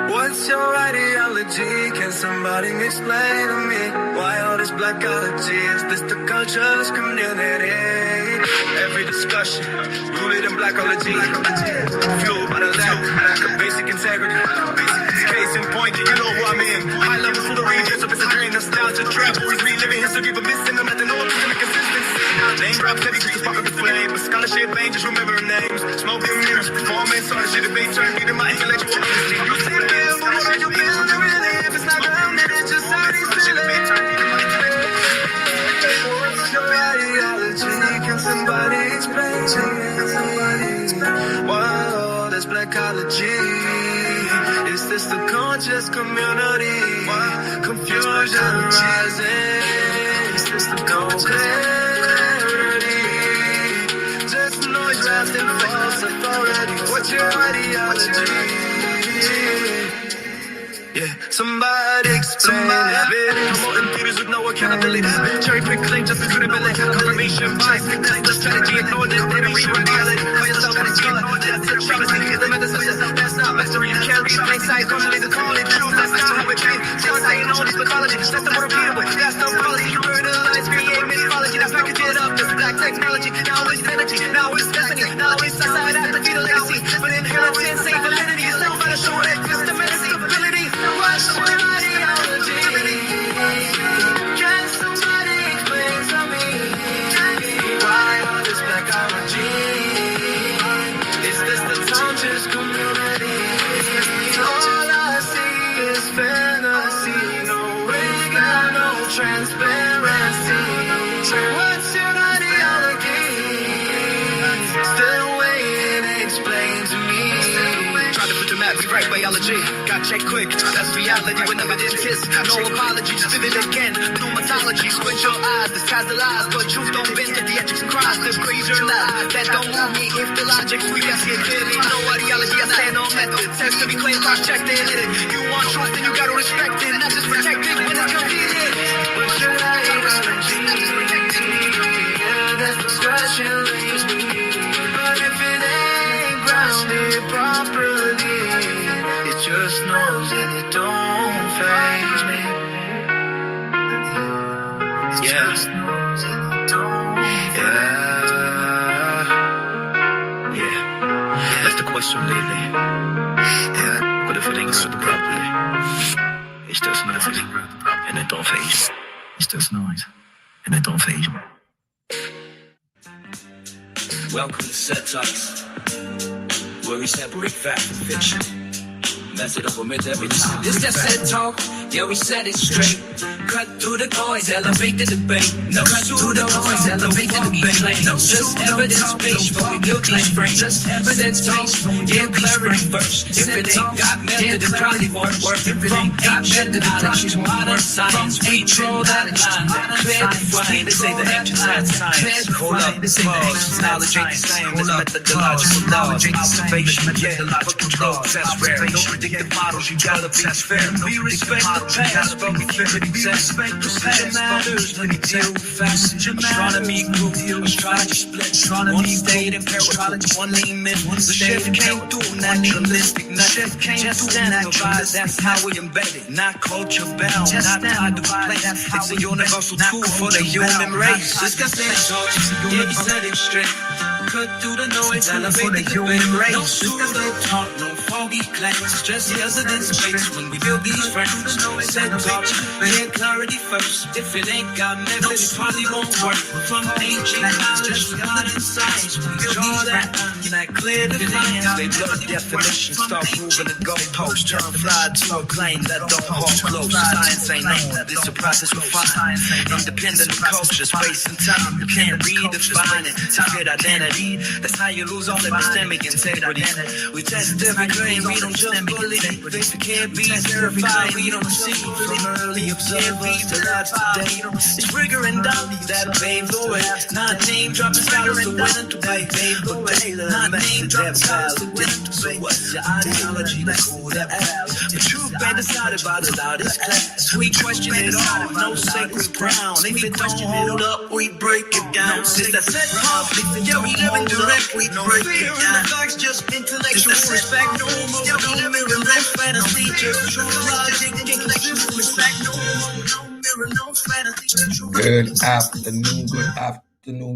What's your ideology? Can somebody explain to me why all this blackology? Is this the culture's community? Every discussion rooted in blackology, fueled by the lack of basic integrity. Case in point, you know who I'm in. High levels full of regions of it's a dream, nostalgia trap. Always reliving history, but missing them at the north and consistency. Name drops heavy to spark up the flame, but scholarship ain't just remembering names. Smoking mirrors, performance, all the shit debate turned me to my intellectual honesty. You say real, but what are you feeling really? If it's not grounded, it's just how these feeling. What's your ideology? Can somebody explain to me? Whoa, that's blackology. Is this the conscious community? Confusion rising. Is this the clarity? Just noise wrapped in false authority. What's your ideology? Yeah, somebody explain it. I'm more impeders with no accountability. Cherry pick claim just as credibility. Confirmation bias. That's the strategy. Ignore this. They don't rewrite reality. For yourself, energy. That's the travesty. The method of yourself. That's not mastery. You can't read plain sight. Constantly the call it truth. That's not how it came. Just saying all this mythology. That's the more repeatable. That's the apology. You brutalize, create mythology. Now package it up. This black technology. Now it's energy. Now it's destiny. Now it's society. That's the fetal legacy. But inheritance ain't validity. It's no matter show that epistemic stability. What's your ideology? Can somebody explain to me why all this blackology? Is this the conscious community? All I see is fantasy, no rigor, no transparency. What's your ideology? Still waiting, explain to me. Try to put the map, rewrite biology. Got check quick, that's reality when evidence is. No apology, just vivid again. New mythology, squint your eyes. The sky's the lies, but truth don't bend to the ethics and cries. The praise your lies, that don't move me. If the logic's weak, I see it clearly. No ideology, I stand on method. Text to be claimed, cross-checked and hit it. You want truth, then you gotta respect it. Not just protect it when it's convenient. What's your ideology? Yeah, that's discussion leaves me. But if it ain't grounded properly, it just knows and it don't faze me. Yeah. That's the question lately. Yeah. But if it ain't grounded properly, it's just noise and it don't faze me. It's just noise and it don't faze me. Welcome to CedTalks, where we separate fact from fiction. Method of omit every time. This that CedTalk, yeah, we said it straight. Cut through the noise, elevate the debate. No cut through the noise, elevate the debate. No just evidence-based, but we build these frames. Just evidence-based, yeah, clarity first. If it ain't got method, it probably won't work. If it ain't got method, it probably won't modern science. We draw that line, clear the fine. This ain't the ancient science. Hold up, this ain't the ancient knowledge ain't the same as methodological laws. Observation, methodological laws. That's rare. No predictive models, you gotta be fair. We respect the past, but we can't respect the past. Matters when you deal with facts. Astronomy group, astrology split. One state in parallel, one limit. The shift can't do naturalistic. The shift can't just analyze. That's how we embed it. Not culture bound, not tied to place. It's a universal tool for the human race. This got CedTalks, yeah, you said it straight. Cut through the noise, elevate the human race. No pseudo talk, no foggy claims. Just evidence based when we build these frames. CedTalks, yeah, clarity first. If it ain't got method, it probably won't work. From ancient knowledge to modern science, we draw that line, clear the lines. They blood definition, start moving the goalposts. Turn fly to a plane that don't hold close. Science ain't known, this a process refined. Independent of culture, space and time. You can't redefine it to fit identity. That's how you lose all epistemic integrity. We test every strain. We don't just believe things that can't be verified. We don't see from early observers to lives today. It's rigor and doubt that pave the way. Not name dropping scholars to win to pave the way. Not name dropping scholars to win to pay. What's your ideology? The cool that path. The truth ain't decided by the loudest class. We question it all, no sacred ground. If it don't hold up, we break it down. Since that set off, yeah, we live in direct, we break it down. Facts just intellectual respect, no mirror, no fantasy, just true logic, intellectual respect, no mirror, no fantasy.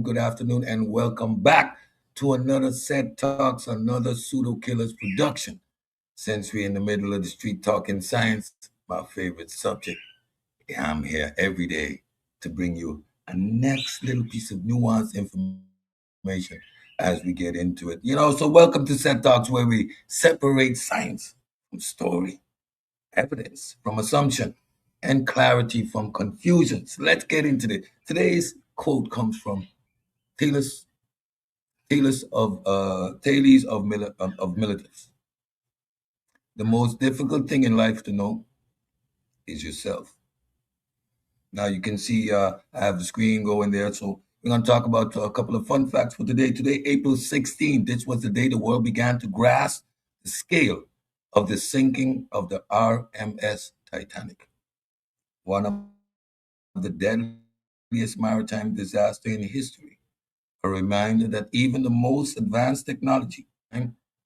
Good afternoon, and welcome back to another CedTalks, another Pseudo Killers production. Since we're in the middle of the street talking science, my favorite subject, I'm here every day to bring you a next little piece of nuanced information as we get into it. So welcome to CedTalks, where we separate science from story, evidence from assumption, and clarity from confusions. Let's get into it. Today's quote comes from Thales of Miletus. The most difficult thing in life to know is yourself. Now you can see I have the screen going there, so we're going to talk about a couple of fun facts for today. Today, April 16th, this was the day the world began to grasp the scale of the sinking of the RMS Titanic, one of the deadliest maritime disaster in history. A reminder that even the most advanced technology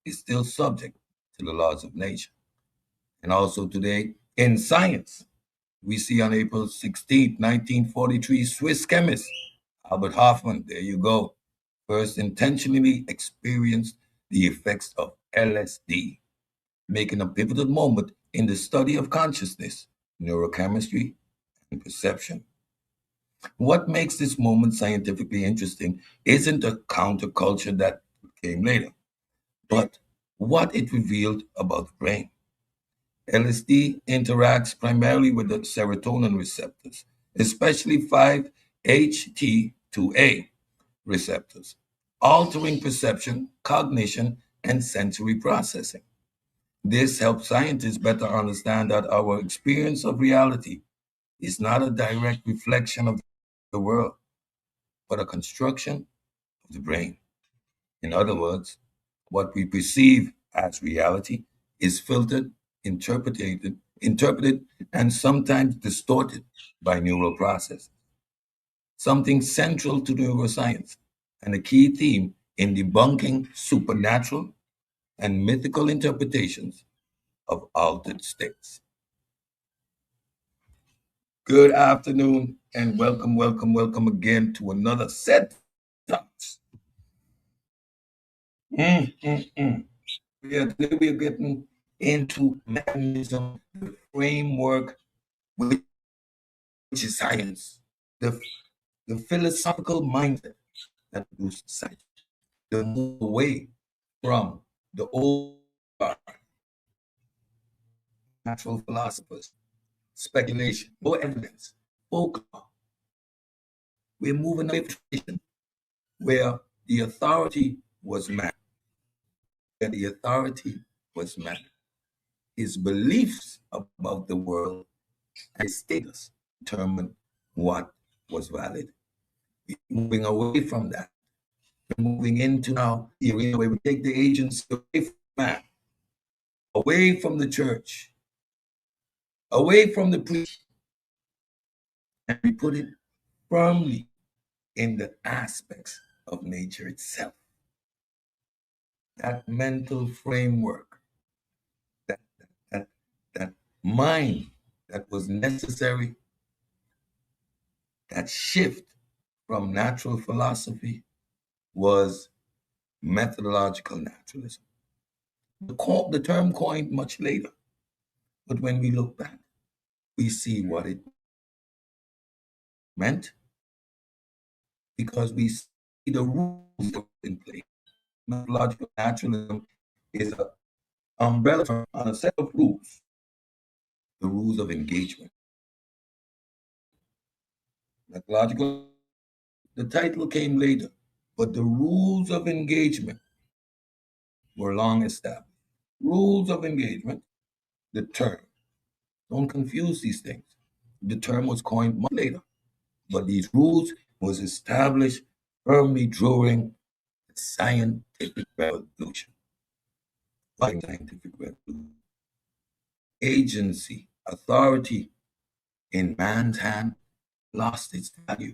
is still subject to the laws of nature. And also today, in science, we see on April 16th, 1943, Swiss chemist Albert Hofmann, there you go, first intentionally experienced the effects of LSD, making a pivotal moment in the study of consciousness, neurochemistry, and perception. What makes this moment scientifically interesting isn't the counterculture that came later, but what it revealed about the brain. LSD interacts primarily with the serotonin receptors, especially 5-HT2A receptors, altering perception, cognition, and sensory processing. This helps scientists better understand that our experience of reality is not a direct reflection of the world, but a construction of the brain. In other words, what we perceive as reality is filtered, interpreted, and sometimes distorted by neural processes. Something central to neuroscience and a key theme in debunking supernatural and mythical interpretations of altered states. Good afternoon and welcome again to another set talks. Today we are getting into mechanism, the framework, which is science, the philosophical mindset that produces science, the move away from the old natural philosophers, speculation, no evidence, folklore. We're moving away from tradition where the authority was man. His beliefs about the world and his status determined what was valid. We're moving away from that. We're moving into now the arena where we take the agency away from man, away from the church, away from the priest, and we put it firmly in the aspects of nature itself. That mental framework, that mind that was necessary, that shift from natural philosophy was methodological naturalism. The term coined much later, but when we look back, we see what it meant because we see the rules that were in place. Methodological naturalism is an umbrella term on a set of rules, the rules of engagement. Methodological, the title came later, but the rules of engagement were long established. Rules of engagement, the term. Don't confuse these things. The term was coined much later, but these rules was established firmly during the scientific revolution. What scientific revolution? Agency, authority in man's hand lost its value.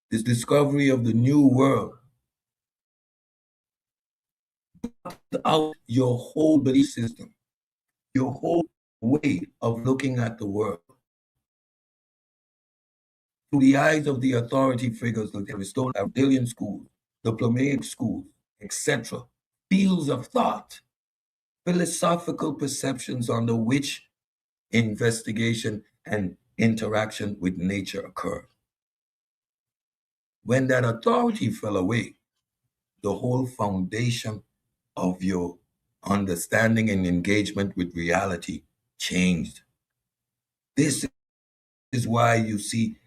This discovery of the new world out your whole belief system, your whole way of looking at the world. Through the eyes of the authority figures like the Aristotelian schools, the Ptolemaic schools, etc., fields of thought, philosophical perceptions under which investigation and interaction with nature occur. When that authority fell away, the whole foundation of your understanding and engagement with reality changed. This is why you see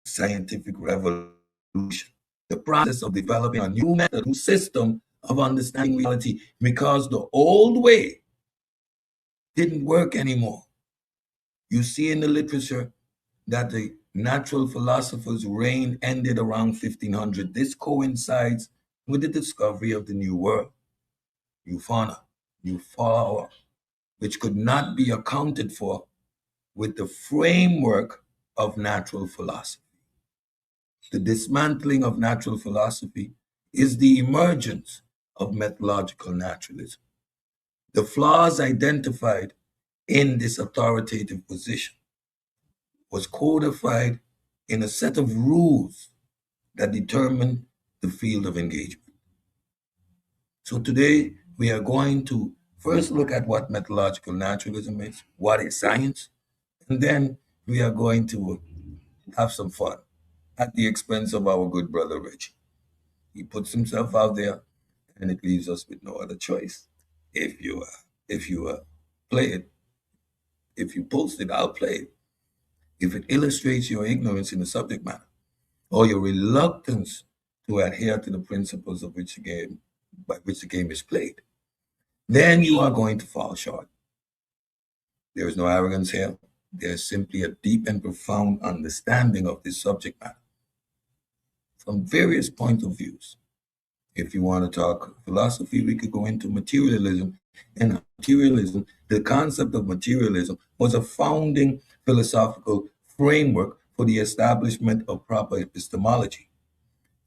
scientific revolution, the process of developing a new method, new system of understanding reality, because the old way didn't work anymore. You see in the literature that the natural philosophers' reign ended around 1500. This coincides with the discovery of the new world, new fauna, new flora, which could not be accounted for with the framework of natural philosophy. The dismantling of natural philosophy is the emergence of methodological naturalism. The flaws identified in this authoritative position was codified in a set of rules that determine the field of engagement. So today we are going to first look at what methodological naturalism is, what is science, and then we are going to have some fun at the expense of our good brother Reggie. He puts himself out there, and it leaves us with no other choice. If you play it, if you post it, I'll play it. If it illustrates your ignorance in the subject matter or your reluctance to adhere to the principles of which the game by which the game is played, then you are going to fall short. There is no arrogance here. There is simply a deep and profound understanding of this subject matter from various points of views. If you want to talk philosophy, we could go into materialism. And materialism, the concept of materialism was a founding philosophical framework for the establishment of proper epistemology.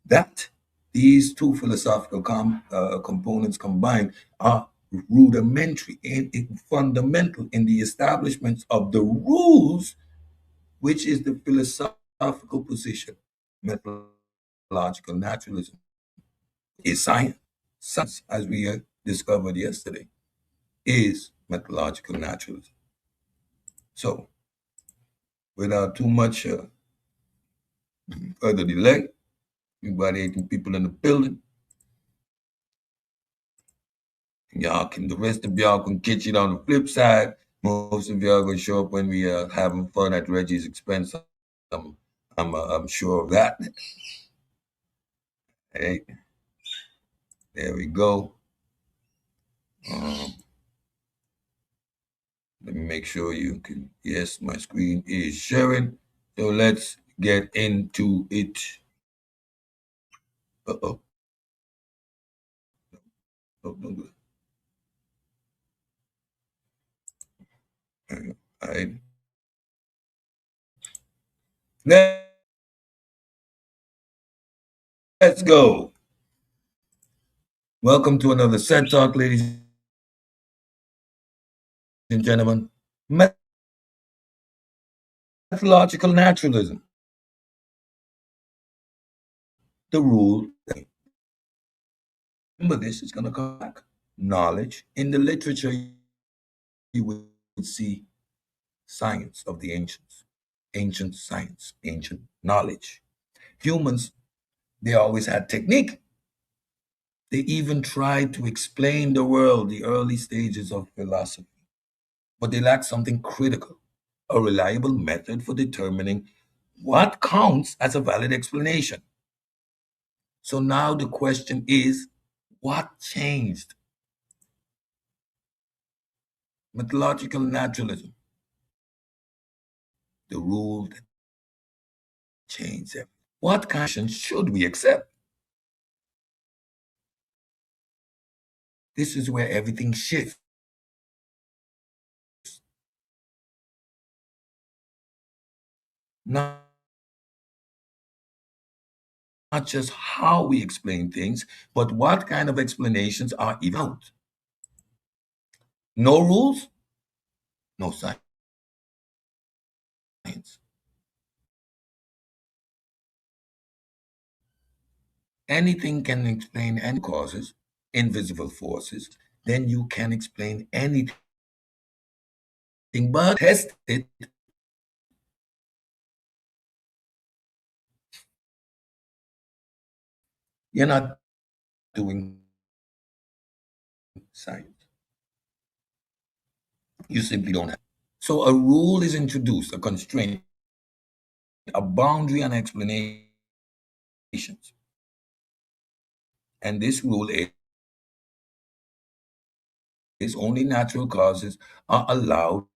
That these two philosophical components combined are rudimentary and fundamental in the establishment of the rules, which is the philosophical position. Methodological naturalism is science. Science, as we discovered yesterday, is methodological naturalism. So, without too much further delay, we got 18 people in the building. The rest of y'all can catch it on the flip side. Most of y'all gonna show up when we having fun at Reggie's expense. I'm sure of that. Hey, there we go. Let me make sure you can. Yes, my screen is sharing. So let's get into it. Uh-oh. Oh, don't do it. All right. Let's go. Welcome to another Set Talk, ladies and gentlemen. Methodological naturalism. The rule. Remember this, it's going to come back. Knowledge. In the literature, you would see science of the ancients. Ancient science, ancient knowledge. Humans, they always had technique. They even tried to explain the world, the early stages of philosophy. But they lacked something critical, a reliable method for determining what counts as a valid explanation. So now the question is, what changed? Methodological naturalism, the rule that changes everything. What kind of should we accept? This is where everything shifts. Not just how we explain things, but what kind of explanations are even out. No rules, no science. Anything can explain any causes, invisible forces, then you can explain anything but test it. You're not doing science. You simply don't have. So a rule is introduced, a constraint, a boundary, and explanations. And this rule is only natural causes are allowed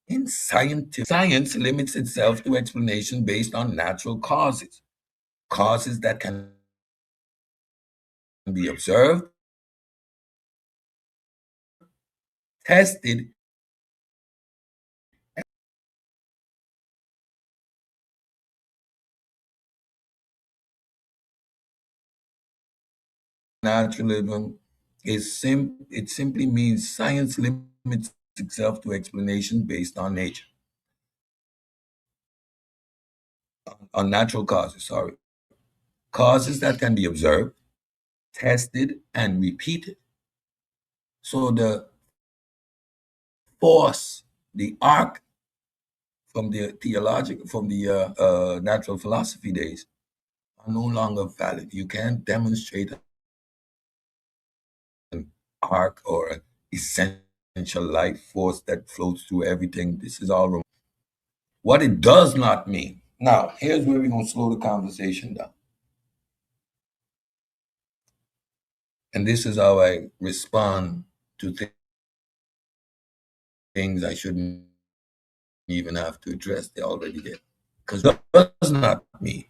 in scientific. Science limits itself to explanation based on natural causes, causes that can be observed, tested, naturalism it simply means science limits itself to explanation based on nature, on natural causes, sorry. Causes that can be observed, tested, and repeated. So the force, the arc from the natural philosophy days are no longer valid. You can't demonstrate an arc or an essential life force that flows through everything. This is all wrong. What it does not mean. Now, here's where we're going to slow the conversation down. And this is how I respond to things I shouldn't even have to address. They already did. Because it does not mean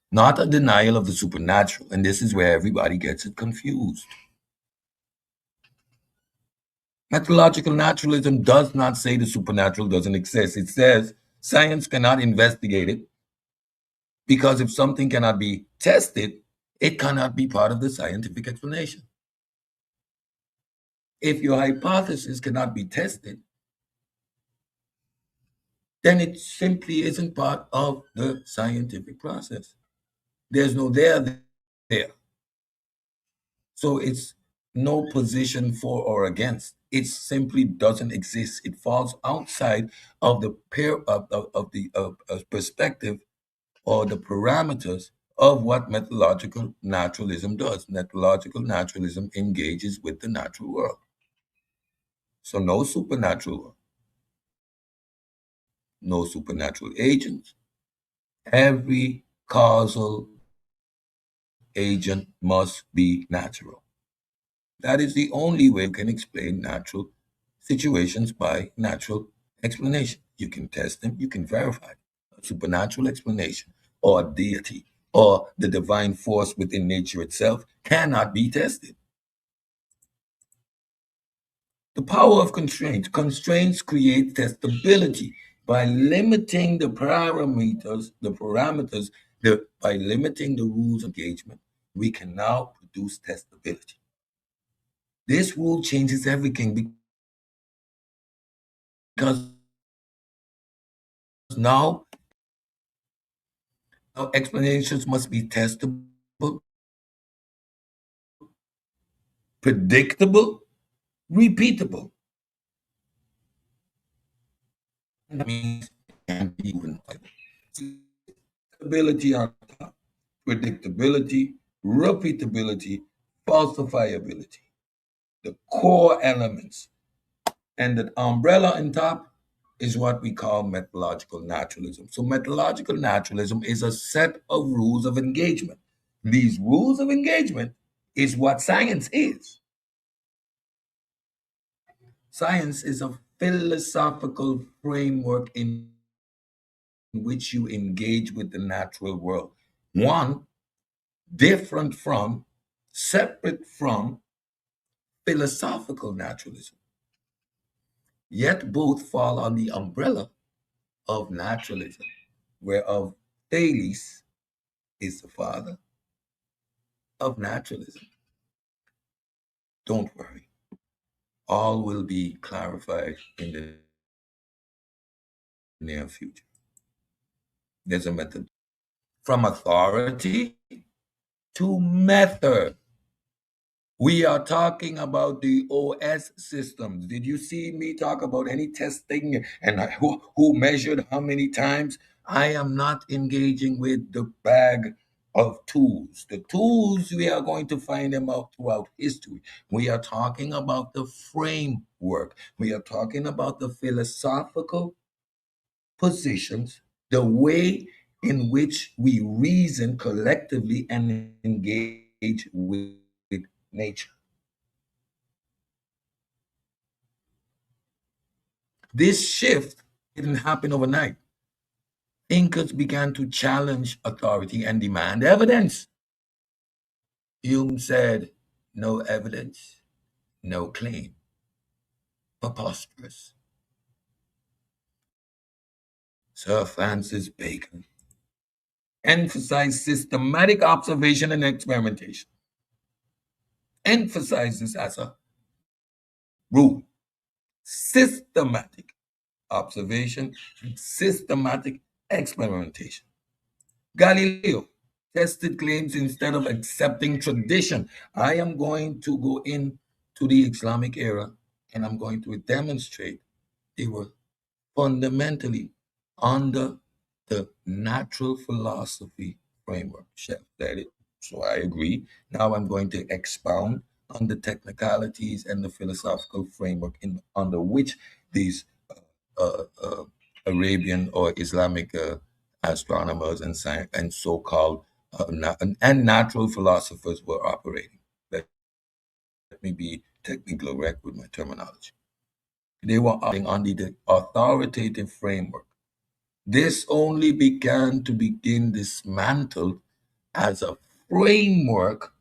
not a denial of the supernatural. And this is where everybody gets it confused. Methodological naturalism does not say the supernatural doesn't exist. It says science cannot investigate it because if something cannot be tested, it cannot be part of the scientific explanation. If your hypothesis cannot be tested, then it simply isn't part of the scientific process. There's no there. So it's no position for or against. It simply doesn't exist. It falls outside of the perspective or the parameters of what methodological naturalism does. Methodological naturalism engages with the natural world. So no supernatural, no supernatural agents. Every causal agent must be natural. That is the only way you can explain natural situations by natural explanation. You can test them, you can verify them. A supernatural explanation or a deity or the divine force within nature itself cannot be tested. The power of constraints. Constraints create testability by limiting by limiting the rules of engagement. We can now produce testability. This rule changes everything because now explanations must be testable, predictable, repeatable. That means it can be even stability on top, predictability, repeatability, falsifiability, the core elements. And the umbrella on top is what we call methodological naturalism. So methodological naturalism is a set of rules of engagement. These rules of engagement is what science is. Science is a philosophical framework in which you engage with the natural world. One different from, separate from philosophical naturalism. Yet both fall on the umbrella of naturalism, whereof Thales is the father of naturalism. Don't worry, all will be clarified in the near future. There's a method from authority to method. We are talking about the OS systems. Did you see me talk about any testing and who measured how many times? I am not engaging with the bag of tools. The tools, we are going to find them out throughout history. We are talking about the framework. We are talking about the philosophical positions, the way in which we reason collectively and engage with nature. This shift didn't happen overnight. Thinkers began to challenge authority and demand evidence. Hume said, no evidence, no claim. Preposterous. Sir Francis Bacon emphasized systematic observation and experimentation. Emphasized this as a rule. Systematic observation and systematic experimentation. Galileo tested claims instead of accepting tradition. I am going to go into the Islamic era and I'm going to demonstrate they were fundamentally under the natural philosophy framework. Chef said it, so I agree. Now I'm going to expound on the technicalities and the philosophical framework under which these uh, uh, Arabian or Islamic astronomers and science and so-called and natural philosophers were operating. Let me be technically correct with my terminology. They were operating under the authoritative framework. This only began to begin dismantled as a framework,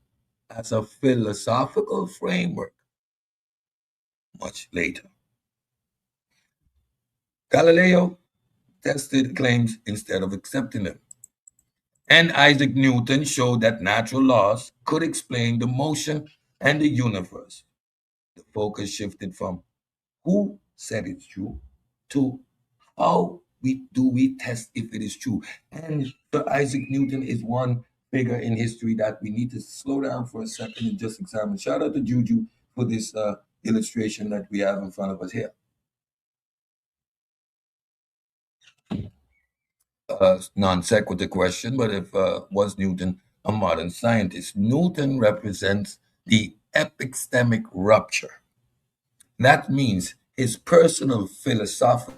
as a philosophical framework, much later. Galileo tested claims instead of accepting them. And Isaac Newton showed that natural laws could explain the motion and the universe. The focus shifted from who said it's true to how we test if it is true. And Sir Isaac Newton is one figure in history that we need to slow down for a second and just examine. Shout out to Juju for this illustration that we have in front of us here. Non sequitur question, but if was Newton a modern scientist? Newton represents the epistemic rupture. That means his personal philosophical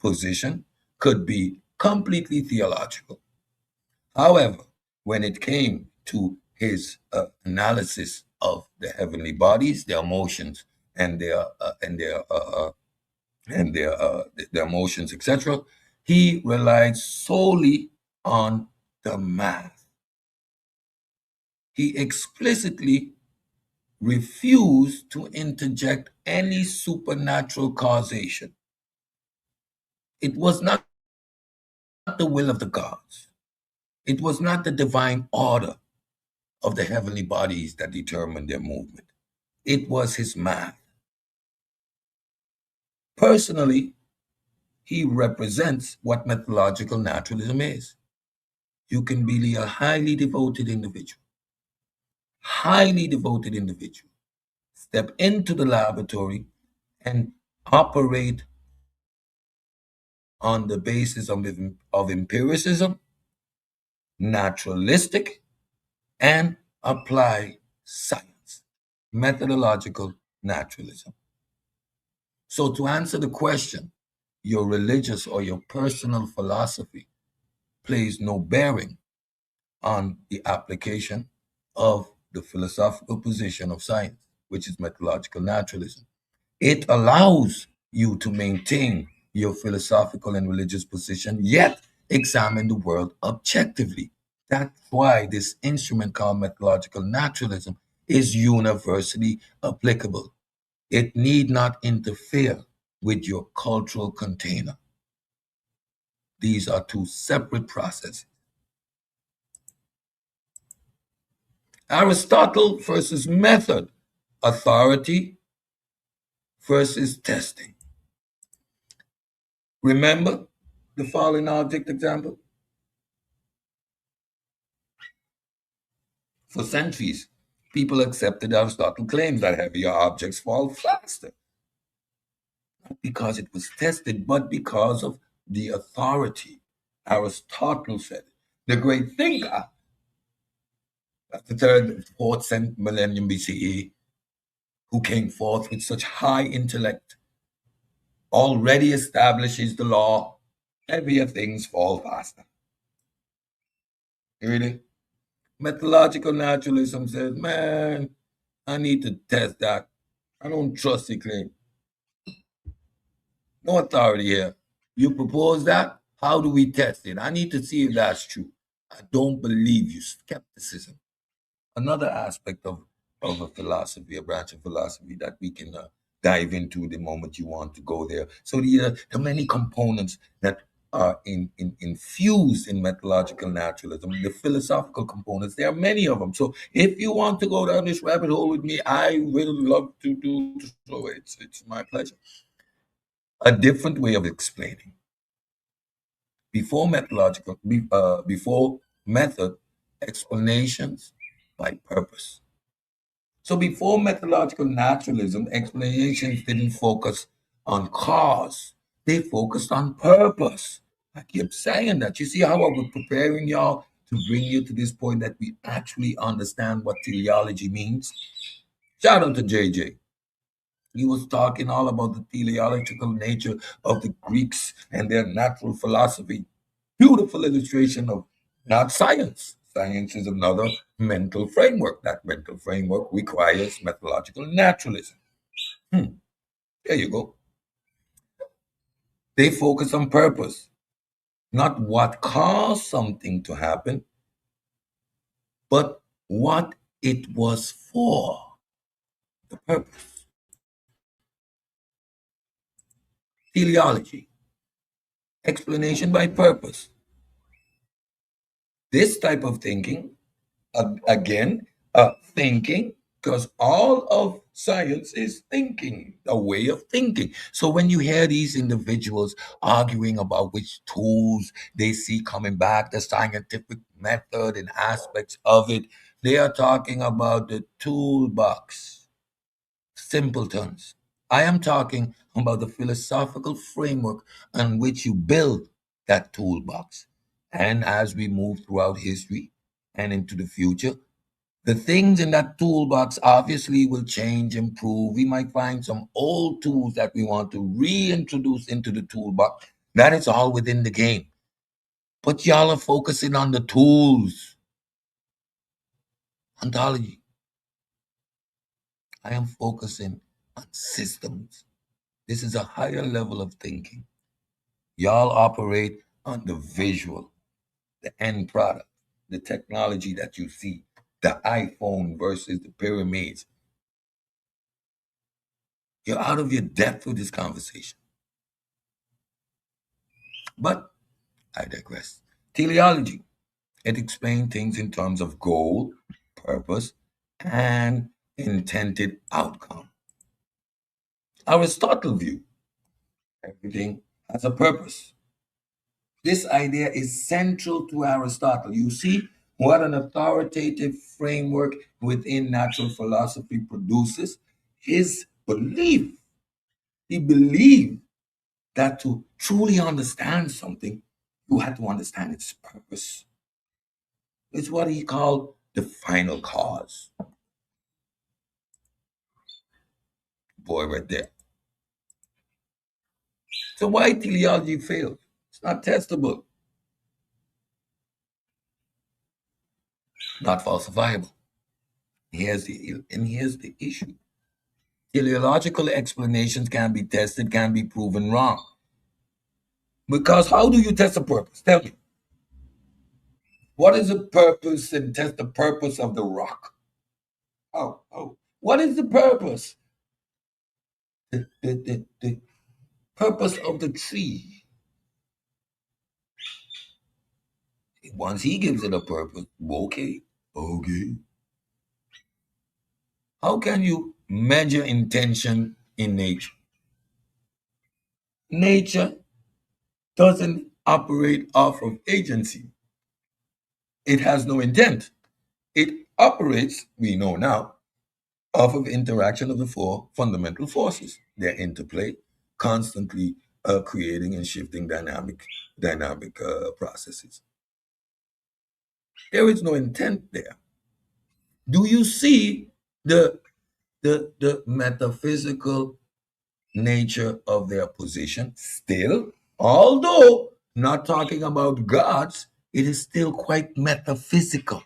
position could be completely theological. However, when it came to his analysis of the heavenly bodies, their emotions, and their emotions, etc., he relied solely on the math. He explicitly refused to interject any supernatural causation. It was not the will of the gods. It was not the divine order of the heavenly bodies that determined their movement. It was his math. Personally, he represents what methodological naturalism is. You can be a highly devoted individual. Step into the laboratory and operate on the basis of empiricism, naturalistic, and applied science, methodological naturalism. So to answer the question, your religious or your personal philosophy plays no bearing on the application of the philosophical position of science. which is methodological naturalism. It allows you to maintain your philosophical and religious position, yet examine the world objectively. That's why this instrument called methodological naturalism is universally applicable. It need not interfere with your cultural container. These are two separate processes. Aristotle versus method, authority versus testing. Remember the falling object example? For centuries, people accepted Aristotle's claims that heavier objects fall faster, not because it was tested, but because of the authority. Aristotle said it. The great thinker at the third, fourth millennium BCE, who came forth with such high intellect, already establishes the law: heavier things fall faster. Really? Methodological naturalism says, man, I need to test that. I don't trust the claim. No authority here. You propose that? How do we test it? I need to see if that's true. I don't believe you. Skepticism. Another aspect of a philosophy, a branch of philosophy that we can dive into the moment you want to go there. So the many components that are infused in methodological naturalism, the philosophical components, there are many of them. So if you want to go down this rabbit hole with me, I will love to do so. It's my pleasure. A different way of explaining. Before method, explanations by purpose. So before methodological naturalism, explanations didn't focus on cause. They focused on purpose. I keep saying that. You see how I was preparing y'all to bring you to this point that we actually understand what teleology means? Shout out to JJ. He was talking all about the teleological nature of the Greeks and their natural philosophy. Beautiful illustration of not science. Science is another mental framework. That mental framework requires methodological naturalism. There you go. They focus on purpose, not what caused something to happen, but what it was for, the purpose. Teleology, explanation by purpose. This type of thinking, again, thinking, because all of science is thinking, a way of thinking. So when you hear these individuals arguing about which tools they see coming back, the scientific method and aspects of it, they are talking about the toolbox. Simpletons. I am talking about the philosophical framework on which you build that toolbox. And as we move throughout history and into the future, the things in that toolbox obviously will change, improve. We might find some old tools that we want to reintroduce into the toolbox. That is all within the game. But y'all are focusing on the tools. Ontology. I am focusing on systems. This is a higher level of thinking. Y'all operate on the visual, the end product, the technology that you see, the iPhone versus the pyramids. You're out of your depth with this conversation. But I digress. Teleology. It explains things in terms of goal, purpose, and intended outcome. Aristotle view. Everything has a purpose. This idea is central to Aristotle. You see what an authoritative framework within natural philosophy produces? His belief. He believed that to truly understand something, you had to understand its purpose. It's what he called the final cause. Boy, right there. So why teleology fails? It's not testable, not falsifiable. Here's the issue. Teleological explanations can be tested, can be proven wrong. Because how do you test a purpose? Tell me. What is the purpose and test the purpose of the rock? Oh. What is the purpose? The purpose of the tree. Once he gives it a purpose, okay. How can you measure intention in nature? Nature doesn't operate off of agency. It has no intent. It operates, we know now, off of interaction of the four fundamental forces, their interplay, constantly creating and shifting dynamic processes. There is no intent there. Do you see the metaphysical nature of their position still? Although not talking about gods, it is still quite metaphysical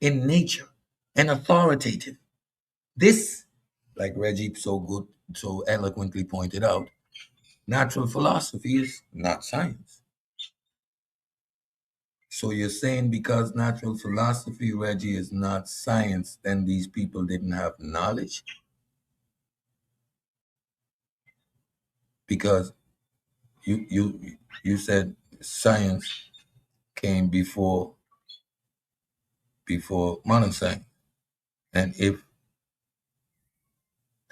in nature and authoritative. This, like Reggie so eloquently pointed out, natural philosophy is not science. So you're saying because natural philosophy, Reggie, is not science, then these people didn't have knowledge? Because you said science came before modern science. And if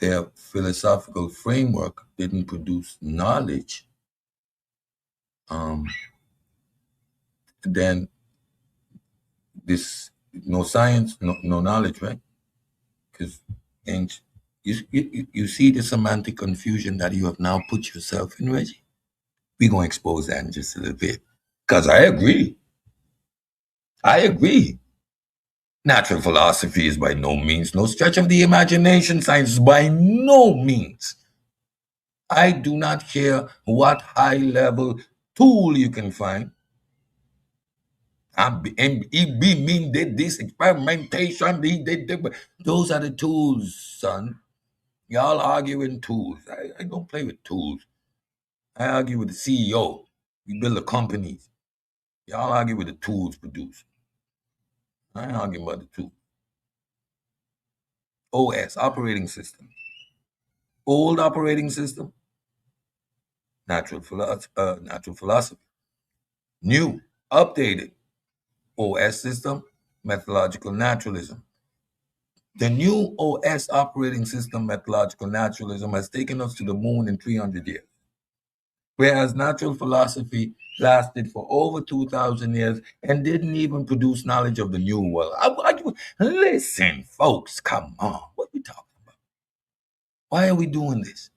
their philosophical framework didn't produce knowledge, then this no science, no knowledge, right? Because you see the semantic confusion that you have now put yourself in, Reggie. We're gonna expose that in just a little bit. Because I agree. Natural philosophy is by no means no stretch of the imagination. Science is by no means. I do not care what high level tool you can find. He mean did this experimentation. Those are the tools, son. Y'all arguing tools. I don't play with tools. I argue with the CEO. We build the companies. Y'all argue with the tools produced. I ain't arguing about the tools. OS, operating system. Old operating system, natural philosophy. New, updated OS system, methodological naturalism. The new OS operating system, methodological naturalism, has taken us to the moon in 300 years, whereas natural philosophy lasted for over 2,000 years and didn't even produce knowledge of the new world. Listen, folks, come on. What are we talking about? Why are we doing this?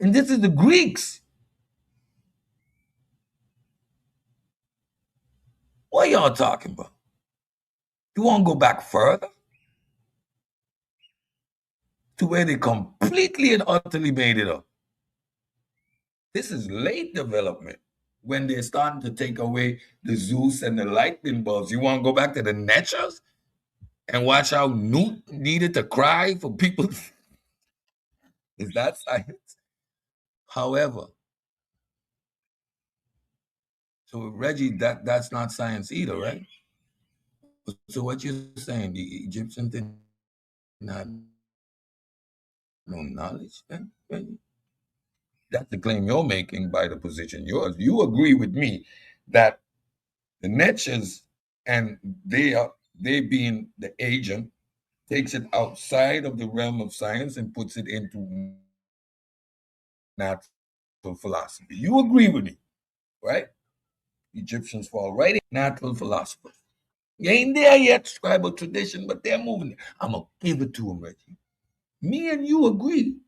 And this is the Greeks. What y'all talking about? You want to go back further? To where they completely and utterly made it up. This is late development when they're starting to take away the Zeus and the lightning bulbs. You want to go back to the Netchers and watch how Newt needed to cry for people? Is that science? However, so Reggie, that's not science either, right? So what you're saying, the Egyptians didn't have no knowledge then, Reggie? That's the claim you're making by the position yours. You agree with me that the Netchers and they being the agent takes it outside of the realm of science and puts it into natural philosophy. You agree with me, right? Egyptians fall right in natural philosophers. You ain't there yet, scribal tradition, but they're moving there. I'm going to give it to them, Reggie. Me and you agree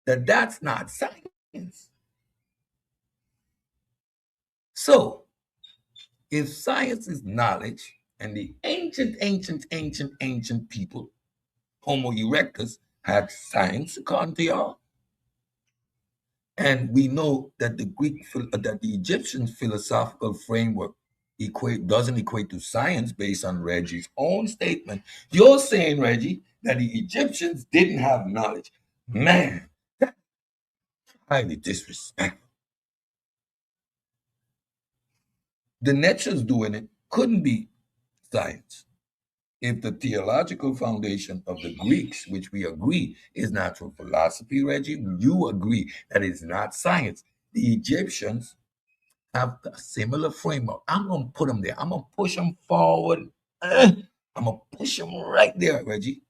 that that's not science. So, if science is knowledge, and the ancient people, Homo erectus, had science according to y'all, and we know that the Egyptian philosophical framework doesn't equate to science based on Reggie's own statement. You're saying, Reggie, that the Egyptians didn't have knowledge. Man, that's highly disrespectful. The natures doing it couldn't be science. If the theological foundation of the Greeks, which we agree is natural philosophy, Reggie, you agree that it's not science. The Egyptians have a similar framework. I'm going to put them there. I'm going to push them forward. I'm going to push them right there, Reggie.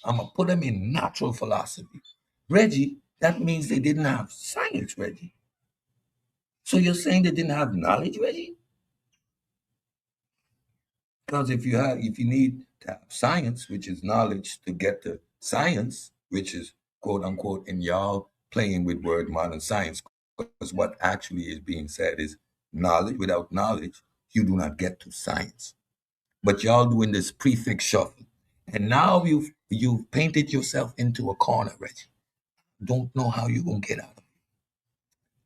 I'm going to put them in natural philosophy. Reggie, that means they didn't have science, Reggie. So you're saying they didn't have knowledge, Reggie? Because if you need to have science, which is knowledge, to get to science, which is quote unquote, in y'all playing with word modern science, because what actually is being said is knowledge. Without knowledge, you do not get to science. But y'all doing this prefix shuffle, and now you've painted yourself into a corner, Reggie. Don't know how you're gonna get out of it.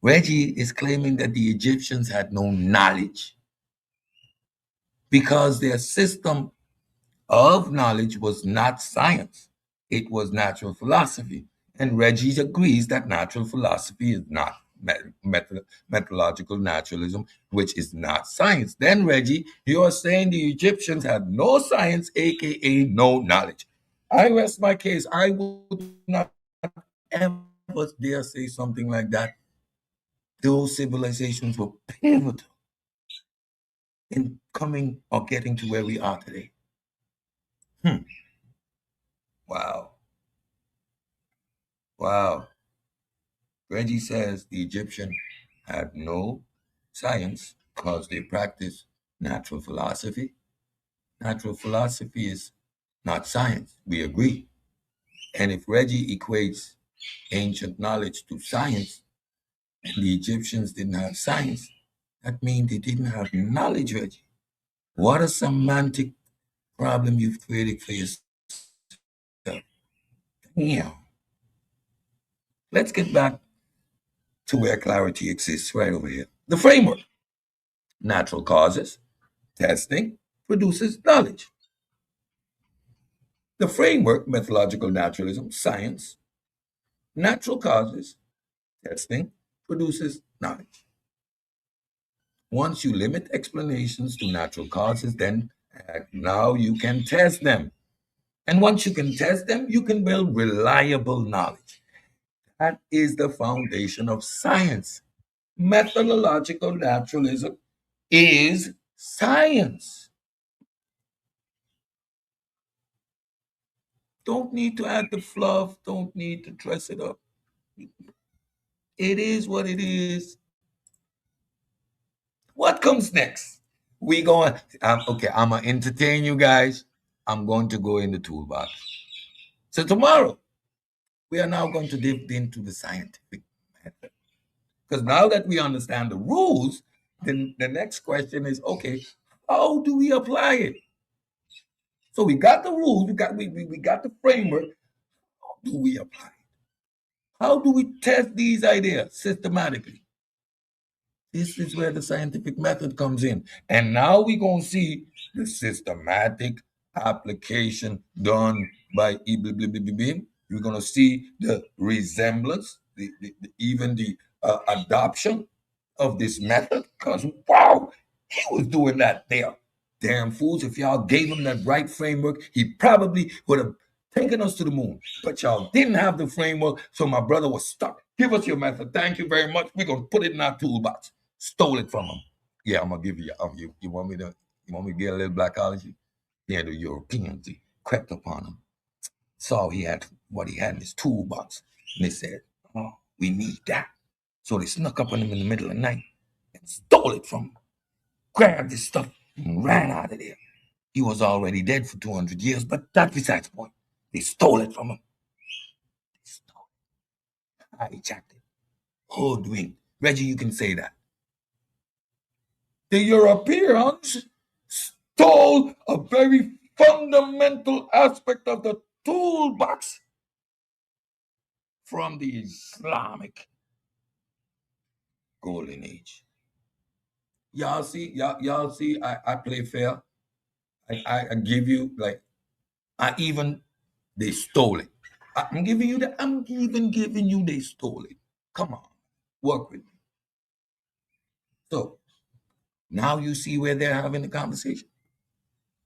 Reggie is claiming that the Egyptians had no knowledge because their system of knowledge was not science, it was natural philosophy. And Reggie agrees that natural philosophy is not methodological naturalism, which is not science. Then, Reggie, you are saying the Egyptians had no science, aka no knowledge. I rest my case. I would not ever dare say something like that. Those civilizations were pivotal in coming or getting to where we are today. Wow. Wow. Reggie says the Egyptian had no science because they practiced natural philosophy. Natural philosophy is not science. We agree. And if Reggie equates ancient knowledge to science, and the Egyptians didn't have science, that means they didn't have knowledge, Reggie. What a semantic problem you've created for yourself. Damn. Let's get back to where clarity exists right over here. The framework. Natural causes, testing, produces knowledge. The framework, methodological naturalism, science, natural causes, testing, produces knowledge. Once you limit explanations to natural causes, then now you can test them. And once you can test them, you can build reliable knowledge. That is the foundation of science. Methodological naturalism is science. Don't need to add the fluff, don't need to dress it up. It is what it is. What comes next? We going, okay, I'm going to entertain you guys. I'm going to go in the toolbox. So tomorrow, we are now going to dive into the scientific method. Because now that we understand the rules, then the next question is, okay, how do we apply it? So we got the rules, we got the framework. How do we apply it? How do we test these ideas systematically? This is where the scientific method comes in. And now we're going to see the systematic application done by Ibn. You're going to see the resemblance, even the adoption of this method. Because, wow, he was doing that there. Damn fools, if y'all gave him that right framework, he probably would have taken us to the moon. But y'all didn't have the framework, so my brother was stuck. Give us your method. Thank you very much. We're going to put it in our toolbox. Stole it from him. Yeah, I'm gonna give you. You want me to get a little blackology? Yeah, the Europeans they crept upon him, saw what he had in his toolbox, and they said, "Oh, we need that." So they snuck up on him in the middle of the night and stole it from him. Grabbed his stuff and ran out of there. He was already dead for 200 years, but that's besides the point. They stole it from him. They stole it. Hijacked it. Hoodwinked. Reggie, you can say that. The Europeans stole a very fundamental aspect of the toolbox from the Islamic Golden Age. Y'all see, y'all see, I play fair. I give you, like, they stole it. I'm even giving you, they stole it. Come on, work with me. So now you see where they're having the conversation.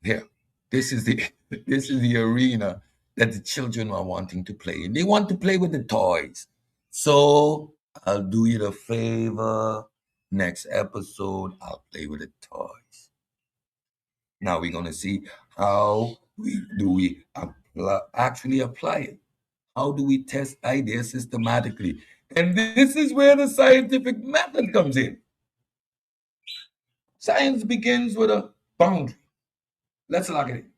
Here, this is the this is the arena that the children are wanting to play in. They want to play with the toys. So I'll do you the favor. Next episode, I'll play with the toys. Now we're gonna see how we actually apply it. How do we test ideas systematically? And this is where the scientific method comes in. Science begins with a boundary. Let's lock it in.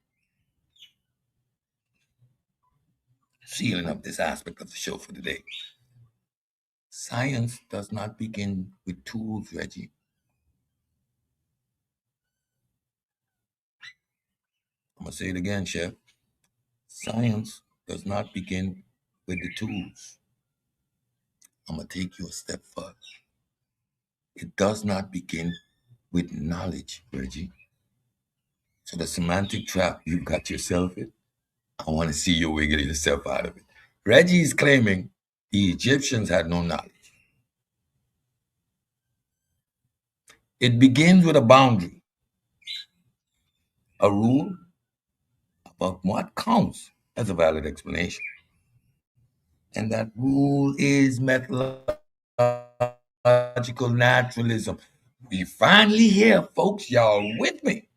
Sealing up this aspect of the show for today. Science does not begin with tools, Reggie. I'm going to say it again, Chef. Science does not begin with the tools. I'm going to take you a step further. It does not begin with knowledge, Reggie. So the semantic trap you got yourself in, I want to see you wiggle yourself out of it. Reggie is claiming the Egyptians had no knowledge. It begins with a boundary, a rule about what counts as a valid explanation. And that rule is methodological naturalism. We finally here, folks. Y'all with me?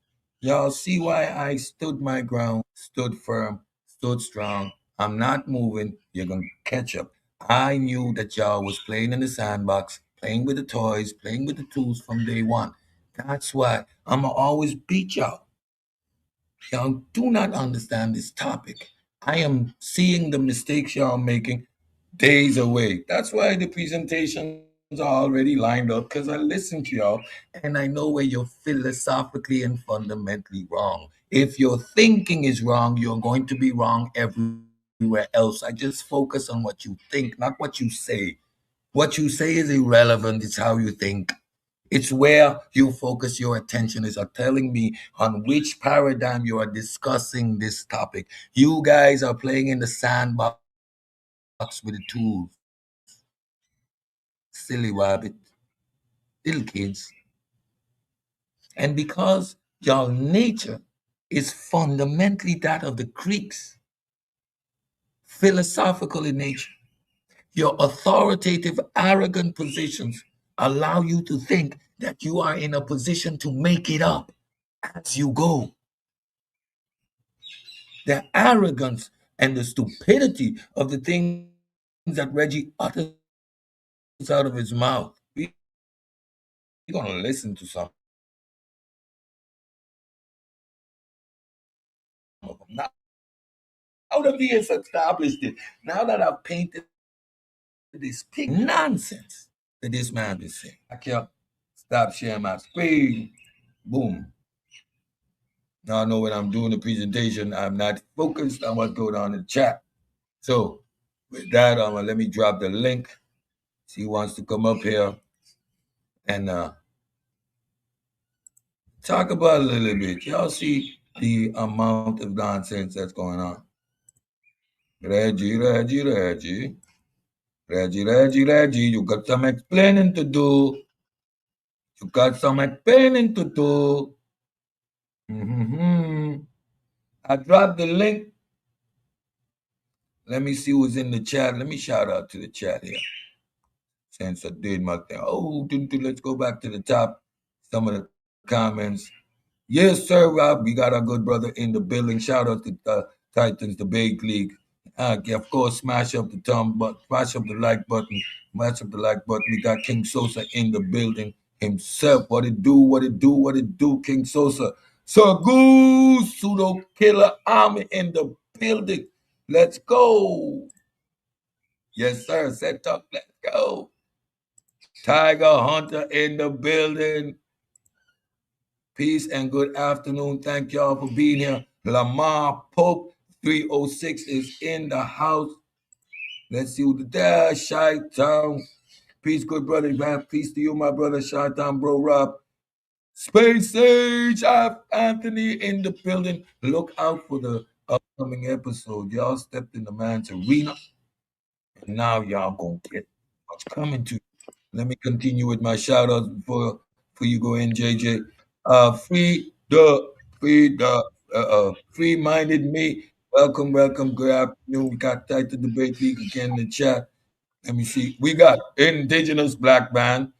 Y'all see why I stood my ground, stood firm, stood strong. I'm not moving. You're going to catch up. I knew that y'all was playing in the sandbox, playing with the toys, playing with the tools from day one. That's why I'm going to always beat y'all. Y'all do not understand this topic. I am seeing the mistakes y'all making days away. That's why the presentations are already lined up, because I listen to y'all and I know where you're philosophically and fundamentally wrong. If your thinking is wrong, you're going to be wrong everywhere else. I just focus on what you think, not what you say. What you say is irrelevant. It's how you think. It's where you focus your attention is telling me on which paradigm you are discussing this topic. You guys are playing in the sandbox with the tools. Silly rabbit. Little kids. And because your nature is fundamentally that of the Greeks, philosophical in nature, your authoritative, arrogant positions allow you to think that you are in a position to make it up as you go. The arrogance and the stupidity of the things that Reggie utters out of his mouth. We're going to listen to some of them. Now that he has established it, now that I've painted this picture, nonsense that this man is saying. I can't stop sharing my screen. Boom. Now I know when I'm doing the presentation, I'm not focused on what's going on in the chat. So with that, let me drop the link. She wants to come up here and talk about it a little bit. Y'all see the amount of nonsense that's going on. Reggie, you got some explaining to do. You got some explaining to do. I dropped the link. Let me see who's in the chat. Let me shout out to the chat here. Since I did my thing. Oh, let's go back to the top. Some of the comments. Yes, sir, Rob. We got our good brother in the building. Shout out to Titans, the Big League. Of course, smash up the smash up the like button. Smash up the like button. We got King Sosa in the building himself. What it do, King Sosa. Sir Goose, Pseudo Killer Army in the building. Let's go. Yes, sir. CedTalks, let's go. Tiger Hunter in the building. Peace and good afternoon. Thank y'all for being here. Lamar Pope 306 is in the house. Let's see who the dash. Shy Town. Peace, good brother. Man. Peace to you, my brother. Shy Town, bro. Rob. Space Age, I have Anthony in the building. Look out for the upcoming episode. Y'all stepped in the man's arena, and now y'all gonna get what's coming to you. Let me continue with my shout outs before you go in, JJ. Free minded me. Welcome, welcome. Good afternoon. We got Title Debate League again in the chat. Let me see. We got Indigenous Black Band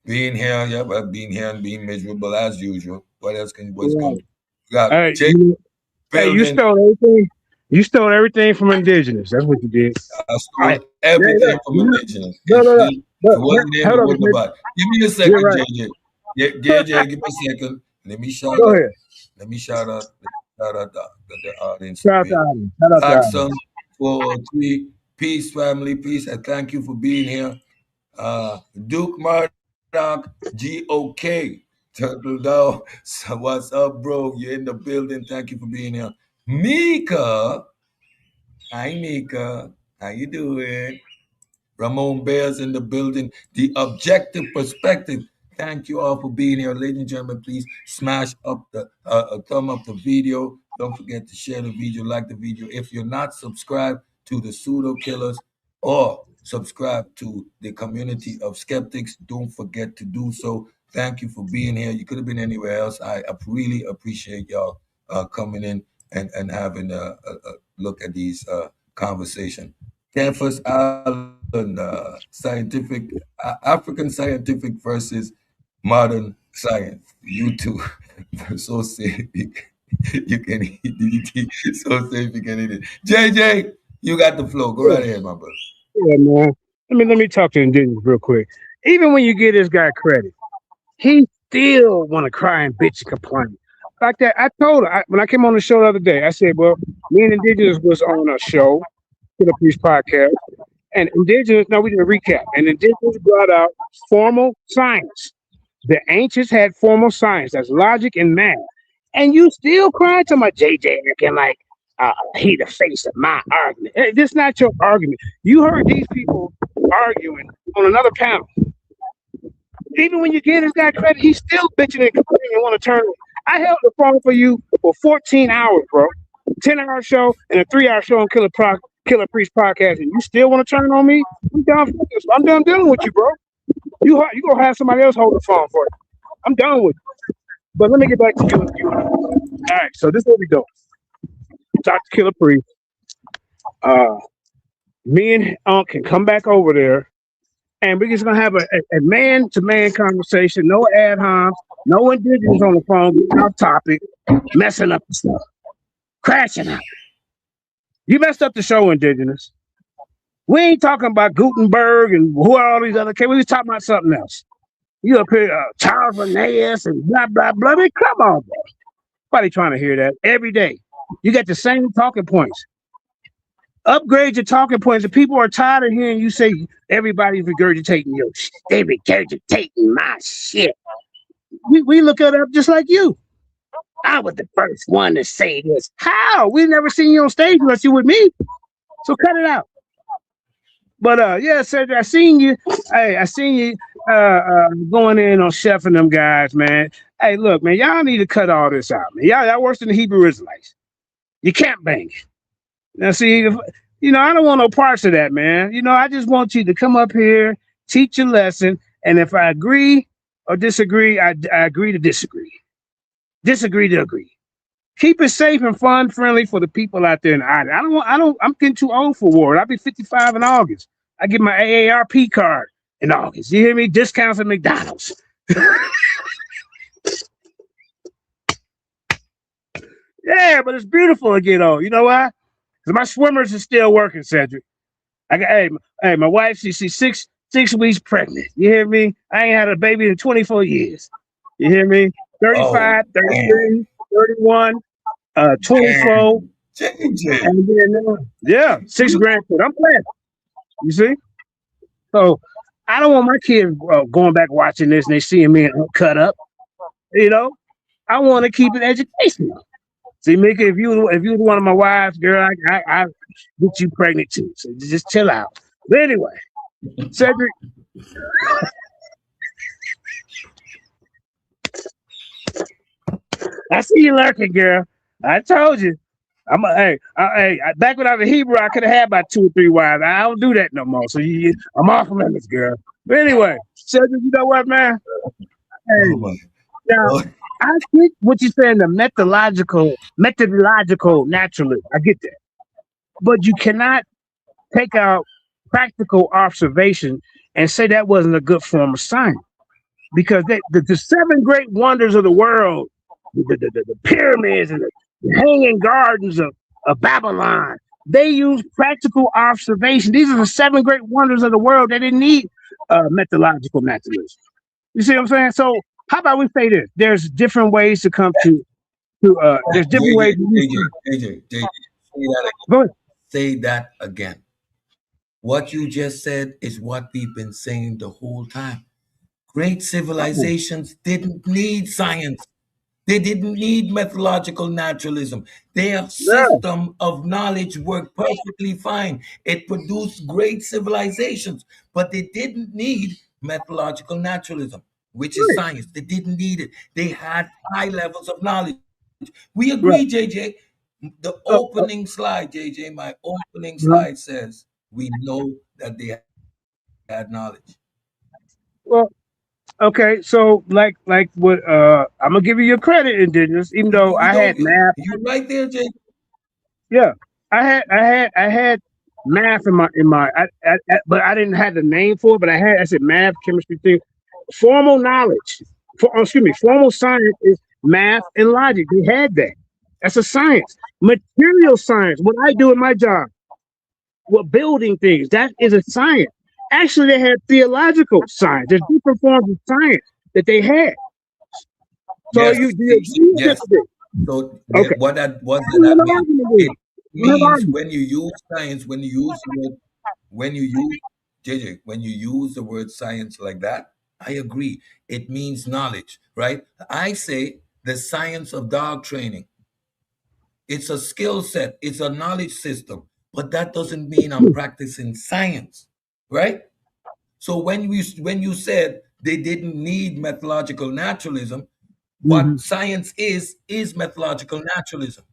being here. Yeah, but being here and being miserable as usual. What else what's Right. coming? We got Hey, Jay you building. stole everything. You stole everything from indigenous. That's what you did. I All stole right. Yeah, everything look, from Indigenous. no, no, no, If it look, wasn't him, hold it on, wasn't man. nobody. Give me a You're second, right. JJ. Yeah, JJ, give me a second. Let me shout Go out. ahead. Let me shout out. Shout out the audience a Shout out to bit. Adam. Shout out to Jackson Adam. 403. Peace, family. Peace. And thank you for being here. Duke Murdoch, GOK. Turtle Down. So what's up, bro? You're in the building. Thank you for being here. Mika. Hi, Mika. How you doing? Ramon Bears in the building. The objective perspective. Thank you all for being here, ladies and gentlemen. Please smash up the thumb up the video. Don't forget to share the video, like the video. If you're not subscribed to the Pseudo Killers or subscribe to the community of skeptics, don't forget to do so. Thank you for being here. You could have been anywhere else. I really appreciate y'all coming in and having a look at these conversations. Campus Island, scientific, African scientific versus modern science. You too. So safe. You can eat DDT. So safe you can eat it. JJ, you got the flow. Go right ahead, my brother. Yeah, man. Let me talk to indigenous real quick. Even when you give this guy credit, he still want to cry and bitch and complain. Like that, I told her when I came on the show the other day. I said, "Well, me and indigenous was on a show, to the Priest podcast, and indigenous. Now we did a recap, and indigenous brought out formal science. The ancients had formal science, that's logic and math. And you still crying to my JJ acting like he the face of my argument. Hey, this is not your argument. You heard these people arguing on another panel. Even when you give this guy credit, he's still bitching and complaining and want to turn. I held the phone for you for 14 hours, bro. 10-hour show and a 3-hour show on Killer Priest podcast, and you still want to turn on me? I'm done for this. I'm done dealing with you, bro. You gonna have somebody else hold the phone for you. I'm done with you. But let me get back to you. All right, so this is what we do. Talk to Killer Priest. Me and Unc can come back over there, and we're just gonna have a man-to-man conversation. No ad homs, no indigenous on the phone, getting off topic, messing up the stuff, crashing out. You messed up the show, indigenous. We ain't talking about Gutenberg and who are all these other kids. We was talking about something else. You up here, Charles Linnaeus and blah, blah, blah. I mean, come on, bro. Nobody trying to hear that every day. You got the same talking points. Upgrade your talking points. The people are tired of hearing you say everybody's regurgitating your shit. They regurgitating my shit. We look it up just like you. I was the first one to say this. How? We've never seen you on stage unless you with me. So cut it out. But yeah, Cedric, I seen you. Hey, I seen you going in on Chef and them guys, man. Hey, look, man, y'all need to cut all this out, man. Y'all worse than the Hebrew Israelites. You can't bang. Now, see, I don't want no parts of that, man. I just want you to come up here, teach your lesson, and if I agree or disagree, I agree to disagree. Disagree to agree. Keep it safe and fun, friendly for the people out there in the island. I'm getting too old for war. I'll be 55 in August. I get my AARP card in August. You hear me? Discounts at McDonald's. Yeah, but it's beautiful to get old. You know why? Because my swimmers are still working, Cedric. Hey, my wife, she's six weeks pregnant. You hear me? I ain't had a baby in 24 years. You hear me? 35, 33, 31, 24. And then, yeah, 6 grandkids. I'm playing. You see? So I don't want my kids going back watching this and they seeing me cut up. I want to keep it educational. See, Mika, if you was one of my wives, girl, I get you pregnant too. So just chill out. But anyway, Cedric. I see you lurking, girl. I told you. Back when I was a Hebrew, I could have had about 2 or 3 wives. I don't do that no more. So I'm off limits, girl. But anyway, so you know what, man? Oh Hey, my. now Oh, I get what you're saying, the methodological naturalism. I get that. But you cannot take out practical observation and say that wasn't a good form of science. Because the seven great wonders of the world, the pyramids and the hanging gardens of Babylon, they use practical observation. These are the seven great wonders of the world. They didn't need methodological naturalism. You see what I'm saying? So how about we say this? There's different ways to come to there's different JJ, ways to use JJ, science. JJ, say that again. Go ahead. Say that again. What you just said is what we've been saying the whole time. Great Oh, civilizations didn't need science. They didn't need methodological naturalism. Their yeah, system of knowledge worked perfectly fine. It produced great civilizations, but they didn't need methodological naturalism, which is right, science. They didn't need it. They had high levels of knowledge. We right. agree, JJ. The Uh, uh, opening slide, JJ, my opening uh, slide says we know that they had knowledge. well, okay, so like what I'm gonna give you your credit, indigenous, even You, though you I had don't, math. you're right there, JJ. Yeah, I had math in my but I didn't have the name for it. But I said math, chemistry thing, formal knowledge. Excuse me, formal science is math and logic. They had that. That's a science. Material science, what I do in my job, what building things, that is a science. Actually, they had theological science. There's different forms of science that they had. So Yes, do you agree or yes. disagree? So Okay. what I does don't have that an mean? argument with It you. I don't have an means argument. when you use science, when you use the word, when you use JJ, when you use the word science like that, I agree. It means knowledge, right? I say the science of dog training. It's a skill set. It's a knowledge system, but that doesn't mean I'm practicing science, right? So when you said they didn't need methodological naturalism, Mm-hmm. what science is methodological naturalism.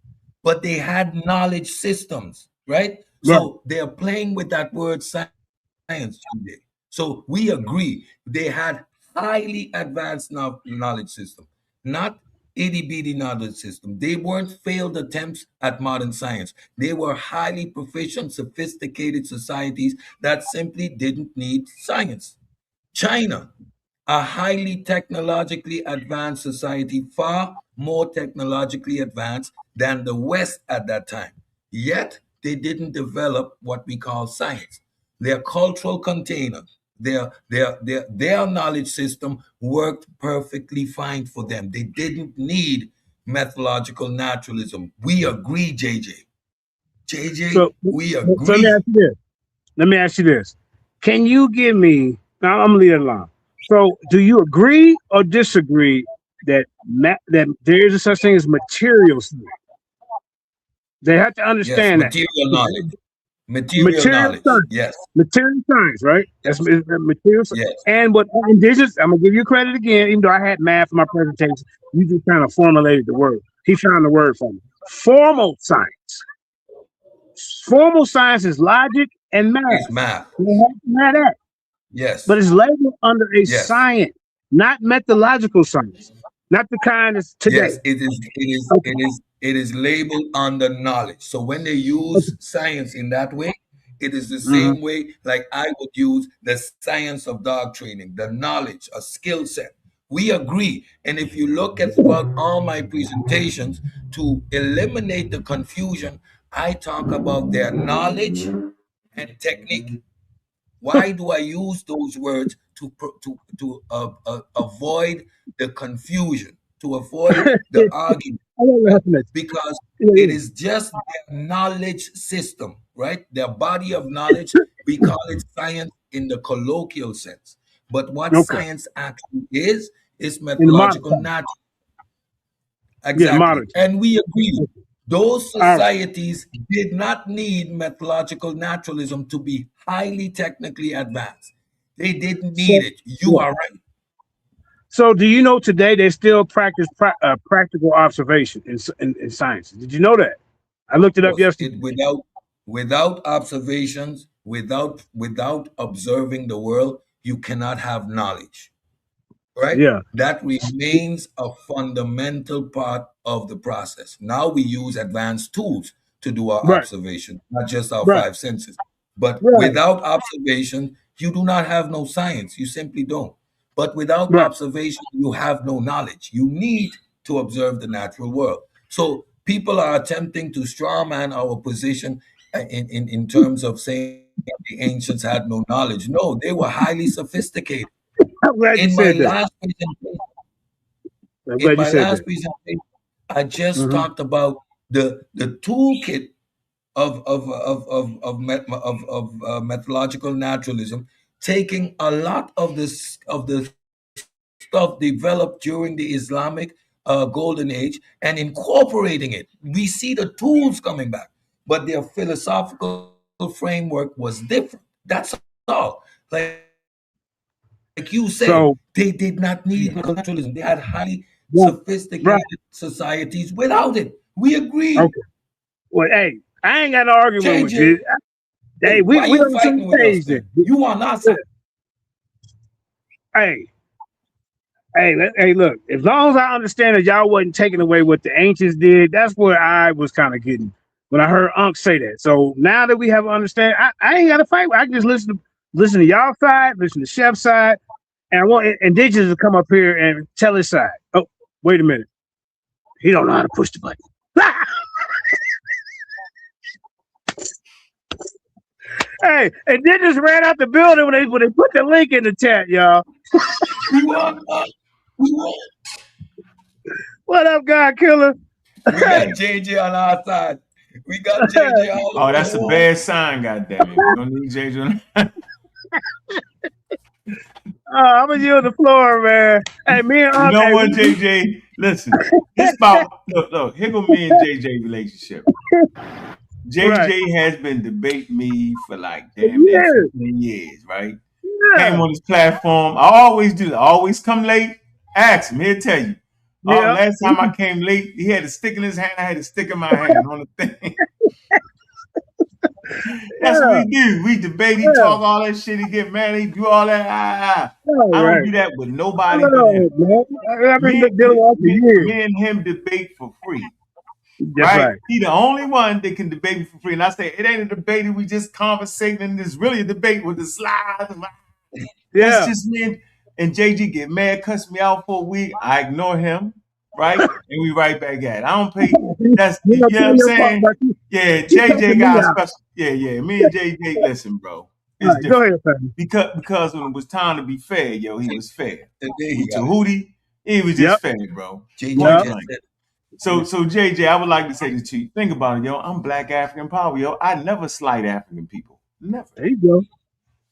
But they had knowledge systems, right? Right. So they're playing with that word science today. So we agree they had highly advanced knowledge system, not itty bitty knowledge system. They weren't failed attempts at modern science. They were highly proficient, sophisticated societies that simply didn't need science. China, a highly technologically advanced society, far more technologically advanced than the West at that time. Yet, they didn't develop what we call science. Their cultural container, their knowledge system worked perfectly fine for them. They didn't need methodological naturalism. We agree, JJ. JJ, So, we so let me ask agree. you this. Let me ask you this. Can you give me, now I'm gonna leave it alone. So do you agree or disagree that there is a such thing as material science? They have to Yes, understand that. material knowledge. Material Material knowledge. science. Yes, Material science, right? That's yes, material science. yes. And what indigenous, I'm gonna give you credit again, even though I had math for my presentation, you just kind of formulated the word. He found the word for me. Formal science. Formal science is logic and It's math. math. You have to have that. But Yes, it's labeled under a yes, science, not methodological science, not the kind that's today. yes. It is. It is. Okay. It is. It is labeled under knowledge. So when they Okay. use science in that way, it is the Mhm. same way like I would use the science of dog training, the knowledge, a skill set. We agree. And if you look at throughout all my presentations to eliminate the confusion, I talk about their knowledge and technique. Why do I use those words to avoid the confusion, to avoid the argument? I love Right? laughing at Because you. it Yeah, is just their knowledge system, right? Their body of knowledge. We call it science in the colloquial sense. But what yeah. Okay. science actually is In the modern methodological time. natural. Yeah, Exactly. modern time. And we agree. Okay. Those All right. societies did not need methodological naturalism to be highly technically advanced. They didn't need So it. You yeah. are right. So, do you know today they still practice practical observation in science? Did you know that? I looked it up Course, yesterday. without observations, without observing the world, you cannot have knowledge. Right? Yeah, That remains a fundamental part of the process. Now we use advanced tools to do our right, observation, not just our right, five senses. But right, without observation, you do not have no science. You simply don't. But without right. observation, you have no knowledge. You need to observe the natural world. So people are attempting to strawman our position in terms of saying the ancients had no knowledge. No, they were highly sophisticated. I'm glad you In my said that. last presentation, I'm glad you said that. I just Hmm. talked about the toolkit of methodological naturalism, taking a lot of this of the stuff developed during the Islamic golden age and incorporating it. We see the tools coming back, but their philosophical framework was different. That's all. Like you said, So, they did not need naturalism. They had highly right, right. sophisticated societies without it. We agree. Okay. Well, hey, I ain't got no argument with JJ, you. Hey, hey, why we you on the same fighting with us page then? then. You on our side. Hey, hey, look. As long as I understand that y'all wasn't taking away what the ancients did, that's where I was kind of getting when I heard Unc say that. So now that we have an understanding, I ain't got to fight. I can just listen to y'all side, listen to Chef's side, and I want indigenous to come up here and tell his side. Oh, wait a minute. He don't know how to push the button. Hey, and then just ran out the building when they put the link in the chat, y'all. We won. We won. What up, God Killer? We got JJ on our side. We got JJ all Oh, the way that's a home. bad sign, goddammit. We don't need JJ. I'm gonna use the floor, man. Hey, me and You know hey, what, JJ? Listen, this about look, here go me and JJ relationship. right, JJ has been debating me for like damn near yeah, 15 years, right? Came yeah, on this platform. I always do that. I always come late. Ask him, he'll tell you. yeah, Last time I came late, he had a stick in his hand. I had a stick in my hand on the thing. That's what yeah, we do. We debate, he yeah. talk all that shit, he get mad, he do all that. All I don't right. do that with nobody but him. Oh, man. I've been Me, dealing with for years. me and him debate for free, That's right? right. He the only one that can debate me for free. And I say, it ain't a debate, we just conversating, and it's really a debate with the slides. That's Yeah, just me and JG get mad, cuss me out for a week. I ignore him, right? And we right back at it. I don't pay. That's you you know, know what tell I'm your part, saying? but Yeah, keep JJ cussing me got a out. special. Yeah. Me and JJ, listen, bro, All it's right, go different ahead, fam. because when it was time to be fair, yo, he was fair. Today he With got it. Tahuti, he was Yep, just fair, bro. JJ Point yep. just blank. said, So JJ, I would like to say this to you. Think about it, yo. I'm Black African power, yo. I never slight African people. Never. There you go.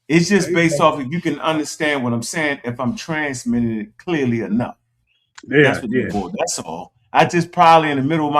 It's There just you based go. off if you can understand what I'm saying, if I'm transmitting it clearly enough. Yeah, That's what yeah, they're for. That's all. I just probably in the middle of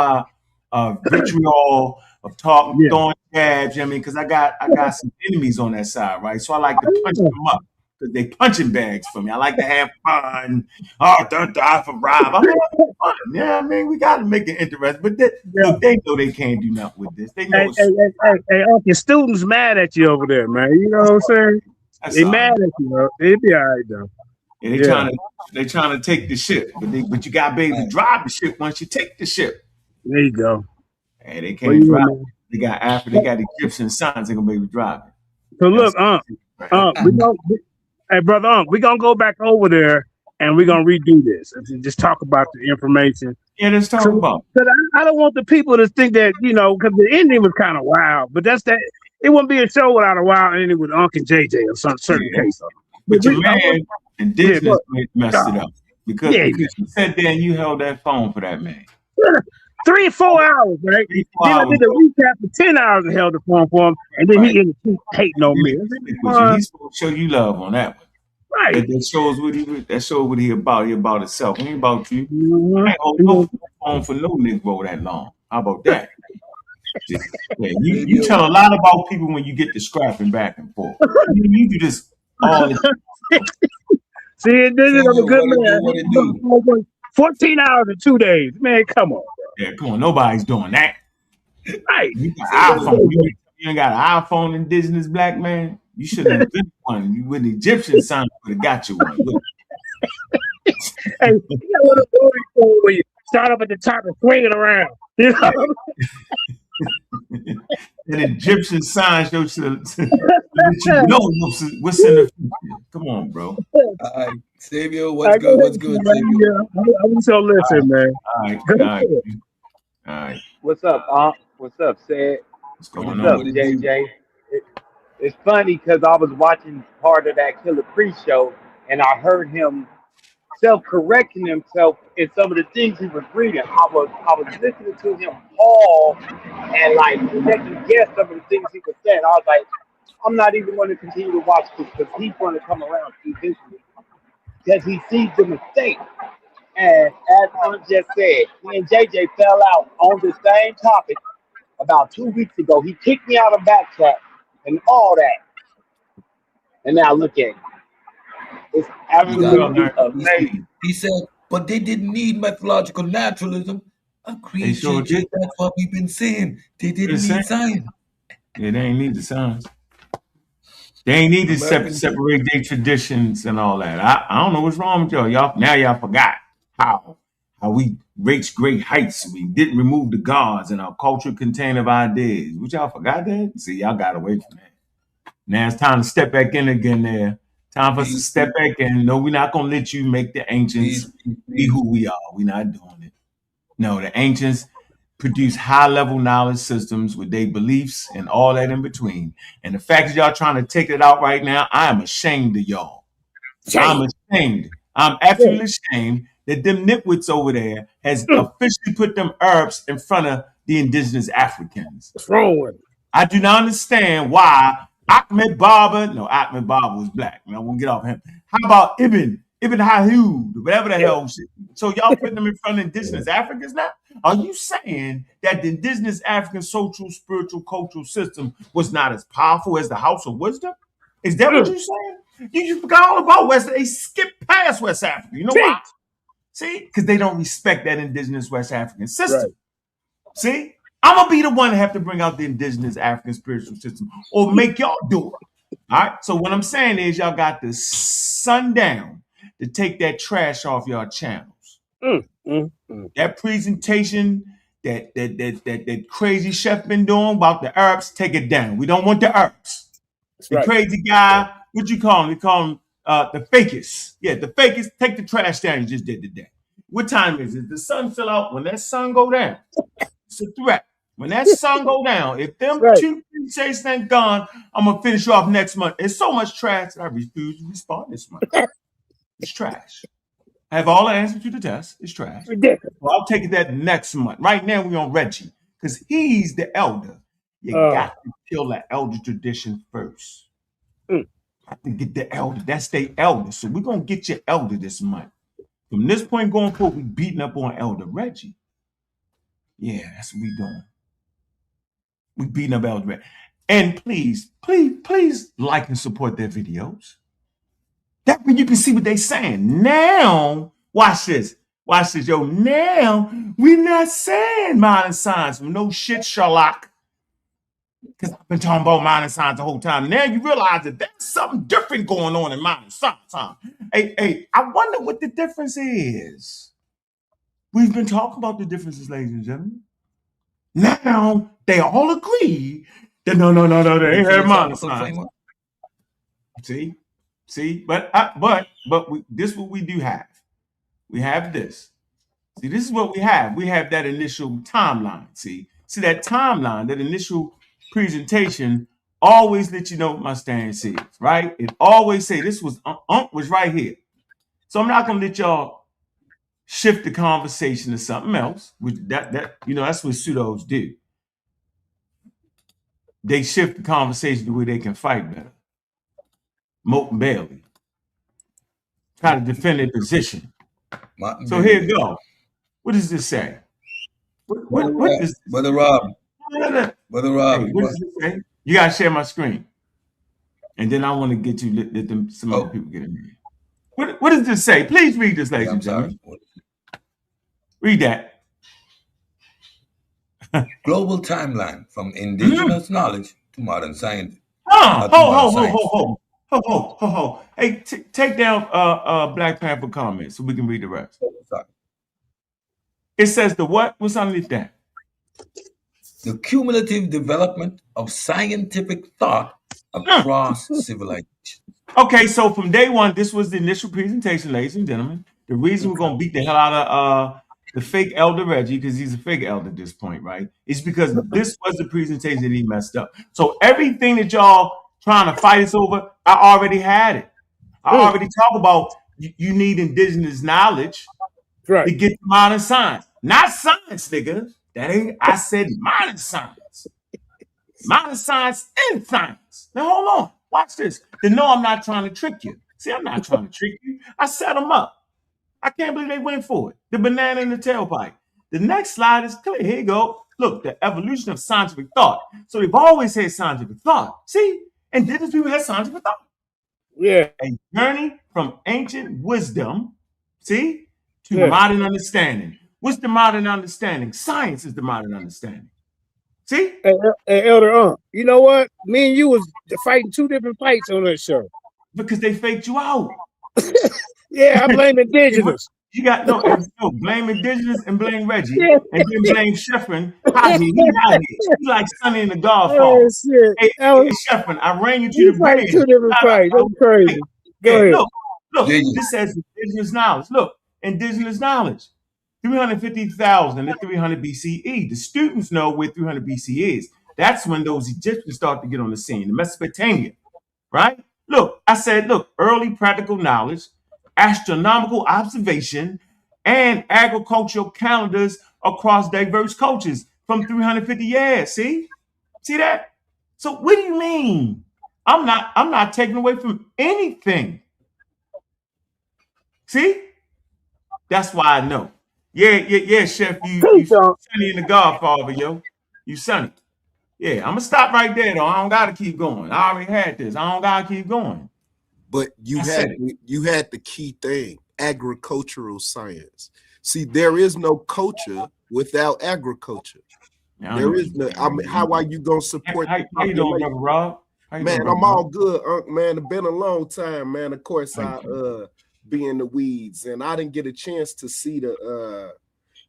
my vitriol of talking, yeah. throwing jabs. You know what I mean, because I got some enemies on that side, right? So I like to punch them up because they punching bags for me. I like to have fun. Oh, don't die for bribe. I'm having fun. Yeah, I mean, we got to make it interesting. But Yeah. look, they know they can't do nothing with this. They Hey, know hey, it's hey, hey, hey, your students mad at you over there, man. You know what I'm saying? that's They all mad right. at you, bro. They be all right though. Yeah, Yeah, they trying to take the ship, but you got to be able to drive the ship once you take the ship. there you go. Hey, they Well, can't yeah, drive. man. They got Egyptian sons. They gonna be able to drive it. So That's look, right. we gonna, hey, brother, we gonna go back over there and we gonna redo this and just talk about the information. Yeah, let's talk So, about. 'cause I don't want the people to think that because the ending was kind of wild, but that's that. It wouldn't be a show without a wild ending with Unc and JJ or some certain Yeah, case. But but your I want, man yeah, indigenous go, messed it God, up because yeah, because you sat there and you held that phone for that man. 3 or 4 hours, right? 3 4 Then I hours, did a bro. recap for 10 hours and held the phone for him, and then Right. he ended up hating on He me. I let me said, stick with you. He's supposed to show you love on that one. right. That shows what he about. He about himself. He ain't about you. Mhm. I ain't hold no phone for no nigga that long. How about that? Yeah, you radio. tell a lot about people when you get to scrapping back and forth. You do this all the See, this is I'm a Samuel, good what it do? man. What it do? 14 hours in 2 days. Man, come on. Yeah, come on. Nobody's doing that. Right. You got Samuel, iPhone. You ain't got an iPhone indigenous black man. You should have invented one. You with the Egyptian sign would have got you one. Hey, you got one of those before where you start up at the top and swing it around. You know? An Egyptian sign shows to let you know what's in the future. Come on, bro. all right. Samuel, what's good? What's good, Samuel? Yeah, I'm so listen, man. All right. All right. What's up, What's up, Ced? What's What going it do? on? What it do? JJ? It's funny because I was watching part of that Killer pre-show and I heard him self-correcting himself in some of the things he was reading. I was listening to him pause and like second guess some of the things he was saying. I was like, I'm not even going to continue to watch this because he's going to come around eventually because he sees the mistake. And as Aunt just said, me and JJ fell out on the same topic about 2 weeks ago. He kicked me out of Backtrack and all that. And now look at it. It's absolutely amazing. He said, but they didn't need methodological naturalism. Agreed, sure JJ. did. That's what we've been saying. They didn't Been need science. Yeah, they ain't need the signs. They ain't need to American separate their traditions and all that. I don't know what's wrong with y'all. Y'all forgot how we reached great heights. We didn't remove the gods and our cultural container of ideas. What y'all forgot that? See, y'all got away from that. Now it's time to step back in again there. Time for us to step back in. No, we're not going to let you make the ancients be who we are. We're not doing it. No, the ancients produce high-level knowledge systems with their beliefs and all that in between. And the fact that y'all trying to take it out right now, I am ashamed of y'all. I'm ashamed. I'm absolutely ashamed that them nitwits over there has officially put them herbs in front of the indigenous Africans. What's wrong with it? I do not understand why Ahmed Baba was black. I won't get off him. How about Ibn Hahud, whatever the hell shit. So y'all putting them in front of indigenous Africans now? Are you saying that the indigenous African social, spiritual, cultural system was not as powerful as the House of Wisdom? Is that what you're saying? You forgot all about West. They skipped past West Africa. You know why? See? Because they don't respect that indigenous West African system. Right. See? I'm going to be the one to have to bring out the indigenous African spiritual system or make y'all do it. All right? So what I'm saying is y'all got to sundown to take that trash off y'all channels. That presentation that crazy chef been doing about the herbs, take it down. We don't want the herbs. The crazy guy, what you call him? We call him the fakest. Yeah, the fakest. Take the trash down you just did today. What time is it? The sun fell out. When that sun go down, it's a threat. When that sun go down, if them two presentations ain't gone, I'm going to finish you off next month. It's so much trash that I refuse to respond this month. It's trash. I have all the answers to the test. It's trash. Ridiculous. Well, I'll take that next month. Right now, we're on Reggie because he's the elder. You got to kill that elder tradition first. Got to get the elder. That's their elder. So we're going to get your elder this month. From this point going forward, we're beating up on Elder Reggie. Yeah, that's what we're doing. We're beating up Elder Reggie. And please like and support their videos. That way you can see what they're saying. Now, watch this. Yo. Now, we're not saying modern science from no shit, Sherlock. Because I've been talking about modern science the whole time. Now you realize that there's something different going on in modern science. Huh? Hey, I wonder what the difference is. We've been talking about the differences, ladies and gentlemen. Now, they all agree that no, they ain't had modern science. See, but this is what we do have. We have this. See, this is what we have. We have that initial timeline. See that timeline, that initial presentation always let you know what my stance is, right? It always say this was was right here. So I'm not gonna let y'all shift the conversation to something else. Which that's what pseudos do. They shift the conversation to where they can fight better. Moat and Bailey. Try to defend their position. So here you go. What does this say? What does Brother Rob? Hey, what does this say? You gotta share my screen, and then I want to get you let some other people get in here. What does this say? Please read this, ladies Yeah, and I'm sorry. gentlemen. Read that. Global timeline from indigenous knowledge to modern science. Ho, To ho, modern ho, ho, science. ho, ho, ho, ho, ho. Hey, take down Black Panther comments so we can read the rest. Sorry. It says the what? What's underneath that? The cumulative development of scientific thought across civilization. Okay, so from day one, this was the initial presentation, ladies and gentlemen. The reason we're gonna beat the hell out of the fake elder Reggie, because he's a fake elder at this point, right? It's because this was the presentation that he messed up. So everything that y'all trying to fight us over, I already had it. I already talked about you need indigenous knowledge Right. to get to modern science. Not science, nigga. That ain't I said modern science. Modern science and science. Now hold on. Watch this. Then no, I'm not trying to trick you. See, I'm not trying to trick you. I set them up. I can't believe they went for it. The banana in the tailpipe. The next slide is clear. Here you go. Look, the evolution of scientific thought. So they've always had scientific thought. See? Indigenous people had scientific thought. Yeah. A journey from ancient wisdom, see, to Yeah. modern understanding. What's the modern understanding? Science is the modern understanding. See? Hey, Elder you know what? Me and you was fighting two different fights on that show. Because they faked you out. Yeah, I blame indigenous. You got no, blame indigenous and blame Reggie, Yeah. and then blame Sheffrin. Howdy, he out here. He like Sonny in the Godfather. Oh shit. Hey, Sheffrin, I ran you to the fighting bridge. two different fights. That's crazy. Go ahead. Look, this says indigenous knowledge. Look, indigenous knowledge. 350,000 to 300 BCE. The students know where 300 BC is. That's when those Egyptians start to get on the scene, the Mesopotamia, right? Look, I said, early practical knowledge, astronomical observation, and agricultural calendars across diverse cultures from 350 years. See that? So what do you mean? I'm not taking away from anything. See? That's why I know. Yeah, Chef, you Sonny in the Godfather, yo. You Sonny. Yeah, I'm gonna stop right there though. I don't gotta keep going. I already had this. I don't gotta keep going. But you had the key thing, agricultural science. See, there is no culture without agriculture. There is no. I mean, how are you gonna support? How you doing, brother Rob? Man, I'm all good, man. It's been a long time, man. Of course, I be in the weeds, and I didn't get a chance to see the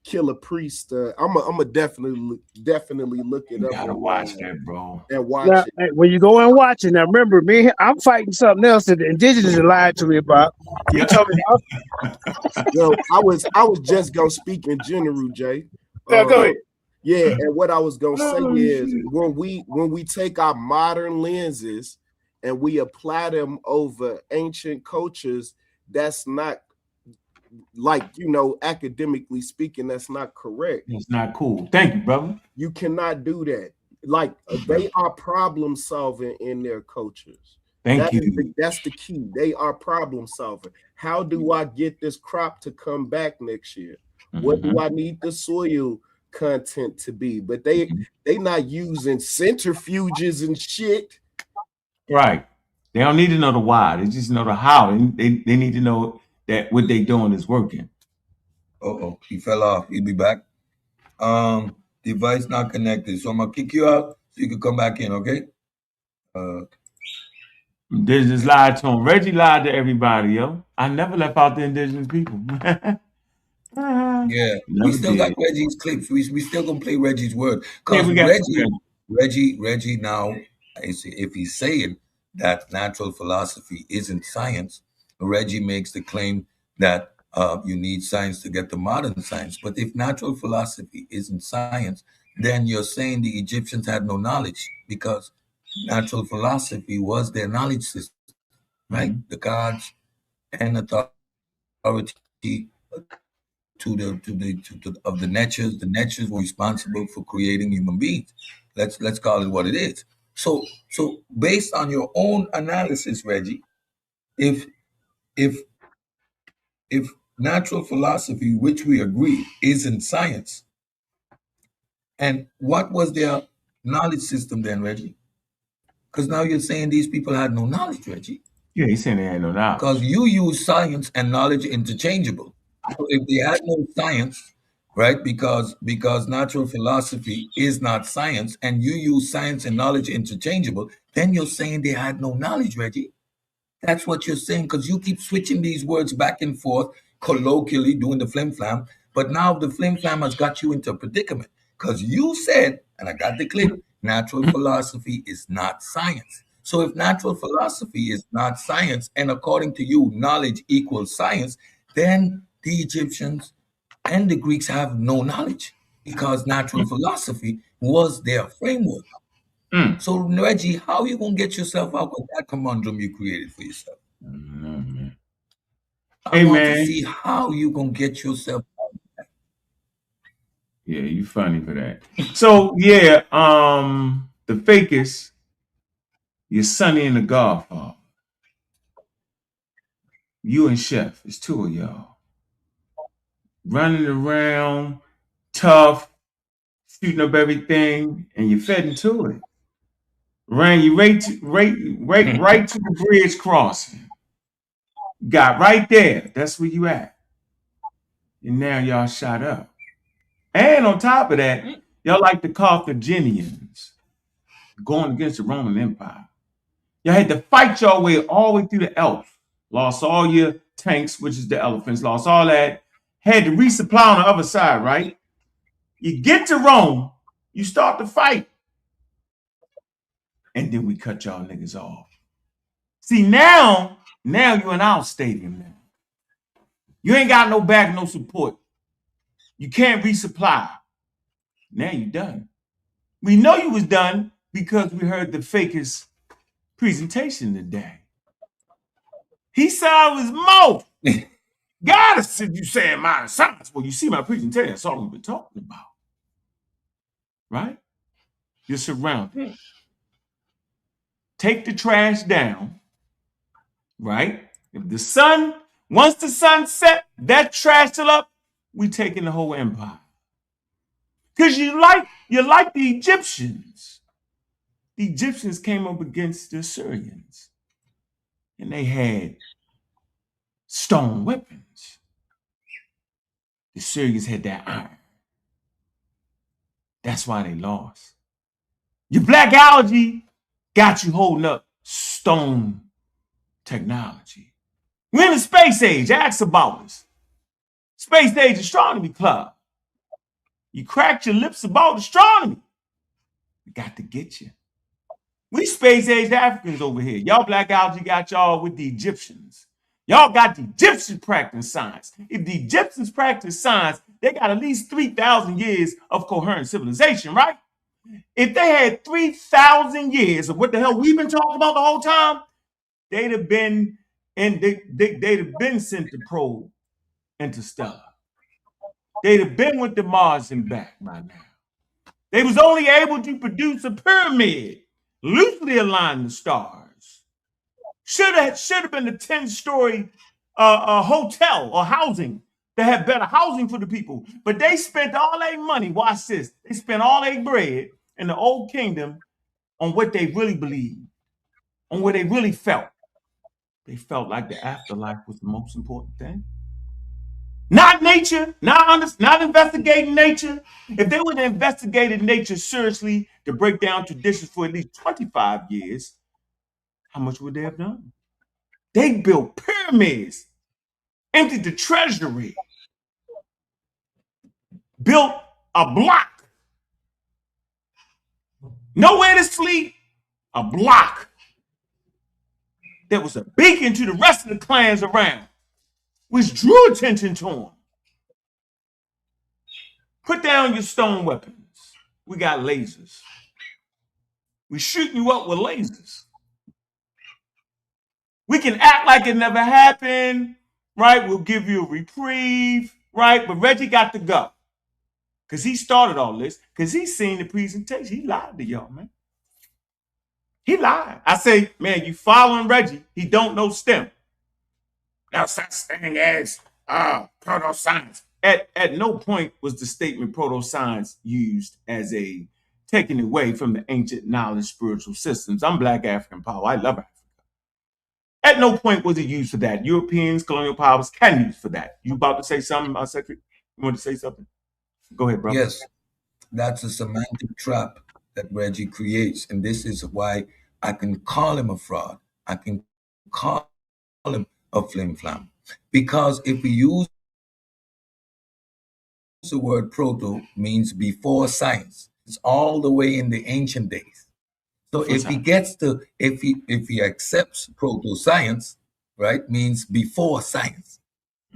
Killer Priest. I'm a definitely look it up. You gotta watch that, bro. And watch now, it. When you go and watch it, now remember, me, I'm fighting something else that the indigenous lied to me about. Yeah. Told me, Well, I was just gonna speak in general, Jay. go ahead. Yeah, and what I was gonna say is when we take our modern lenses and we apply them over ancient cultures, that's not, like, academically speaking, that's not correct. It's not cool. Thank you, brother. You cannot do that. Like, they are problem solving in their cultures. Thank you. That's the key. They are problem solving. How do I get this crop to come back next year? What do I need the soil content to be? But they not using centrifuges and shit. Right. They don't need to know the why. They just know the how. They need to know that what they doing is working. He fell off. He'll be back. Device not connected. So I'm gonna kick you out so you can come back in, okay? Indigenous lied to him. Reggie lied to everybody, yo. I never left out the indigenous people. Yeah, we still got Reggie's clips. We still gonna play Reggie's word because Reggie now, if he's saying that natural philosophy isn't science, Reggie makes the claim that you need science to get to modern science. But if natural philosophy isn't science, then you're saying the Egyptians had no knowledge because natural philosophy was their knowledge system, right? The gods and authority of the natures. The natures were responsible for creating human beings. Let's call it what it is. So based on your own analysis, Reggie, if natural philosophy, which we agree isn't science, and what was their knowledge system then, Reggie? Because now you're saying these people had no knowledge, Reggie. Yeah, he's saying they had no knowledge. Because you use science and knowledge interchangeable. So if they had no science, right? Because natural philosophy is not science, and you use science and knowledge interchangeable, then you're saying they had no knowledge, Reggie. That's what you're saying, because you keep switching these words back and forth, colloquially doing the flim flam. But now the flim flam has got you into a predicament, because you said, and I got the clip, natural philosophy is not science. So if natural philosophy is not science, and according to you, knowledge equals science, then the Egyptians and the Greeks have no knowledge, because natural philosophy was their framework. Mm. So, Reggie, how are you going to get yourself out of that conundrum you created for yourself? Man. I Hey, want to man. see how you going to get yourself out. Yeah, you funny for that. So, yeah, the fakest, your Sonny and the Godfather. You and Chef, it's two of y'all. Running around, tough, shooting up everything, and you fed into it. Ran you right to the bridge crossing. Got right there. That's where you at. And now y'all shot up. And on top of that, y'all like the Carthaginians going against the Roman Empire. Y'all had to fight your way all the way through the Alps. Lost all your tanks, which is the elephants, lost all that. Had to resupply on the other side, right? You get to Rome, you start to fight. And then we cut y'all niggas off. See, now you're in our stadium now. You ain't got no back, no support. You can't resupply. Now you done. We know you was done because we heard the fakest presentation today. He said I was mouth. God said you saying my science. Well, you see my presentation, that's all we've been talking about. Right? You're surrounded. Take the trash down, right? If the sun, once the sun set, that trash still up, we taking the whole empire. Because you like the Egyptians. The Egyptians came up against the Assyrians. And they had stone weapons. The Assyrians had that iron. That's why they lost. Your black algae got you holding up stone technology. We're in the space age. Ask about us. Space age astronomy club. You cracked your lips about astronomy. We got to get you. We space age Africans over here. Y'all black algae got y'all with the Egyptians. Y'all got the Egyptians practicing science. If the Egyptians practice science, they got at least 3,000 years of coherent civilization, right? If they had 3,000 years of what the hell we've been talking about the whole time, they'd have been sent to probe interstellar. They'd have been with the Mars and back by now. They was only able to produce a pyramid, loosely aligned the stars. Should have been a 10-story hotel or housing that had better housing for the people. But they spent all their money, watch this, they spent all their bread in the old kingdom on what they really believed, on what they really felt. They felt like the afterlife was the most important thing. Not nature, not investigating nature. If they would have investigated nature seriously to break down traditions for at least 25 years, how much would they have done? They built pyramids, emptied the treasury, built a block. Nowhere to sleep, a block that was a beacon to the rest of the clans around, which drew attention to them. Put down your stone weapons. We got lasers. We shooting you up with lasers. We can act like it never happened, right? We'll give you a reprieve, right? But Reggie got to go because he started all this because he seen the presentation. He lied to y'all, man. He lied. I say, man, you following Reggie. He don't know STEM. No such thing as proto-science. At no point was the statement proto-science used as a taking away from the ancient knowledge spiritual systems. I'm Black African power. I love Africa. At no point was it used for that. Europeans, colonial powers can use for that. You about to say something, Secretary? You want to say something? Go ahead, bro. Yes, that's a semantic trap that Reggie creates. And this is why I can call him a fraud. I can call him a flim flam. Because if we use the word proto means before science, it's all the way in the ancient days. So if he gets to, if he accepts proto science, right, means before science,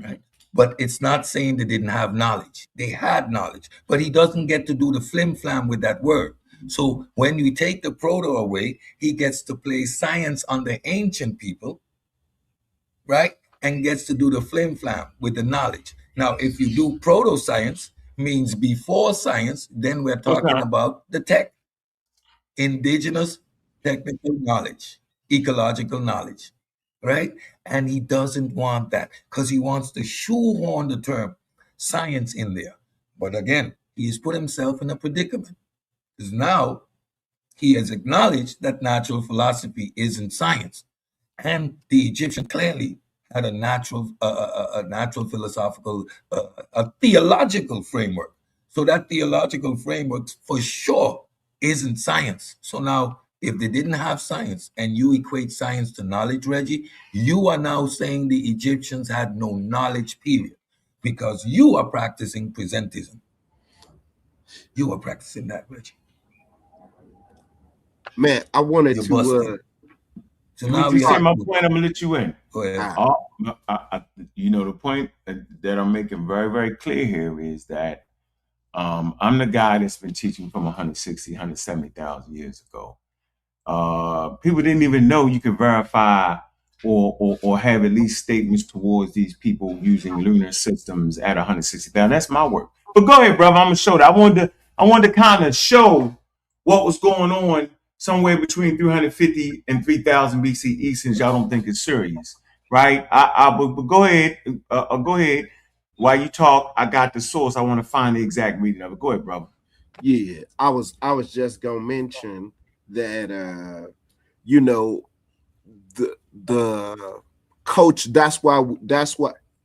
right? But it's not saying they didn't have knowledge. They had knowledge, but he doesn't get to do the flim flam with that word. So when you take the proto away, he gets to place science on the ancient people, right? And gets to do the flim flam with the knowledge. Now, if you do proto science, means before science, then we're talking about the tech, indigenous technical knowledge, ecological knowledge, right? And he doesn't want that because he wants to shoehorn the term science in there. But again, he's put himself in a predicament because now he has acknowledged that natural philosophy isn't science. And the Egyptian clearly had a natural philosophical, a theological framework. So that theological framework for sure isn't science. So now, if they didn't have science and you equate science to knowledge, Reggie, you are now saying the Egyptians had no knowledge, period, because you are practicing presentism. You are practicing that, Reggie. Man, I wanted You're to. busting. So now Would you say my point? I'm gonna let you in. Go ahead. You know, the point that I'm making very, very clear here is that I'm the guy that's been teaching from 160, 170,000 years ago. People didn't even know you could verify or have at least statements towards these people using lunar systems at 160,000. That's my work. But go ahead, brother. I'm gonna show that. I wanted to kind of show what was going on somewhere between 350 and 3000 BCE, since y'all don't think it's serious, right? But go ahead. Go ahead. While you talk, I got the source. I want to find the exact reading of it. Go ahead, brother. Yeah, I was just gonna mention that you know, the coach, that's why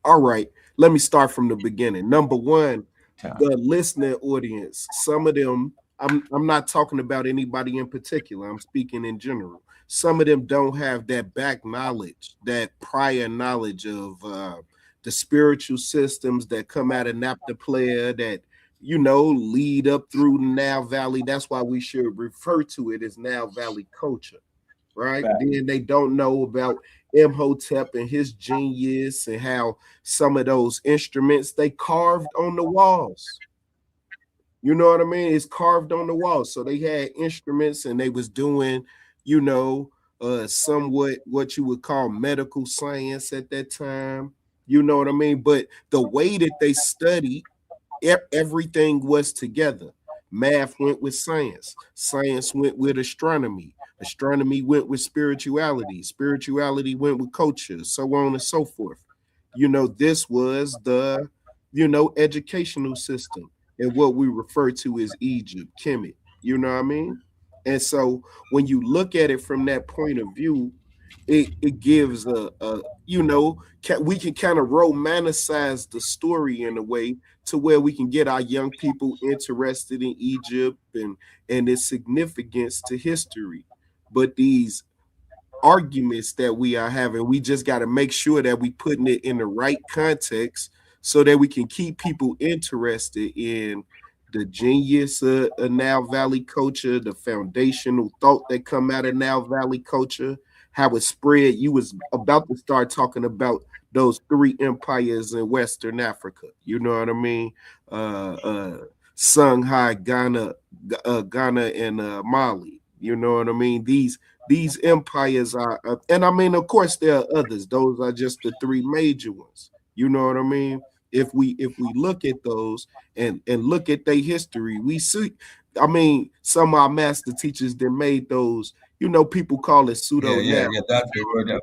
all right, let me start from the beginning. Number one, the listening audience, some of them, I'm not talking about anybody in particular, I'm speaking in general. Some of them don't have that back knowledge, that prior knowledge of the spiritual systems that come out of Naphtali, that lead up through the Nile Valley. That's why we should refer to it as Nile Valley culture, right? Then they don't know about Imhotep and his genius and how some of those instruments they carved on the walls. You know what I mean? It's carved on the walls. So they had instruments and they was doing, somewhat what you would call medical science at that time. You know what I mean? But the way that they studied, everything was together. Math went with science. Science went with astronomy. Astronomy went with spirituality. Spirituality went with culture, so on and so forth. This was the, educational system and what we refer to as Egypt, Kemet. You know what I mean? And so when you look at it from that point of view, it gives we can kind of romanticize the story in a way to where we can get our young people interested in Egypt and its significance to history. But these arguments that we are having, we just got to make sure that we putting it in the right context so that we can keep people interested in the genius of Nile Valley culture, the foundational thought that come out of Nile Valley culture, how it spread. You was about to start talking about those three empires in Western Africa. You know what I mean? Songhai, Ghana, and Mali. You know what I mean? These empires are, and I mean, of course, there are others. Those are just the three major ones. You know what I mean? If we look at those and look at their history, we see. I mean, some of our master teachers that made those. People call it pseudo. Yeah, that's the word.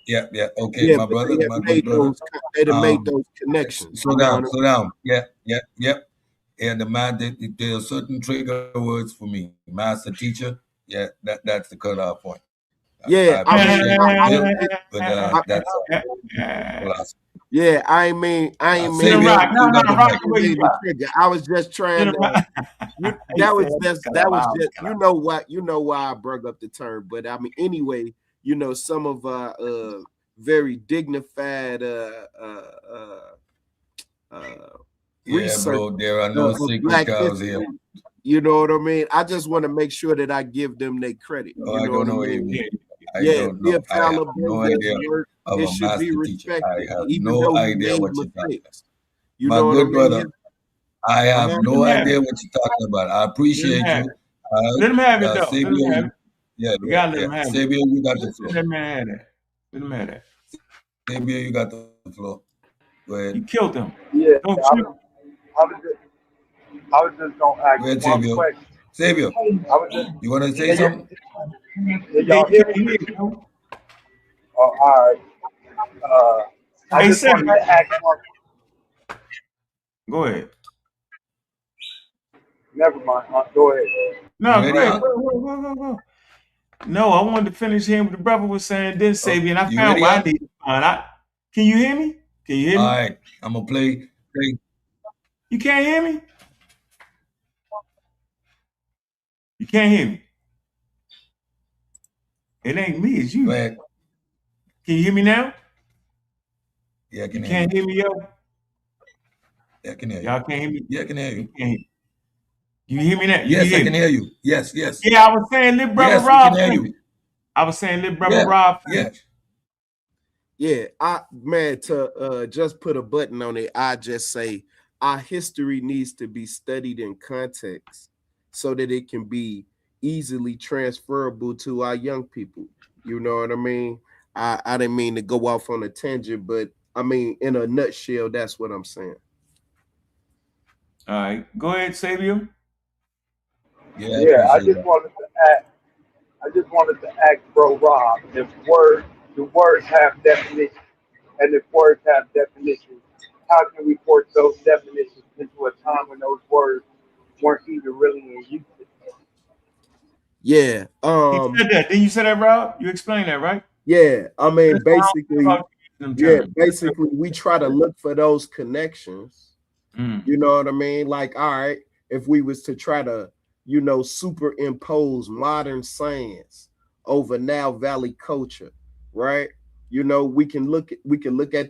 Yeah. Okay, my brother, my good brother. They made those connections. Slow down. Yeah. And the man, there are certain trigger words for me. Master teacher, yeah, that's the cutoff point. Yeah, I appreciate Yeah, but that's philosophy. yeah, I ain't mean Xavier, rock. No, you got the rock mic. the way you the rock. trigger. I was just trying to He said, that was just you know why I brought up the term. But I mean anyway, you know, some of our very dignified Yeah, research bro, there are no of sacred Black cows history. here. You know what I mean? I just want to make sure that I give them their credit. Oh, You I know don't what I know what you mean? mean. I Yeah, don't Bill know. I have no Fallon-Bowman's idea work, of it a should be master teacher. I respected, have even no though he idea made what you're talking about. mistakes. You My know what I good mean? brother, I have Uh-huh. no Let him have idea it. what you're talking about. I Let him appreciate have you. it. Let him have it, though. Let him Xavier, have it. yeah, We gotta let yeah. him have it. Xavier, you got the Let floor. that man have that. Let him have that. Xavier, you got the floor. Go You ahead. killed him. Yeah, Don't I you? was, I was just, I was just gonna ask Go ahead, one Xavier. question. Xavier, I was just, you want to say can something? y'all You hear can't me? hear you. Oh, all right. I Hey, just Sebi, wanted to ask one. go ahead. Never mind. Go ahead. You No, go ready, ahead. huh? Go. No, I wanted to finish hearing what the brother was saying. Then Sabi, and I You found ready, what I huh? need to find out. Can you hear me? Can you hear All me? right. I'm gonna play. You can't hear me? You can't hear me. It ain't me, it's Go you. ahead. Can you hear me now? Yeah, I You can hear can't you. hear me, yo? Yeah, I can hear you. Y'all can't hear me? Yeah, I can hear You you. can't hear me. You hear me now? You can Yes, I hear can me. hear you. Yes, yes. Yeah, I was saying let brother Yes, we Rob can hear finish. you. I was saying let brother Yeah, Rob yeah. finish. Yeah, I man to just put a button on it, I just say our history needs to be studied in context so that it can be easily transferable to our young people. You know what I mean? I didn't mean to go off on a tangent, but I mean in a nutshell, that's what I'm saying. All right. Go ahead, Sabio. Yeah, I Yeah, appreciate that. I just wanted to ask Bro Rob if the words have definitions, and if words have definitions, how can we force those definitions into a time when those words weren't even really in use? Yeah. He said that. Didn't you say that, Rob? You explained that, right? Yeah, I mean That's how I feel basically, about using them yeah, terms. basically we try to look for those connections. Mm. You know what I mean? Like, all right, if we was to try to, you know, superimpose modern science over now Valley culture, right? You know, we can look at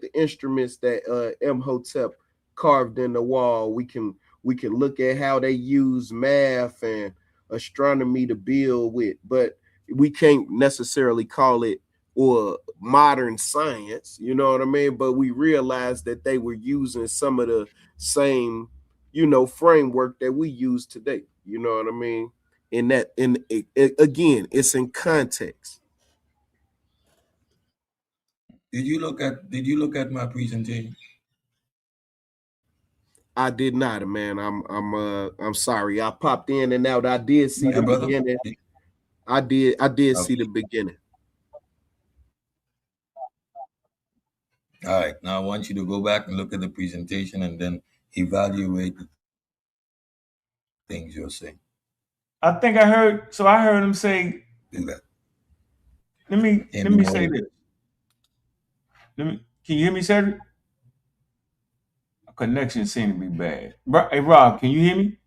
the instruments that Imhotep carved in the wall. We can look at how they use math and astronomy to build with, but we can't necessarily call it or modern science, you know what I mean? But we realized that they were using some of the same, you know, framework that we use today. You know what I mean? In that, again, it's in context. Did you look at my presentation? I did not, man. I'm sorry. I popped in and out. I did see Yeah, the brother. beginning. I did see Okay. the beginning. All right. Now I want you to go back and look at the presentation and then evaluate the things you're saying. I think I heard. So I heard him say, Do that. "Let me Can't let do me more say than this. Can you hear me, Cedric? Connection seemed to be bad. Hey, Rob, can you hear me?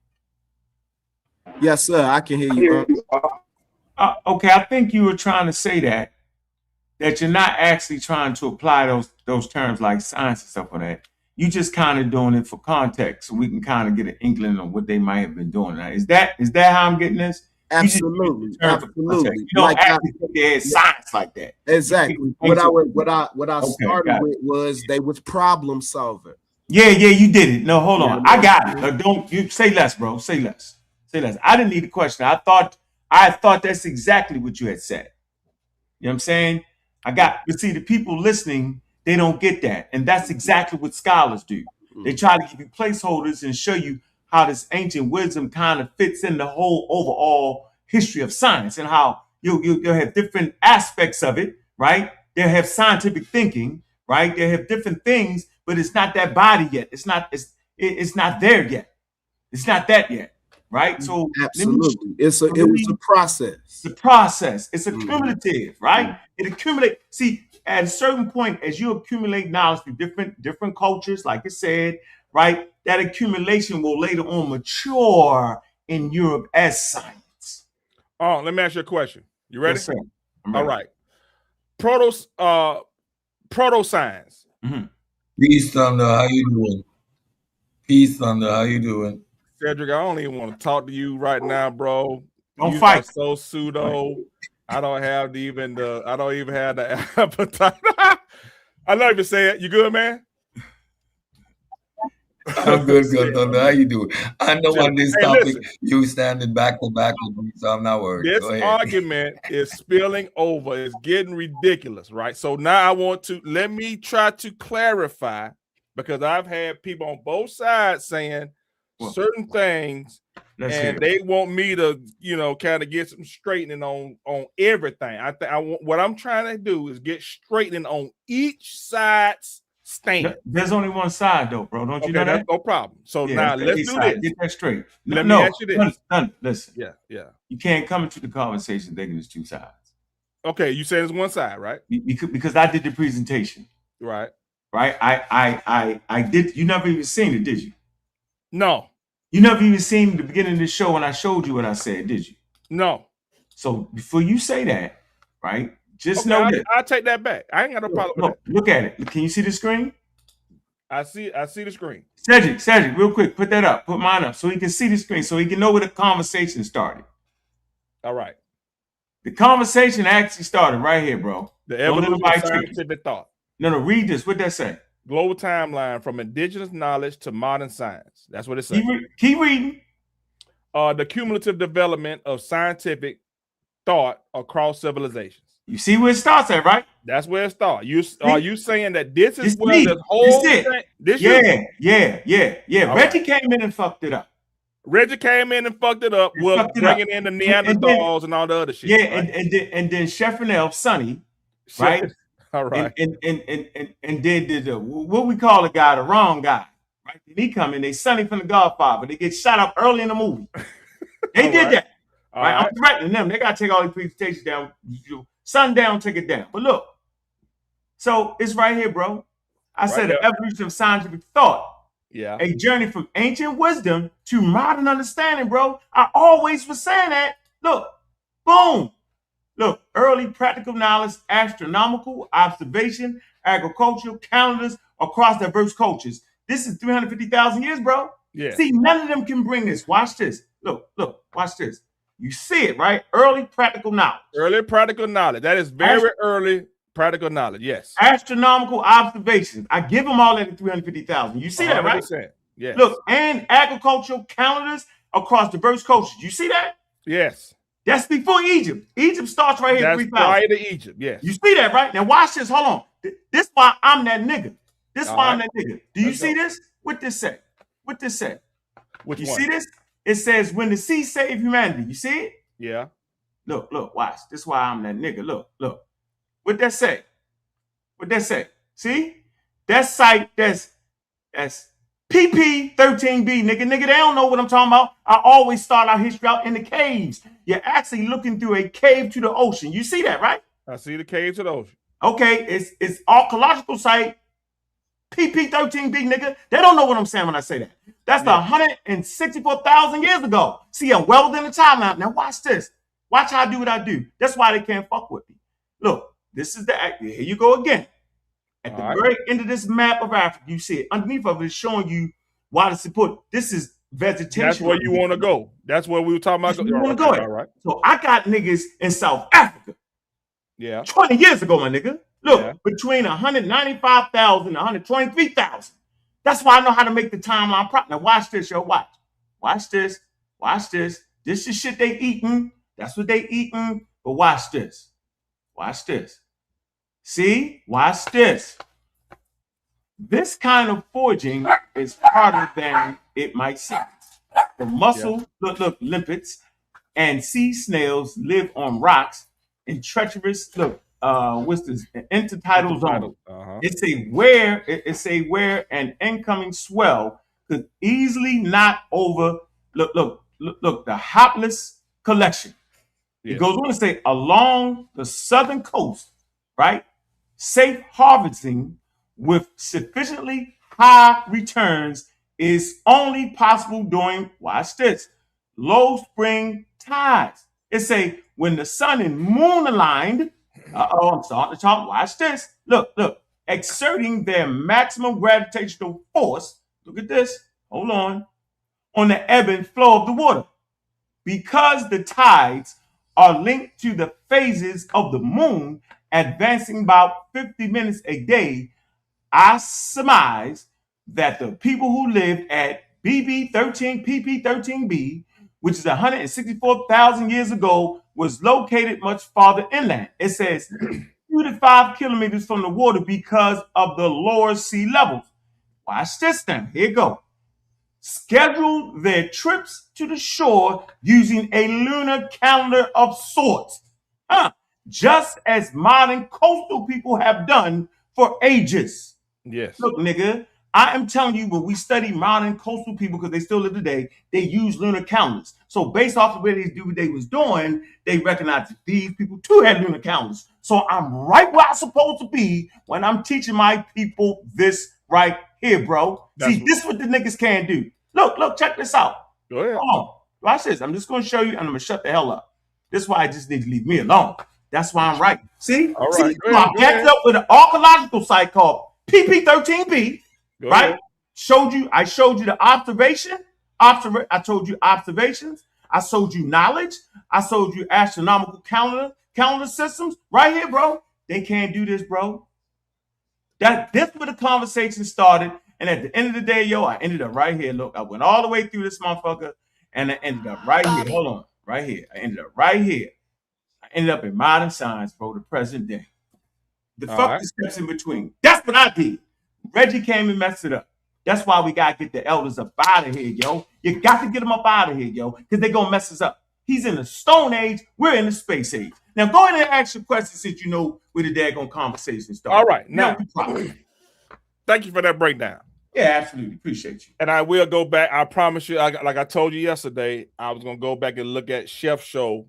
Yes, sir. I can hear I you. hear you. Okay, I think you were trying to say that you're not actually trying to apply those terms like science and stuff like that. You just kind of doing it for context, so we can kind of get an inkling on what they might have been doing. Now, is that how I'm getting this? You just use the Absolutely, term for context. absolutely. You don't actually think they had science like that. You think Exactly. things are- What I Okay, started got it. with was they was problem solving. Yeah, you did it. No, hold You on. I know got what I it. mean? Don't you say less, bro. Say less. Say less. I didn't need a question. I thought that's exactly what you had said. You know what I'm saying? But see, the people listening, they don't get that. And that's exactly what scholars do. They Mm. try to give you placeholders and show you how this ancient wisdom kind of fits in the whole overall history of science and how you'll have different aspects of it, right? They'll have scientific thinking, right? They'll have different things, but it's not that body yet. It's not there yet. It's not that yet. right? So absolutely, it was a process. The process. It's Mhm. accumulative, right? It accumulates. See, at a certain point, as you accumulate knowledge from different cultures, like I said, right, that accumulation will later on mature in Europe as science. Oh, let me ask you a question. You ready? Yes, sir. I'm All ready. right. Pseudoscience. Peace, Thunder. How you doing? Peace, Thunder. How you doing? Cedric, I don't even want to talk to you right now, bro. Don't You fight. are so pseudo. I don't even have the appetite. I love you, say it. You good, man? I'm good, Thunder. How you doing? I know on this Hey, topic listen. you standing back to back with me, so I'm not worried. This Go ahead. argument is spilling over. It's getting ridiculous, right? So now let me try to clarify, because I've had people on both sides saying certain things, and they want me to, kind of get some straightening on everything. What I'm trying to do is get straightening on each side's stand. There's only one side, though, bro. Don't you know that? That's no problem. So now let's do this. Get that straight. Let me ask you this. Listen. Yeah. You can't come into the conversation thinking there's two sides. Okay, you said it's one side, right? Because I did the presentation. Right. Right. I did. You never even seen it, did you? No. You never even seen the beginning of the show when I showed you what I said, did you? No. So before you say that, right? Just know that. I'll take that back. I ain't got no problem with that. Look at it. Can you see the screen? I see the screen. Cedric, real quick, put that up. Put mine up so he can see the screen, so he can know where the conversation started. All right. The conversation actually started right here, bro. The evolution of scientific thought. No, read this. What'd that say? Global timeline from indigenous knowledge to modern science. That's what it says. Keep reading. The cumulative development of scientific thought across civilizations. You see where it starts at, right? That's where it starts. Are you saying that this is where this whole thing? Yeah. Reggie came in and fucked it up. Reggie came in and fucked it up with bringing in the Neanderthals and all the other shit. Yeah, right? and then Chefrenel, Sonny, right? All right. And did what we call a guy, the wrong guy, right? And he come in, they Sonny from the Godfather, they get shot up early in the movie. They did that. Right? I'm threatening them. They gotta take all these presentations down. Sundown, take it down. But look, so it's right here, bro. I said the evolution of scientific thought. Yeah. A journey from ancient wisdom to modern understanding, bro. I always was saying that. Look, boom. Look, early practical knowledge, astronomical observation, agricultural calendars across diverse cultures. This is 350,000 years, bro. Yeah. See, none of them can bring this. Watch this. Look, watch this. You see it, right? Early practical knowledge. Early practical knowledge. That is very early practical knowledge. Yes. Astronomical observations. I give them all at 350,000. You see that, right? Yes. Look, and agricultural calendars across diverse cultures. You see that? Yes. That's before Egypt. Egypt starts right here. That's prior to Egypt. Yes. You see that, right? Now watch this. Hold on. This why I'm that nigga. This why I'm that nigga. Do you see this? What this say? What this say? Which you one? See this? It says, when the sea saved humanity. You see it? Yeah. Look, watch. This is why I'm that nigga. Look. What that say? What that say? See? That site, that's PP 13B, nigga. Nigga, they don't know what I'm talking about. I always start our history out in the caves. You're actually looking through a cave to the ocean. You see that, right? I see the cave to the ocean. Okay, it's archaeological site. PP 13B, nigga. They don't know what I'm saying when I say that. That's the 164,000 years ago. See, I'm well within the timeline. Now watch this. Watch how I do what I do. That's why they can't fuck with me. Look, this is the act. Here you go again. At the very end of this map of Africa, you see it. Underneath of it is showing you why to support. This is vegetation. That's where you want to go. That's where we were talking about. You want to go at. All right. So I got niggas in South Africa. Yeah. 20 years ago, my nigga. Look, between 195,000 and 123,000. That's why I know how to make the timeline proper. Now watch this, yo. Watch this. This is shit they eating. That's what they eating. But watch this. See? Watch this. This kind of foraging is harder than it might seem. The mussel, look, limpets and sea snails live on rocks in treacherous, what's this? Intertidal zone. It's where an incoming swell could easily knock over. Look, look, the Hopless collection. Yes. It goes on to say, along the southern coast, right? Safe harvesting with sufficiently high returns is only possible during, watch this, low spring tides. It say when the sun and moon aligned, I'm starting to talk, watch this. Look, exerting their maximum gravitational force, look at this, hold on the ebb and flow of the water. Because the tides are linked to the phases of the moon advancing about 50 minutes a day, I surmise that the people who live at BB13, PP13b, which is 164,000 years ago, was located much farther inland. It says 2 to 5 kilometers from the water because of the lower sea levels. Watch this thing. Here you go. Schedule their trips to the shore using a lunar calendar of sorts, just as modern coastal people have done for ages. Yes. Look, nigga, I am telling you, when we study modern coastal people, because they still live today, they use lunar calendars. So based off of where they do what they was doing, they recognize that these people too had lunar calendars. So I'm right where I'm supposed to be when I'm teaching my people this right here, bro. See, this is what the niggas can do. Look, check this out. Go ahead. Oh, watch this. I'm just going to show you, and I'm going to shut the hell up. This is why I just need to leave me alone. That's why I'm right. See? All right. See, I backed up with an archaeological site called PP13b, right? I showed you the observation. I told you observations. I showed you knowledge. I showed you astronomical calendar systems. Right here, bro. They can't do this, bro. That's where the conversation started. And at the end of the day, I ended up right here. Look, I went all the way through this motherfucker, and I ended up right here. Hold on. Right here. I ended up right here. I ended up in modern science, bro, the present day. The steps in between. That's what I did. Reggie came and messed it up. That's why we got to get the elders up out of here, yo. You got to get them up out of here, yo, because they're going to mess us up. He's in the Stone Age. We're in the Space Age. Now, go ahead and ask your questions since you know where the daggone conversation started. All right. Now, thank you for that breakdown. Yeah, absolutely. Appreciate you. And I will go back. I promise you, like I told you yesterday, I was going to go back and look at Chef's show,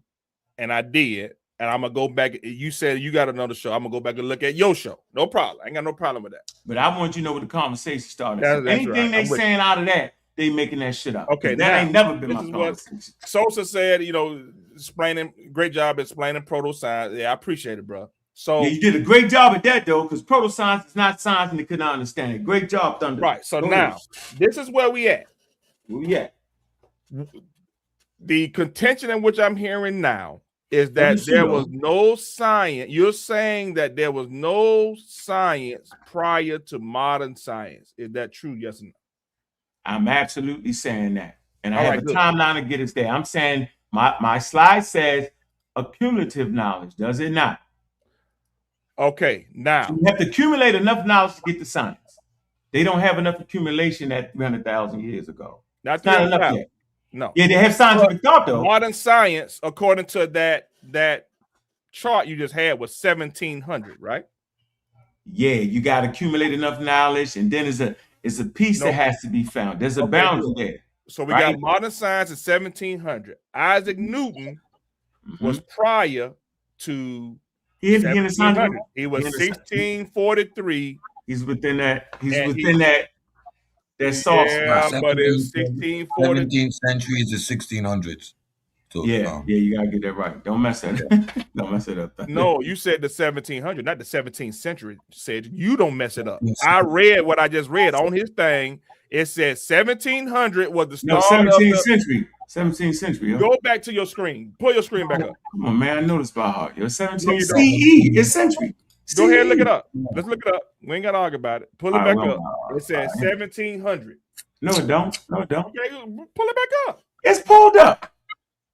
and I did. And I'm going to go back. You said you got another show. I'm going to go back and look at your show. No problem. I ain't got no problem with that. But I want you to know where the conversation started. So anything they saying out of that, they making that shit up. Okay. That ain't never been my conversation. Sosa said, explaining, great job explaining proto-science. Yeah, I appreciate it, bro. So yeah, you did a great job at that, though, because proto-science is not science and they could not understand it. Great job, Thunder. Right. So now, this is where we at. Where we at? The contention in which I'm hearing now is that there was no science. You're saying that there was no science prior to modern science. Is that true? Yes or no? I'm absolutely saying that. And I have a timeline to get us there. I'm saying my slide says accumulative knowledge, does it not? Okay, now. So you have to accumulate enough knowledge to get the science. They don't have enough accumulation at 300,000 years ago. Not enough yet. No. Yeah, they have scientific thought, though. Modern science, according to that chart you just had, was 1700, right? Yeah, you got to accumulate enough knowledge, and then it's a piece that has to be found. There's a boundary there. So we got modern science in 1700. Isaac Newton was prior to he was 1643. He's within that. He's within that source. Yeah, but it's 1640. 17th century is the 1600s. So, yeah, you gotta get that right. Don't mess that up. Don't mess it up. No, you said the 1700, not the 17th century. Said you don't mess it up. I read what I just read on his thing. It said 1700 was the start. No, 17th century. 17th century. Go back to your screen. Pull your screen back up. Come on, man. I know this by heart. You're 17th CE. It's century. Go ahead and look it up. Let's look it up. We ain't got to argue about it. Pull it back up. It says 1700. No, it don't. No, it don't. Okay, pull it back up. It's pulled up.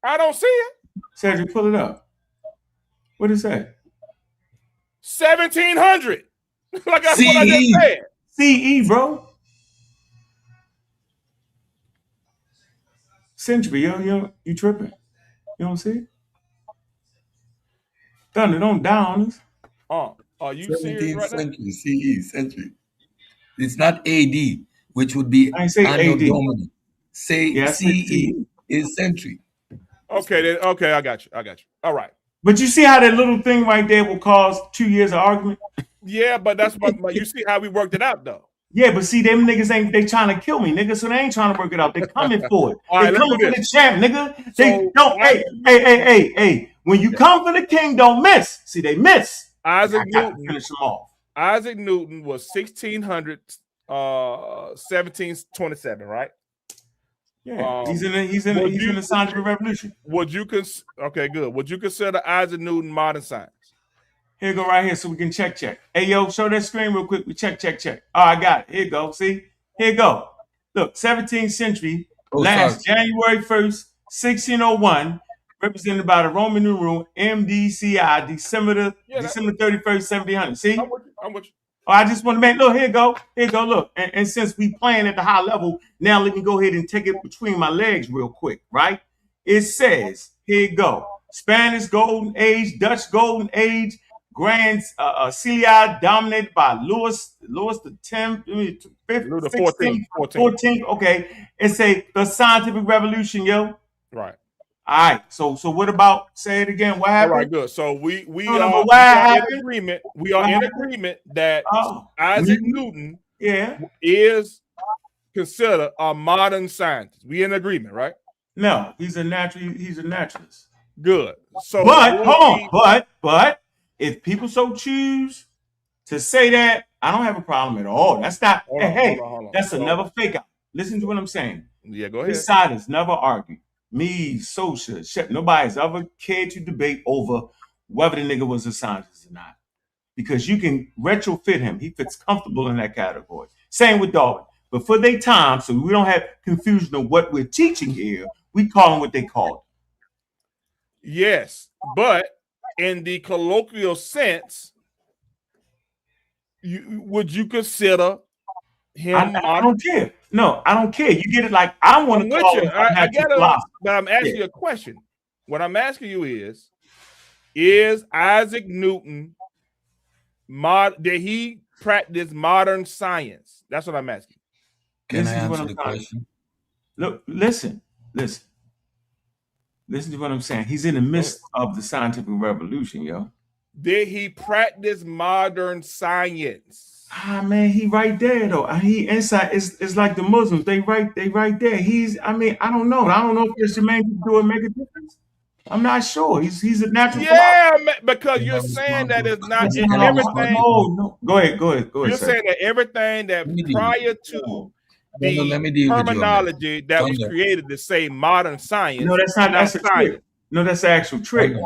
I don't see it. Cedric, pull it up. What is that? 1700. Like that's what I just said. CE, bro. Century, yo, you tripping. You don't see it? Thunder, don't down us. Are you serious right now? Century, CE, century. It's not AD, which would be I say Anno AD. Domini. Say CE. is century. Okay, then, okay, I got you. All right. But you see how that little thing right there will cause 2 years of argument? Yeah, but that's what you see how we worked it out though. Yeah, but see, them niggas they trying to kill me, nigga. So they ain't trying to work it out. They coming for it. All They right, let's coming do for the this. champ, nigga. They So, don't. Hey. When you come for the king, don't miss. See, they miss. Isaac I got to Newton. finish them off. Isaac Newton was 1600, 1727, right? Yeah, he's in the scientific revolution. Would you okay, good. Would you consider Isaac Newton modern science? Here you go right here so we can check. Hey, yo, show that screen real quick. We check. Oh, I got it. Here you go. See? Here you go. Look, 17th century, last January 1st, 1601, represented by the Roman numeral MDCI, December 31st, 1700. See? I'm with you. Oh, I just want to make, look, here you go, look. And since we playing at the high level, now let me go ahead and take it between my legs real quick, right? It says, here you go, Spanish Golden Age, Dutch Golden Age, Grand Celia dominated by Louis the 10th, 16th, 14th. Okay, it's the scientific revolution, yo. Right. All right. So what about? Say it again. What happened? All right, good. So we are in agreement. We are in agreement that Isaac Newton is considered a modern scientist. We in agreement, right? No, he's a naturalist. Good. So, but hold on. But if people so choose to say that, I don't have a problem at all. That's not. Hold on. That's another fake out. Listen to what I'm saying. Yeah, go ahead. His side has never argued. Me, Social, nobody's ever cared to debate over whether the nigga was a scientist or not. Because you can retrofit him. He fits comfortable in that category. Same with Darwin. But for their time, so we don't have confusion of what we're teaching here, we call them what they call it. Yes, but in the colloquial sense, would you consider him? I don't care. No, I don't care. You get it like I want to call him. I get it, but I'm asking you a question. What I'm asking you is Isaac Newton did he practice modern science? That's what I'm asking. Can I answer the question? Look, listen to what I'm saying. He's in the midst of the scientific revolution, yo. Did he practice modern science? Ah, man, he right there though. He inside. It's like the Muslims. They right there. I don't know. I don't know if this man can do it make a difference. I'm not sure. He's a natural. Yeah, because you're saying that it's not everything. No. Go ahead. You're saying that everything that prior to the terminology that was created to say modern science. No, that's not. That's a trick. No, that's the actual trick.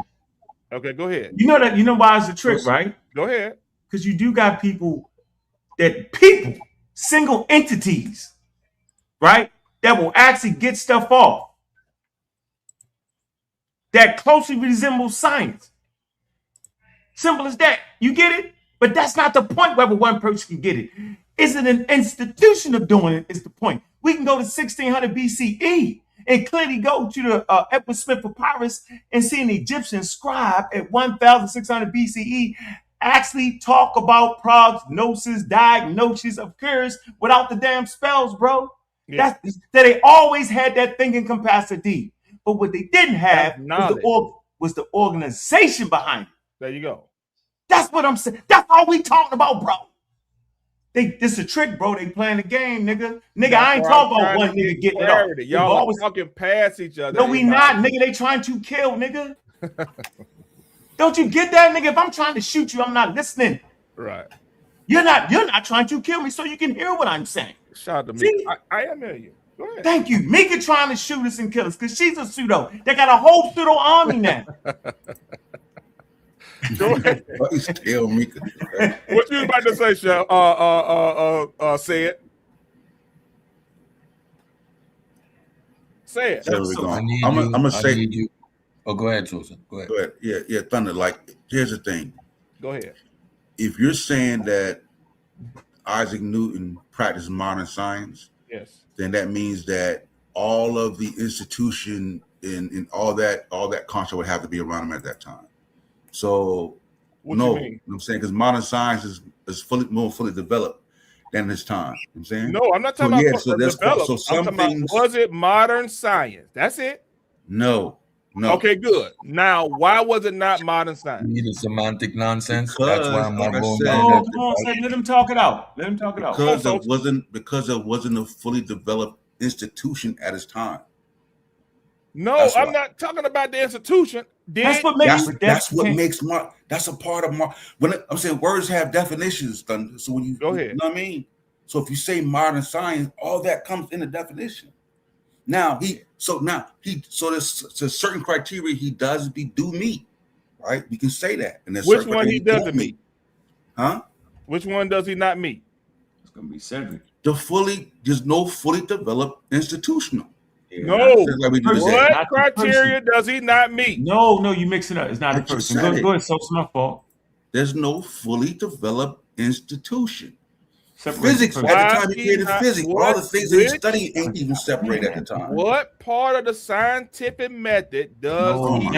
Okay, go ahead. You know why it's a trick, right? Go ahead. Because you do got single entities, right? That will actually get stuff off. That closely resembles science. Simple as that. You get it? But that's not the point whether one person can get it. Is it an institution of doing it is the point. We can go to 1600 BCE and clearly go to the Epistemic papyrus and see an Egyptian scribe at 1600 BCE actually talk about prognosis, diagnosis of cures without the damn spells, bro. Yeah. That they always had that thinking capacity. But what they didn't have was the organization behind it. There you go. That's what I'm saying. That's all we talking about, bro. This a trick, bro. They playing the game, nigga. Nigga, I ain't talking about one nigga getting it off. Y'all always talking past each other. No, we not, nigga. They trying to kill, nigga. Don't you get that, nigga? If I'm trying to shoot you, I'm not listening. Right. You're not trying to kill me, so you can hear what I'm saying. Shout out to me. I am hearing you. Go ahead. Thank you. Mika trying to shoot us and kill us because she's a pseudo. They got a whole pseudo army now. Go ahead. Tell Mika. What you about to say, Chef? Say it. Say it. There we go. I'm gonna say. You. Oh, go ahead, Susan. Go ahead. Yeah, Thunder. Like, here's the thing. Go ahead. If you're saying that Isaac Newton practiced modern science, yes, then that means that all of the institution in all that concept would have to be around him at that time. So, what do you mean? I'm saying because modern science is more fully developed. than his time. You know what I'm saying? No, I'm not talking about so that's developed. so some I'm talking things. about, was it modern science? That's it. No. Okay, good. Now, why was it not modern science? You need a semantic nonsense. Because, That's why I'm not like I going said, down No, that. come on, let him talk it out. Let him talk it out. Because there wasn't a fully developed institution at his time. No, That's I'm why. not talking about the institution. That's what makes that's a part of I'm saying words have definitions. So when you go ahead, you know what I mean. So if you say modern science, all that comes in the definition. Now there's certain criteria he do meet, right? We can say that. And which one he doesn't meet? Huh? Which one does he not meet? It's gonna be Cedric. There's no fully developed institutional. Yeah, no. What criteria does he not meet? No, you mix it up. It's not a person. Go ahead, so it's my fault. There's no fully developed institution. Physics, at the time he created physics, all the things that he studied ain't even separated at the time. What part of the scientific method does I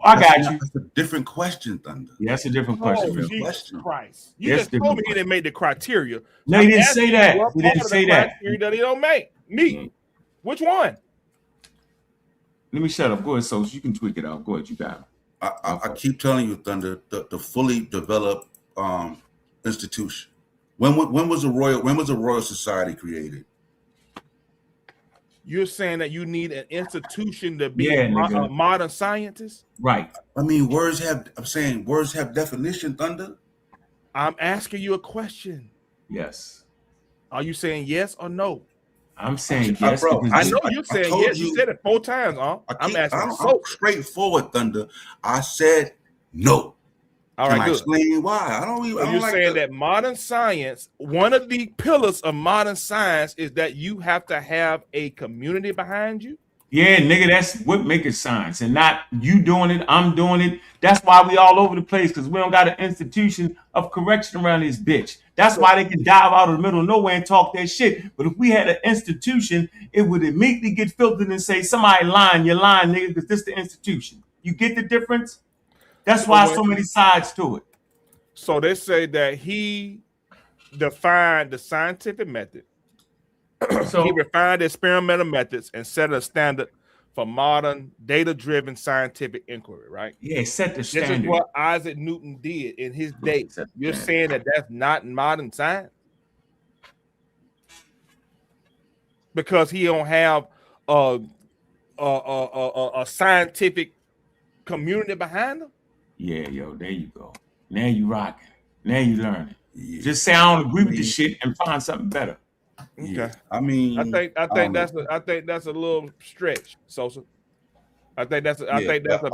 got you. That's a different question, Thunder. Yeah, that's a different question. Jesus Christ. You just told me he didn't make the criteria. No, he didn't say that. He didn't say that. That he don't make. Me. Which one? Let me shut up. Go ahead, so you can tweak it out. Go ahead, you got it. I keep telling you, Thunder, the fully developed institution. When was the Royal Society created? You're saying that you need an institution to be a modern scientist? Right. I mean, words have definition, Thunder. I'm asking you a question. Yes. Are you saying yes or no? I'm saying yes. Bro, I know you're saying yes. You said it 4 times, huh? I'm asking I'm straightforward, Thunder. I said no. All right, Can I explain why? You're saying that modern science, one of the pillars of modern science is that you have to have a community behind you? Yeah, nigga, that's what makes it science. And not you doing it, I'm doing it. That's why we all over the place, because we don't got an institution of correction around this bitch. That's why they can dive out of the middle of nowhere and talk that shit. But if we had an institution, it would immediately get filtered and say, somebody lying, you're lying, nigga, because this is the institution. You get the difference? That's why so many sides to it. So they say that he defined the scientific method. So he refined experimental methods and set a standard for modern data-driven scientific inquiry, right? Yeah, set the standard. This is what Isaac Newton did in his day. You're saying that that's not modern science? Because he don't have a scientific community behind him? Yeah, there you go. Now you rocking. Now you learning. Yeah. Just say I don't agree with this shit and find something better. Okay. Yeah. I mean, I think that's a little stretch, Sosa. I think that's a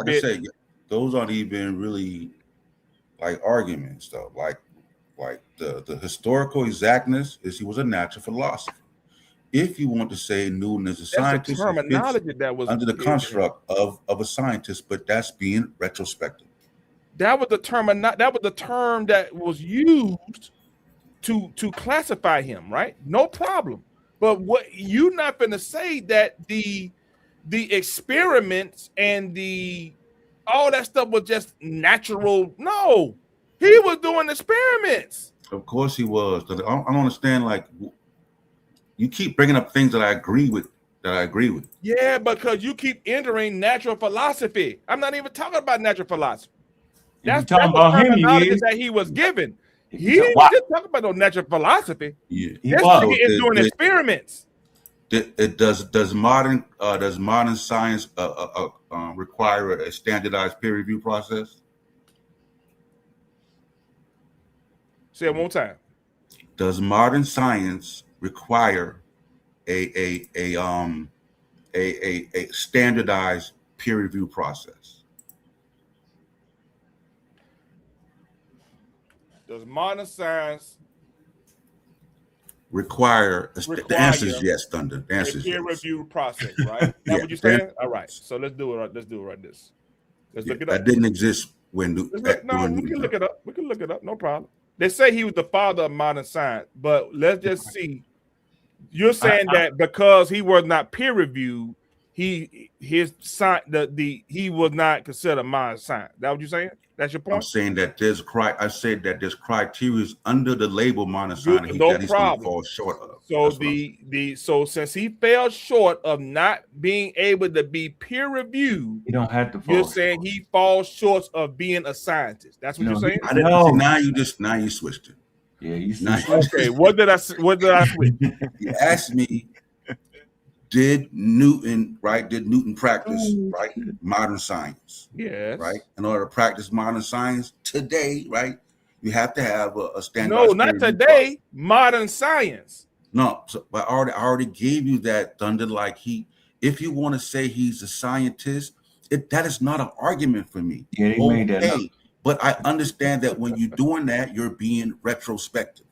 bit. Say, those aren't even really like arguments though. Like the historical exactness is he was a natural philosopher. If you want to say Newton is a scientist, terminology that was under the construct of a scientist, but that's being retrospective. That was the term that was used to classify him, right? No problem. But what you're not going to say that the experiments and all that stuff was just natural. No, he was doing experiments. Of course he was. I don't understand. Like you keep bringing up things that I agree with. Yeah, because you keep entering natural philosophy. I'm not even talking about natural philosophy. That's the terminology that he was given. He didn't just talk about no natural philosophy. Yeah, this nigga is doing experiments. Does modern science require a standardized peer review process? Say it one more time. Does modern science require a standardized peer review process? Does modern science require the answer is yes, Thunder. The answer is peer yes. review process, right? That's what you're saying? All right. So let's do it right this. Let's look it up. That didn't exist when we can look it up. We can look it up, no problem. They say he was the father of modern science, but let's just see. You're saying that because he was not peer reviewed, he was not considered modern science. That what you're saying? That's your I'm point? saying that I said that there's criteria under the label modern science No that he's going to problem. fall short of. So so since he fell short of not being able to be peer reviewed, You don't have to fall you're saying short. he falls short of being a scientist. That's what No, you're saying? I didn't No. see, now you switched it. Yeah, you Now see. Okay, what did I switch? you asked me, did Newton practice right modern science? Yes. Right. In order to practice modern science today, right, you have to have a No, standardized. not today. Modern science. No, but I already gave you that, Thunder. Like if you want to say he's a scientist, that is not an argument for me. Yeah, they made that up. But I understand that when you're doing that, you're being retrospective.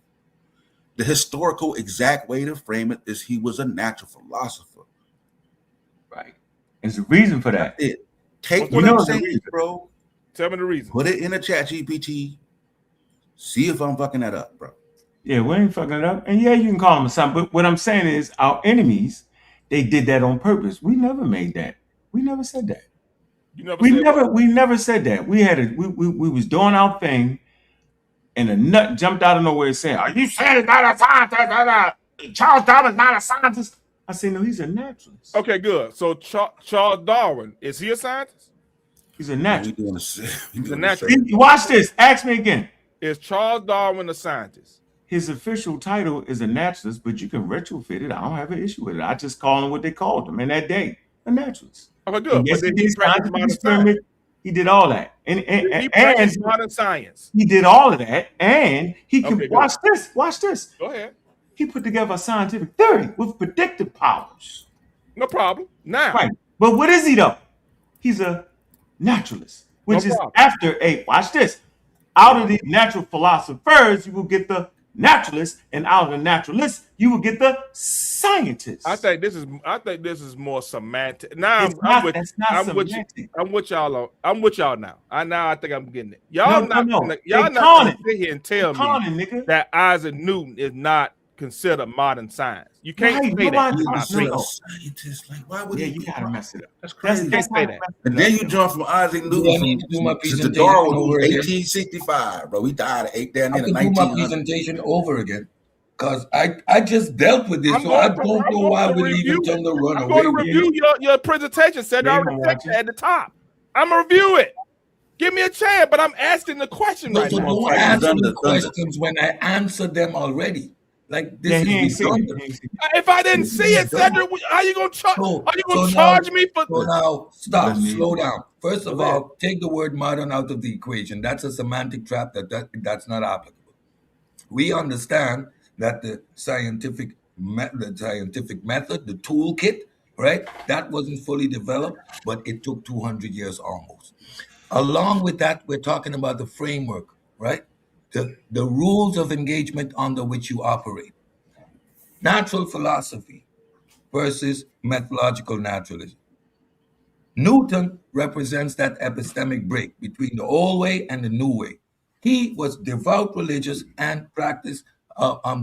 The historical exact way to frame it is he was a natural philosopher. Right. There's a reason for that. Take what I'm saying, bro. Tell me the reason. Put it in a chat GPT. See if I'm fucking that up, bro. Yeah, we ain't fucking it up. And yeah, you can call them a son. But what I'm saying is our enemies, they did that on purpose. We never made that. We never said that. We never said that. We was doing our thing, and a nut jumped out of nowhere and said, "Are you saying he's not a scientist? Charles Darwin's not a scientist?" I said, "No, he's a naturalist." Okay, good. So Charles Darwin, is he a scientist? He's a naturalist. He's a naturalist. Watch this. Ask me again. Is Charles Darwin a scientist? His official title is a naturalist, but you can retrofit it. I don't have an issue with it. I just call him what they called him in that day, a naturalist. Okay, good. Yes, but he practiced modern science. He did all that. And he practiced modern science. He did all of that. And he can watch this. Watch this. Go ahead. He put together a scientific theory with predictive powers. No problem. Now. Right. But what is he though? He's a naturalist, which is after watch this. Out of the natural philosophers, you will get the naturalists, and out of the naturalists, you will get the scientists. I think this is more semantic. Now I'm with y'all. I'm with y'all now. I think I'm getting it. Y'all not gonna sit here and tell me that Isaac Newton is not considered modern science. You can't say that. Scientist, like why would you gotta mess it up? That's crazy. You can't say that. And then you jump from Isaac Newton to Darwin, 1865, bro. We died at 8 down in the 1900s. I can do my presentation over again because I just dealt with this, so I don't know why we leave them to run away. I'm going to review your presentation. Said I already at the top. I'm gonna review it. Give me a chance, but I'm asking the question right now. Don't answer the questions when I answered them already. Like this is if I didn't see it, Cedric, how you gonna charge me for? So now, stop, slow down. First of all, take the word modern out of the equation. That's a semantic trap that's not applicable. We understand that the scientific method, the toolkit, right? That wasn't fully developed, but it took 200 years almost. Along with that, we're talking about the framework, right? The rules of engagement under which you operate. Natural philosophy versus methodological naturalism. Newton represents that epistemic break between the old way and the new way. He was devout religious and practiced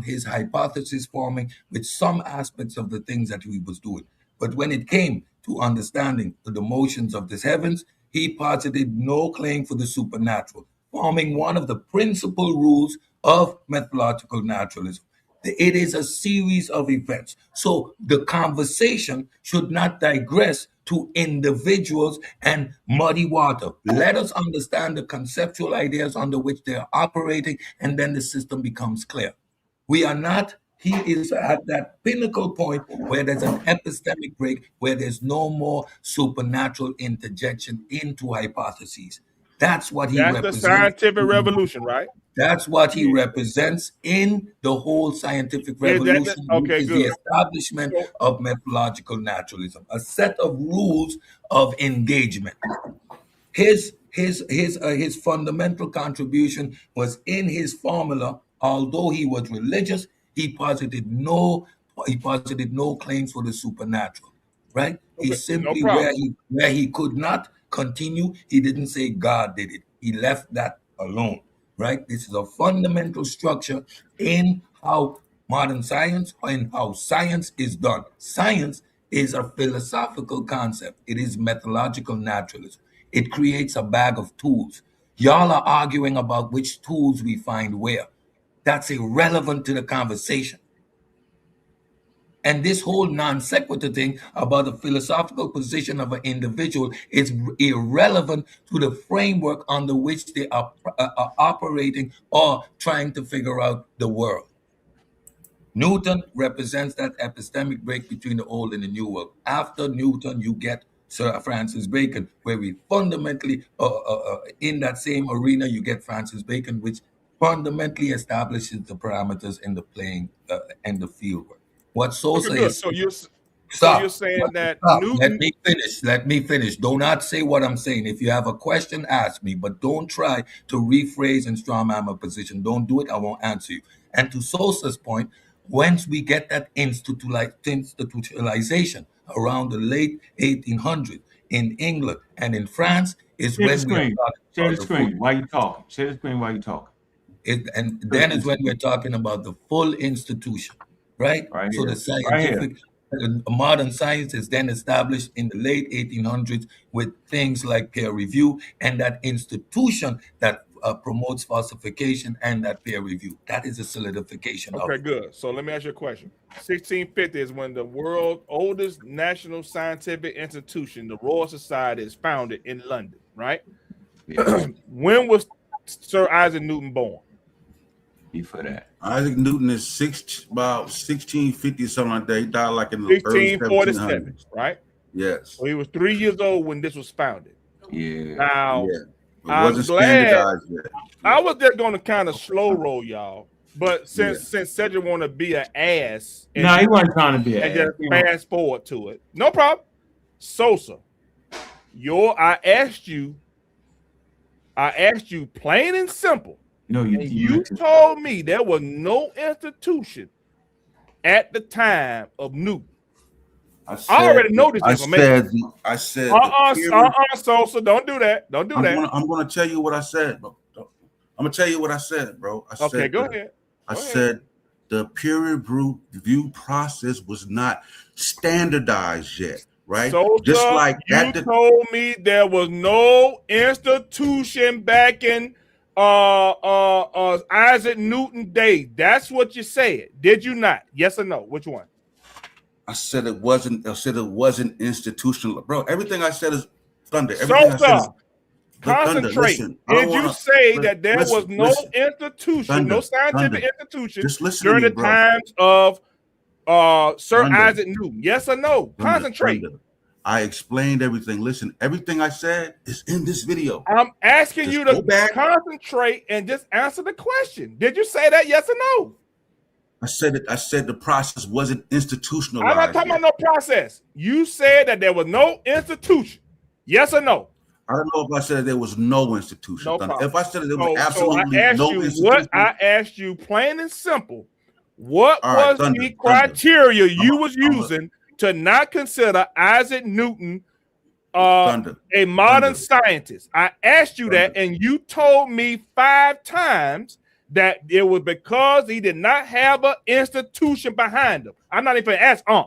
his hypothesis forming with some aspects of the things that he was doing. But when it came to understanding the motions of the heavens, he posited no claim for the supernatural, forming one of the principal rules of methodological naturalism. It is a series of events. So the conversation should not digress to individuals and muddy water. Let us understand the conceptual ideas under which they are operating, and then the system becomes clear. We are not, he is at that pinnacle point where there's an epistemic break, where there's no more supernatural interjection into hypotheses. That's what he represents. That's the scientific revolution, right? That's what he represents in the whole scientific revolution, which is the establishment of methodological naturalism, a set of rules of engagement. His fundamental contribution was in his formula. Although he was religious, he posited no claims for the supernatural. Right? He simply where he could not continue, he didn't say God did it. He left that alone. Right? This is a fundamental structure in how modern science, or in how science is done. Science is a philosophical concept. It is methodological naturalism. It creates a bag of tools. Y'all are arguing about which tools we find where. That's irrelevant to the conversation. And this whole non sequitur thing about the philosophical position of an individual is irrelevant to the framework under which they are operating or trying to figure out the world. Newton represents that epistemic break between the old and the new world. After Newton, you get Sir Francis Bacon, where we fundamentally, in that same arena, you get Francis Bacon, which fundamentally establishes the parameters in the playing and the field work. What Sosa Okay, good. is. So you're Stop. saying that Stop. Newton. Let me finish. Do not say what I'm saying. If you have a question, ask me, but don't try to rephrase and strawman my position. Don't do it. I won't answer you. And to Sosa's point, once we get that institutionalization around the late 1800s in England and in France, is Share the when we are screen. talking Share about the the screen. full. Why you talking? Share the screen while you talking. And then is when we're talking about the full institution, right? Right So here. the scientific, modern science is then established in the late 1800s with things like peer review and that institution that promotes falsification and that peer review. That is a solidification of Okay, it. good. So let me ask you a question. 1650 is when the world's oldest national scientific institution, the Royal Society, is founded in London, right? Yeah. When was Sir Isaac Newton born? For that. Isaac Newton is about 1650, something like that. He died like in the early 1647, 1700s. right? Yes. So he was 3 years old when this was founded. Yeah. Now, Yeah. It I'm wasn't glad. standardized yet. I was just going to kind of slow roll y'all, but since Cedric want to be an ass, No, he wasn't trying to be an and ass. just fast forward to it, no problem. Sosa, I asked you plain and simple. No, you told me there was no institution at the time of Newton. I already know this information. I said. Sosa, don't do that. Don't do that. I'm going to tell you what I said, bro. I'm going to tell you what I said, bro. Go ahead. I said the peer review process was not standardized yet, right? Sosa, just like you told me there was no institution back in Isaac Newton day. That's what you said. Did you not? Yes or no? Which one? I said it wasn't. I said it wasn't institutional, bro. Everything I said is thunder. Sosa, concentrate. Did you say that there was no institution, no scientific institution during the times of Sir Isaac Newton? Yes or no? Concentrate. I explained everything. Listen, everything I said is in this video. I'm asking you to concentrate and just answer the question. Did you say that? Yes or no? I said it. I said the process wasn't institutionalized. I'm not talking about no process. You said that there was no institution. Yes or no? I don't know if I said there was no institution. No if I said there was absolutely no institution. What I asked you, plain and simple, what was the criteria you was using to not consider Isaac Newton a modern scientist? I asked you that, and you told me 5 times that it was because he did not have an institution behind him. I'm not even asking.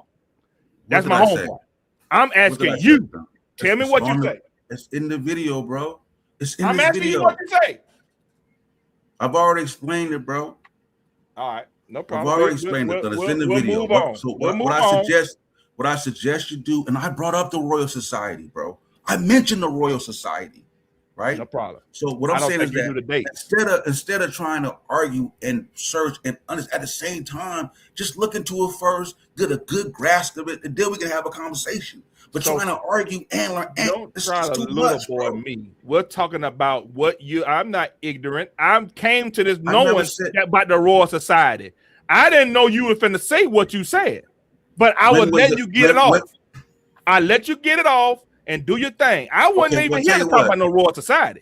That's my home part. I'm asking you. Tell me what you say. It's in the video, bro. It's in I'm asking you what you say. I've already explained it, bro. All right, no problem. I've already explained it. It's in the video. What I suggest you do, and I brought up the Royal Society, bro. I mentioned the Royal Society, right? No problem. So what I'm saying is that instead of trying to argue and search and understand at the same time, just look into it first, get a good grasp of it, and then we can have a conversation. But trying to argue and learn, don't try to little boy me. We're talking about I'm not ignorant. I came to this knowing about the Royal Society. I didn't know you were finna say what you said, but I was letting you get it off. I let you get it off and do your thing. I wasn't even here to talk about no Royal Society.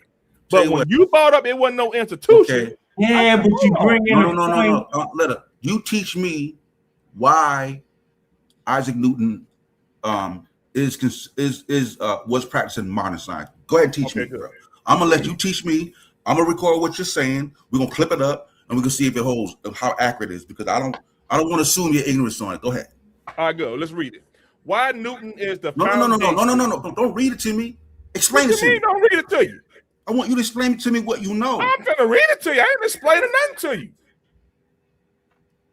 But when you brought up it wasn't no institution. Yeah, but you bring in no. You teach me why Isaac Newton was practicing modern science. Go ahead and teach me, bro. I'm gonna let you teach me. I'm gonna record what you're saying. We're gonna clip it up and we're gonna see if it holds, how accurate it is, because I don't want to assume your ignorance on it. Go ahead. All right, go. Let's read it. Why Newton is the no. Don't read it to me. Explain it to me. Don't read it to you. I want you to explain to me what you know. I'm finna read it to you. I ain't explaining nothing to you.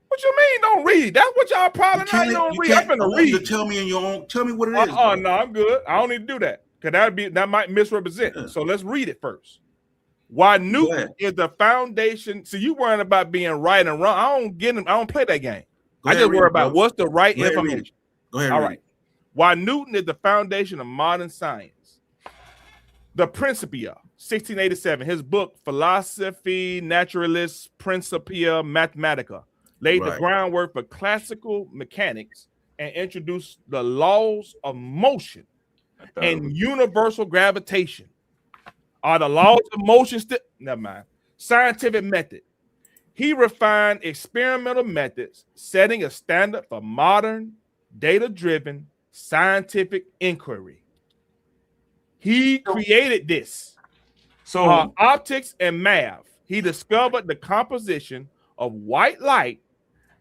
What you mean don't read? That's what y'all probably not. You don't read. I'm finna read. Tell me in your own. Tell me what it is. No, I'm good. I don't need to do that because that might misrepresent. Yeah. So let's read it first. Why Newton is the foundation. So you worrying about being right and wrong. I don't play that game. I just worry about what's the right information. Go ahead. All right. Why Newton is the foundation of modern science. The Principia, 1687. His book, Philosophy Naturalis Principia Mathematica, laid the groundwork for classical mechanics and introduced the laws of motion and universal gravitation. Are the laws of motion still? Never mind. Scientific method. He refined experimental methods, setting a standard for modern, data-driven scientific inquiry. He created this. So optics and math. He discovered the composition of white light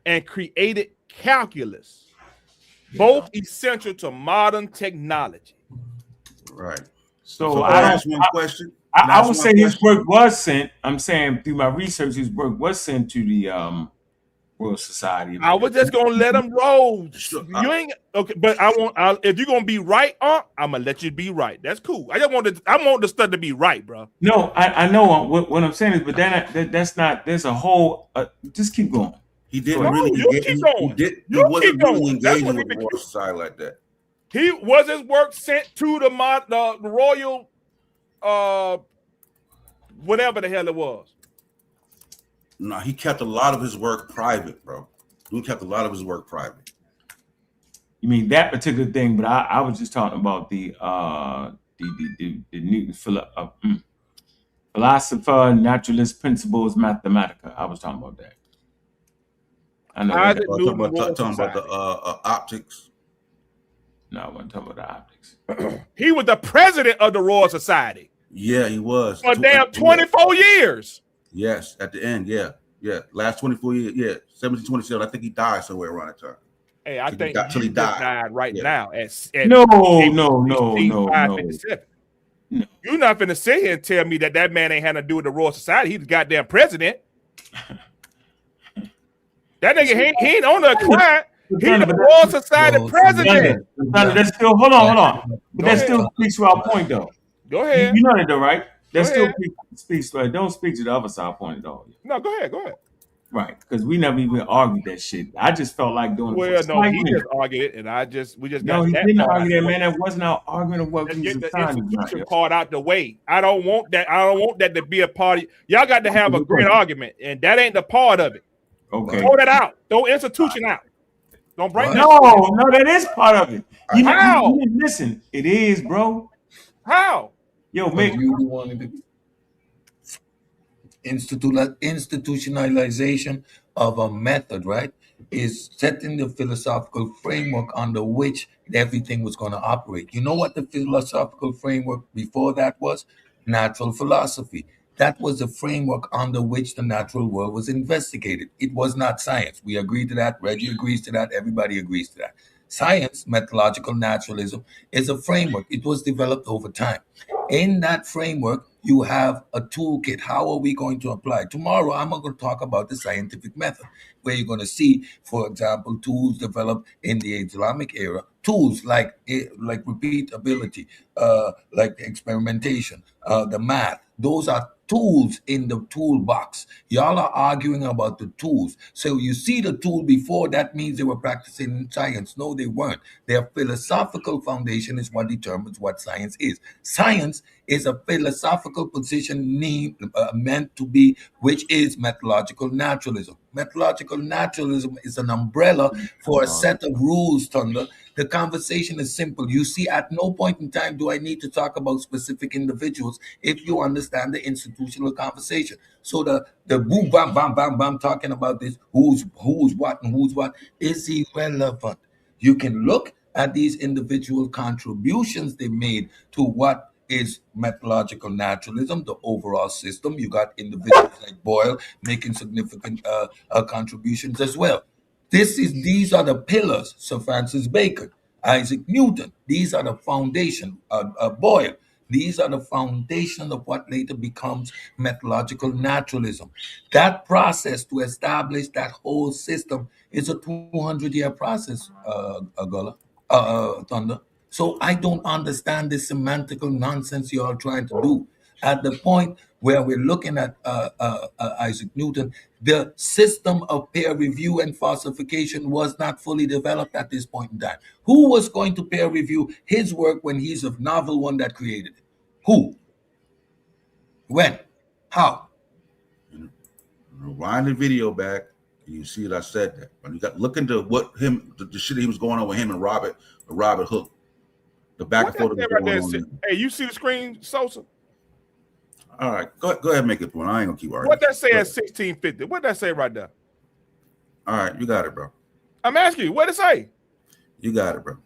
and created calculus, both essential to modern technology. Right. So I ask one question. I would say his work was sent. I'm saying through my research, his work was sent to the Royal Society. I was just gonna let him roll. You ain't okay, but if you're gonna be right, I'm gonna let you be right. That's cool. I want the stuff to be right, bro. No, I know what I'm saying is, but that's not. There's a whole. Just keep going. He didn't really engage. He wasn't really engaging with the Royal Society like that. He was his work sent to the Royal, whatever the hell it was. No, he kept a lot of his work private, bro. He kept a lot of his work private. You mean that particular thing? But I was just talking about the Newton Philosopher Naturalist Principles Mathematica. I was talking about that. I know. Talking about the optics. No, I wasn't talking about the optics. He was the president of the Royal Society. Yeah, he was. For damn 24 years. Yes, at the end, yeah. Last 24 years, 1727. I think he died somewhere around that time. Hey, I think he died right now. No. You're not finna sit here and tell me that man ain't had to do with the Royal Society. He's the goddamn president. That nigga, he ain't on the client. He's the Royal Society president. That's still, hold on. But that still speaks to our point, though. Go ahead. You know that, though, right? That still speaks to it. Don't speak to the other side point at all. No, go ahead. Right, because we never even argued that shit. I just felt like doing. Well, no, he just argued it, and we just got. No, he didn't argue that, man. That wasn't our argument of what we get the institution part out the way. I don't want that to be a part of. Y'all got to have a great argument, and that ain't the part of it. Okay, throw that out. Throw institution out. Don't bring that. No, that is part of it. How? Listen, it is, bro. How? Yo, man, you wanted to institutionalization of a method, right, is setting the philosophical framework under which everything was going to operate. You know what the philosophical framework before that was? Natural philosophy. That was the framework under which the natural world was investigated. It was not science. We agree to that. Reggie agrees to that. Everybody agrees to that. Science, methodological naturalism, is a framework. It was developed over time. In that framework, you have a toolkit. How are we going to apply? Tomorrow, I'm going to talk about the scientific method, where you're going to see, for example, tools developed in the Islamic era, tools like repeatability, like experimentation, the math. Those are tools in the toolbox. Y'all are arguing about the tools. So you see the tool before, that means they were practicing science. No, they weren't. Their philosophical foundation is what determines what science is. Science is a philosophical position meant to be, which is methodological naturalism. Methodological naturalism is an umbrella for a set of rules, Thunder. The conversation is simple. You see, at no point in time do I need to talk about specific individuals if you understand the institutional conversation. So the boom, bam, bam, bam, bam, talking about this, who's what and who's what, is irrelevant. You can look at these individual contributions they made to what is methodological naturalism, the overall system. You got individuals like Boyle making significant contributions as well. These are the pillars. Sir Francis Bacon, Isaac Newton. These are the foundation. Boyle. These are the foundation of what later becomes methodological naturalism. That process to establish that whole system is a 200-year process, Thunder. So I don't understand this semantical nonsense you're all trying to do. At the point where we're looking at Isaac Newton, the system of peer review and falsification was not fully developed at this point in time. Who was going to peer review his work when he's a novel one that created it? Who? When? How? Rewind the video back, and you see that I said that. When you got look into what the shit he was going on with him and Robert Hook, the back and forth that was going on. Hey, you see the screen, Sosa? All right, go ahead and make a point. I ain't gonna keep arguing. What that say at 1650? What that say right there? All right, you got it, bro. I'm asking you, what it say? You got it, bro.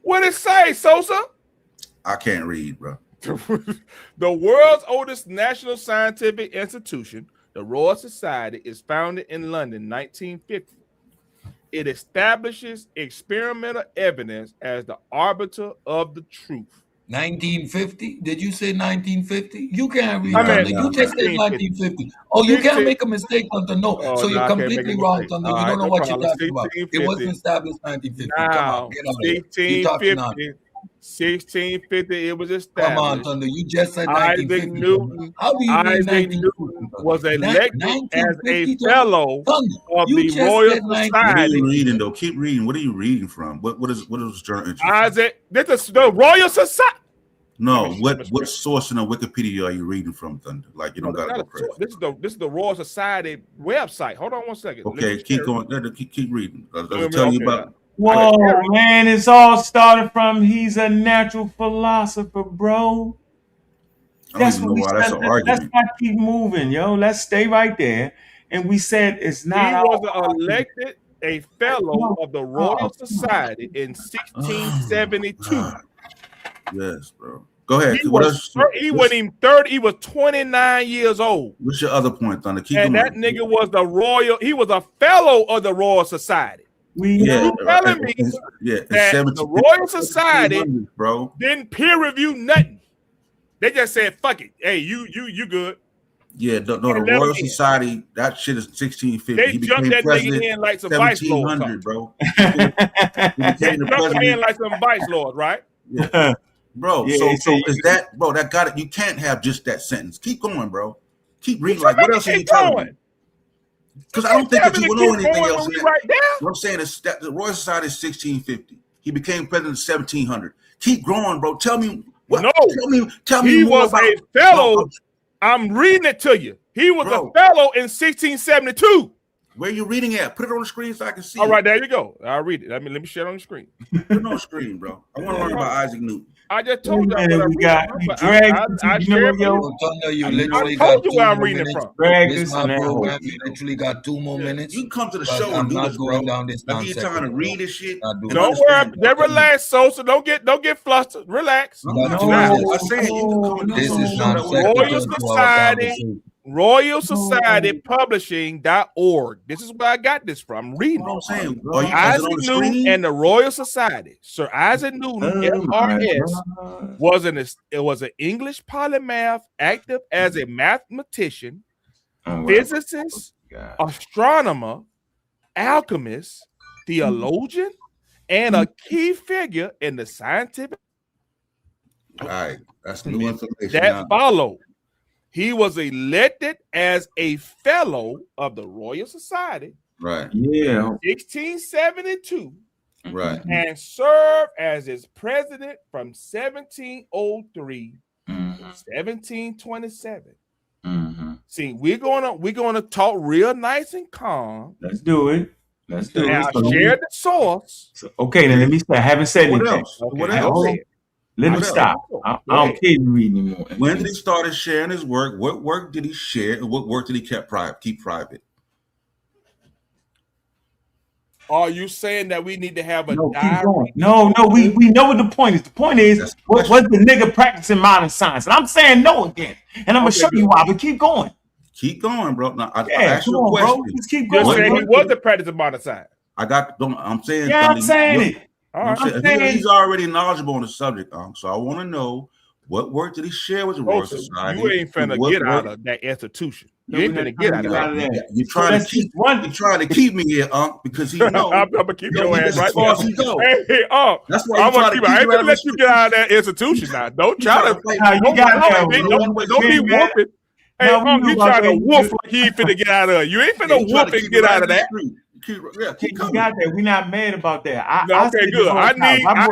What it say, Sosa? I can't read, bro. The world's oldest national scientific institution, the Royal Society, is founded in London, 1950. It establishes experimental evidence as the arbiter of the truth. 1950? Did you say 1950? You can't read. You just said 1950. Oh, you can't make a mistake, Thunder. No, so you're completely wrong, Thunder. You don't know what you're talking about. It wasn't established 1950. Come on, get out of here. You're talking on. 1650, it was established. Come on, Thunder. You just said 1950. How do you Isaac Newton was elected as a fellow of the Royal Society. What are you reading, though? Keep reading. What are you reading from? What is journal? Isaac, this is the Royal Society. No, what source in the Wikipedia are you reading from, Thunder? Like you don't got to go crazy. This is the Royal Society website. Hold on one second. Okay, keep going. Keep reading. I'll tell you about. Whoa, man, it's all started from he's a natural philosopher, bro. That's what we said. Let's not keep moving, yo. Let's stay right there. And we said it's not. He was elected a fellow of the Royal Society in 1672. Yes, bro. Go ahead. He wasn't even 30. He was 29 years old. What's your other point, Thunder? Keep and going. That nigga was he was a fellow of the Royal Society. You telling me that the Royal Society didn't peer review nothing. They just said, fuck it. Hey, you good. Yeah, the Royal Society, that shit is 1650. They jumped that nigga in like some vice lords, bro. They jumped him in like some vice lords, right? Yeah. Bro, so is that, bro, that got it. You can't have just that sentence. Keep going, bro. Keep reading. Like, what else are you telling me? Because I don't think that you will know anything else. What I'm saying is that the Royal Society is 1650. He became president in 1700. Keep growing, bro. Tell me what. No, tell me he more was about, a fellow. I'm reading it to you. He was a fellow in 1672. Where are you reading at? Put it on the screen so I can see. All right, there you go. I'll read it. Let me share it on the screen. Put it on the screen, bro. I want to learn about Isaac Newton. I just told you. I told you where I'm reading it from. This my program. You literally got 2 more minutes. You come to the show and do this, bro. Down this like you're trying to read this shit. Don't worry. They relax, Sosa. Don't get flustered. Relax. This is not Royal Society. RoyalSocietyPublishing.org. This is where I got this from. I'm reading. I'm saying, Isaac Newton and the Royal Society. Sir Isaac Newton, FRS, was an English polymath, active as a mathematician, physicist, astronomer, alchemist, theologian, and a key figure in the scientific. All right, that's new information. That followed. He was elected as a fellow of the Royal Society. Right. Yeah. 1672. Right. And served as its president from 1703 to 1727. See, we're gonna talk real nice and calm. Let's do it. Now, share the source. Okay, then let me say, I haven't said anything. What else? Okay, what else? Let me stop. I don't care to read anymore. When did he start sharing his work? What work did he share? And what work did he keep private? Are you saying that we need to have a diary? Keep going. No, we know what the point is. The point is, was the nigga practicing modern science? And I'm saying no again. And I'm going to show you why, but keep going. Keep going, bro. Now, I asked you a question. Bro. Just keep going. You're saying he was the practicing modern science. I'm saying. Yeah, I'm saying it. He's already knowledgeable on the subject, so I want to know What work did he share with the Royal Society? You ain't finna get out of that institution. You ain't finna get out of that. You're trying to keep me here, Unc, because he knows I'm gonna keep your ass right there. there. Hey, Unc, that's why I'm gonna keep. I ain't gonna let you get out of that institution now. Don't try to. Don't be whooping. Hey, Unc, you trying to whoop like he ain't finna get out of it. You ain't finna whoop and get out of that. You got that. We're not mad about that. Okay, good. I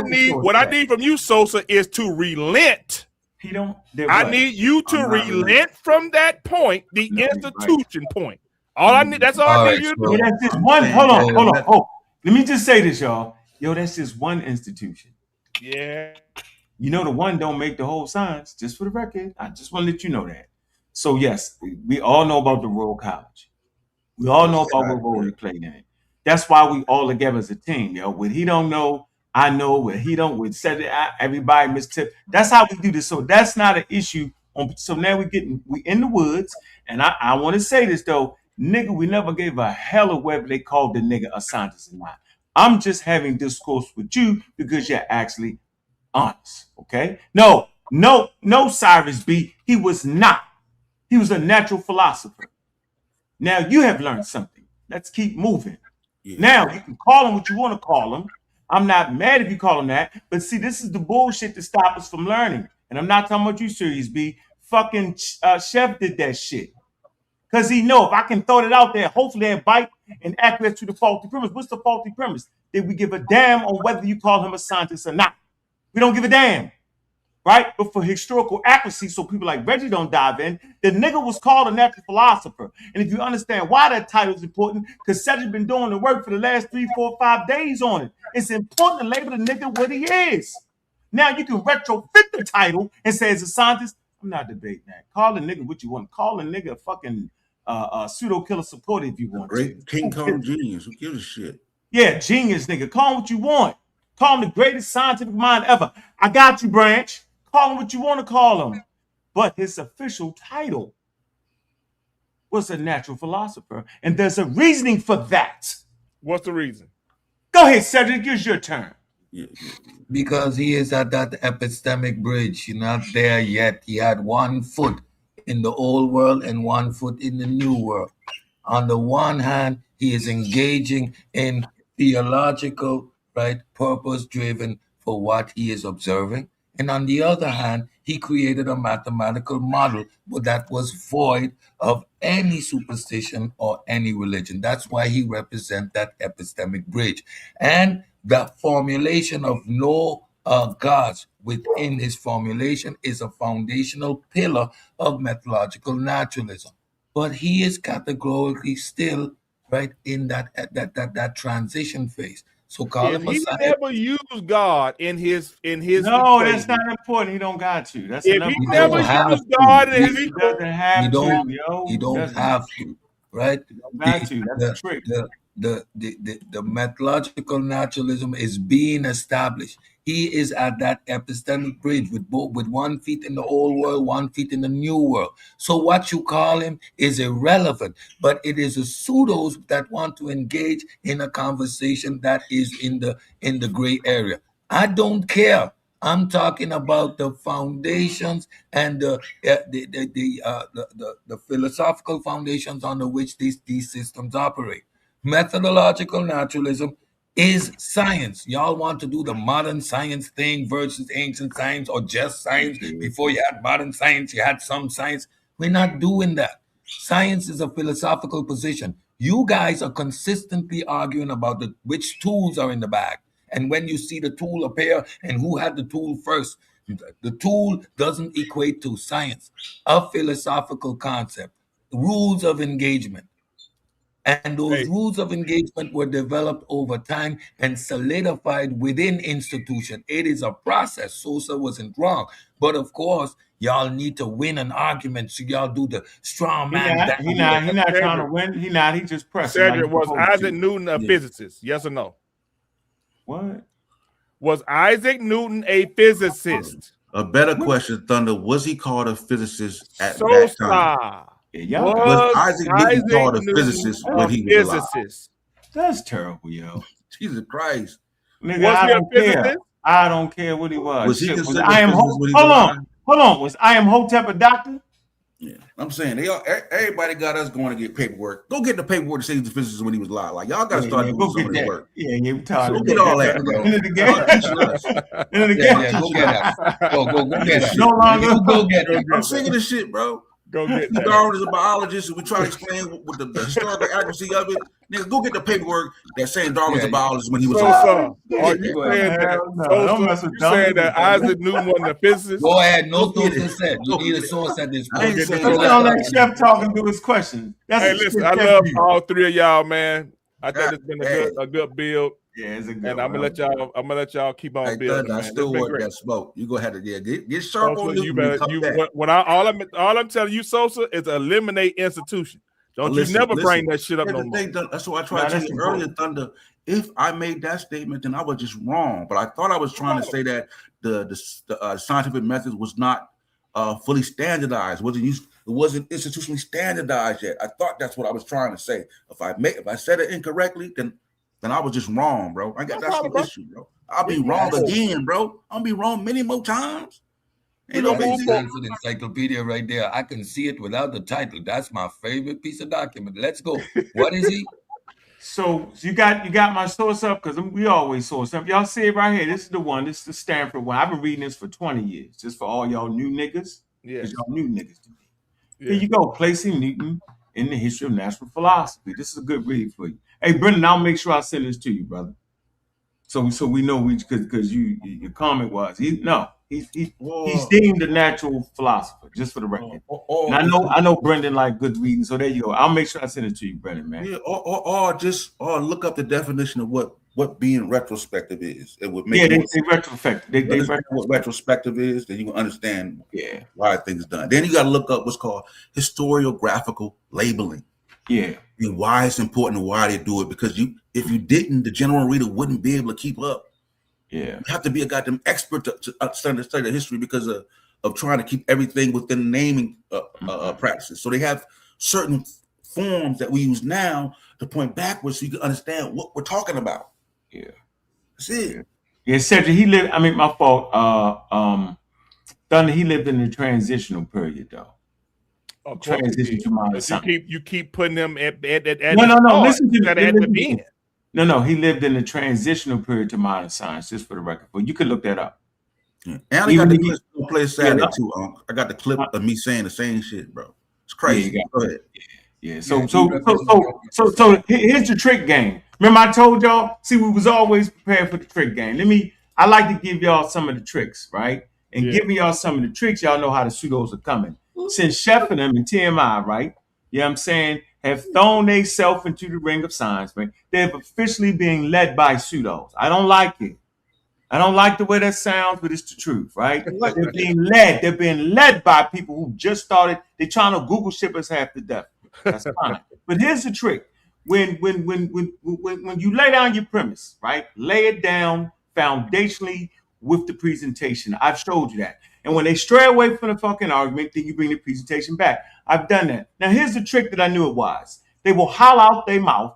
need what I need from you, Sosa, is to relent. I need you to relent from that point, the institution point. All I need. That's all I need you to do. That's just one. Hold on. Oh, let me just say this, y'all. Yo, that's just one institution. Yeah. You know, the one don't make the whole science. Just for the record, I just want to let you know that. So yes, we all know about the Royal College. We all know about what role he played in it. That's why we all together as a team, yo. What he don't know, I know. What he don't, with said it, everybody mistip. That's how we do this. So that's not an issue. So now we in the woods, and I want to say this though, nigga, we never gave a hell of whether they called the nigga a scientist or not. I'm just having discourse with you because you're actually honest. Okay? No, Cyrus B. He was not. He was a natural philosopher. Now you have learned something. Let's keep moving. Yeah. Now you can call him what you want to call him. I'm not mad if you call him that. But see, this is the bullshit to stop us from learning. And I'm not talking about you, Series B. Fucking Chef did that shit. Because he know if I can throw it out there, hopefully they bite and accurate to the faulty premise. What's the faulty premise? Did we give a damn on whether you call him a scientist or not? We don't give a damn. Right? But for historical accuracy, so people like Reggie don't dive in, the nigga was called a natural philosopher. And if you understand why that title is important, because Cedric's been doing the work for the last 3, 4, 5 days on it. It's important to label the nigga what he is. Now you can retrofit the title and say as a scientist, I'm not debating that. Call the nigga what you want. Call the nigga a fucking pseudo killer supporter if you want. Great King Kong genius. Who gives a shit? Yeah, genius nigga. Call him what you want. Call him the greatest scientific mind ever. I got you, Branch. Call him what you want to call him. But his official title was a natural philosopher. And there's a reasoning for that. What's the reason? Go ahead, Cedric. It's your turn. Because he is at that epistemic bridge. You're not there yet. He had 1 foot in the old world and 1 foot in the new world. On the one hand, he is engaging in theological, right, purpose-driven for what he is observing. And on the other hand, he created a mathematical model, but that was void of any superstition or any religion. That's why he represents that epistemic bridge. And the formulation of no gods within his formulation is a foundational pillar of methodological naturalism. But he is categorically still right in that transition phase. So call him a he scientist. never used God in his. No, equation. that's not important. He don't got to. That's if he never used God in his doesn't have you don't, to, yo. You don't have to, right? You don't got to. That's the trick. The methodological naturalism is being established. He is at that epistemic bridge with 1 feet in the old world, 1 feet in the new world. So what you call him is irrelevant, but it is a pseudos that want to engage in a conversation that is in the gray area. I don't care. I'm talking about the foundations and the philosophical foundations under which these systems operate. Methodological naturalism is science. Y'all want to do the modern science thing versus ancient science or just science. Before you had modern science, you had some science. We're not doing that. Science is a philosophical position. You guys are consistently arguing about which tools are in the bag. And when you see the tool appear and who had the tool first, the tool doesn't equate to science, a philosophical concept, rules of engagement. And those rules of engagement were developed over time and solidified within institution. It is a process. Sosa wasn't wrong. But of course, y'all need to win an argument. So y'all do the strong man. He not trying to win. He just pressing. Cedric, was Isaac Newton a physicist? Yes or no? What? Was Isaac Newton a physicist? A better question, Thunder. Was he called a physicist at that time? Was Isaac Newton called a physicist when he was alive? That's terrible, yo. Jesus Christ. Nigga, I don't care. I don't care what he was. Was he considered Hold Hold on, was I am Hotep a doctor? Yeah, I'm saying everybody got us going to get paperwork. Go get the paperwork to say he's a physicist when he was alive. Like y'all got to start doing go some get of this that. work. Yeah, we tired Go of get all that. End of the game. Start teaching us. End of the game. Go get that. Go get that. No longer. You go get that. I'm sick of this shit, bro. Go get that. Darwin is a biologist, and we try to explain with the historical accuracy of it. Nigga, go get the paperwork that's saying Darwin was a biologist when he was alive. Are you saying that Isaac Newton wasn't a physicist? Go ahead, no source said. You need a source at this point. Don't let Chef talk and do his question. Hey, listen, I love all three of y'all, man. I think it's been a good build. Yeah, it's a good. And I'm gonna let y'all keep on building. I still want that smoke. You go ahead and get sharp Sosa, on you better. All I'm telling you, Sosa, is eliminate institution. Don't you never bring that shit up no more. That's what I tried to say earlier, Thunder. If I made that statement, then I was just wrong. But I thought I was trying to say that the scientific methods was not fully standardized. It wasn't institutionally standardized yet. I thought that's what I was trying to say. If I said it incorrectly, then I was just wrong, bro. That's the issue, bro. I'll be wrong again, bro. I'll be wrong many more times. Ain't no Stanford encyclopedia right there. I can see it without the title. That's my favorite piece of document. Let's go. What is he? So you got my source up because we always source up. Y'all see it right here. This is the one. This is the Stanford one. I've been reading this for 20 years, just for all y'all new niggas. Yeah, y'all new niggas to me. Yeah. Here you go, placing Newton in the history of natural philosophy. This is a good read for you. Hey, Brendan, I'll make sure I send this to you, brother. So we know because your comment was he's deemed a natural philosopher, just for the record. And I know Brendan like good reading, so there you go. I'll make sure I send it to you, Brendan, man. Yeah, or look up the definition of what being retrospective is. It would make they retrospective. They what retrospective is, then you can understand why things done. Then you got to look up what's called historiographical labeling. Yeah. And why it's important and why they do it. Because if you didn't, the general reader wouldn't be able to keep up. Yeah. You have to be a goddamn expert to understand the history because of trying to keep everything within the naming practices. So they have certain forms that we use now to point backwards so you can understand what we're talking about. Yeah. That's it. Yeah, Cedric, my fault. Thunder, he lived in the transitional period though. Transition to modern science. You keep putting them at no. Listen to the No, he lived in the transitional period to modern science. Just for the record, but you could look that up. Yeah. And I got the clip to play Saturday too. I got the clip of me saying the same shit, bro. It's crazy. Yeah, go ahead. Yeah. So here's the trick game. Remember I told y'all. See, we was always prepared for the trick game. I like to give y'all some of the tricks, right? And giving y'all some of the tricks, y'all know how the pseudos are coming. Since Chef and them and TMI, right? You know what I'm saying? Have thrown themselves into the ring of science, man. They're officially being led by pseudos. I don't like it. I don't like the way that sounds, but it's the truth, right? They're being led. They're being led by people who just started. They're trying to Google ship us half to death. That's fine. But here's the trick. When you lay down your premise, right? Lay it down foundationally with the presentation. I've showed you that. And when they stray away from the fucking argument, then you bring the presentation back. I've done that. Now, here's the trick that I knew it was. They will howl out their mouth.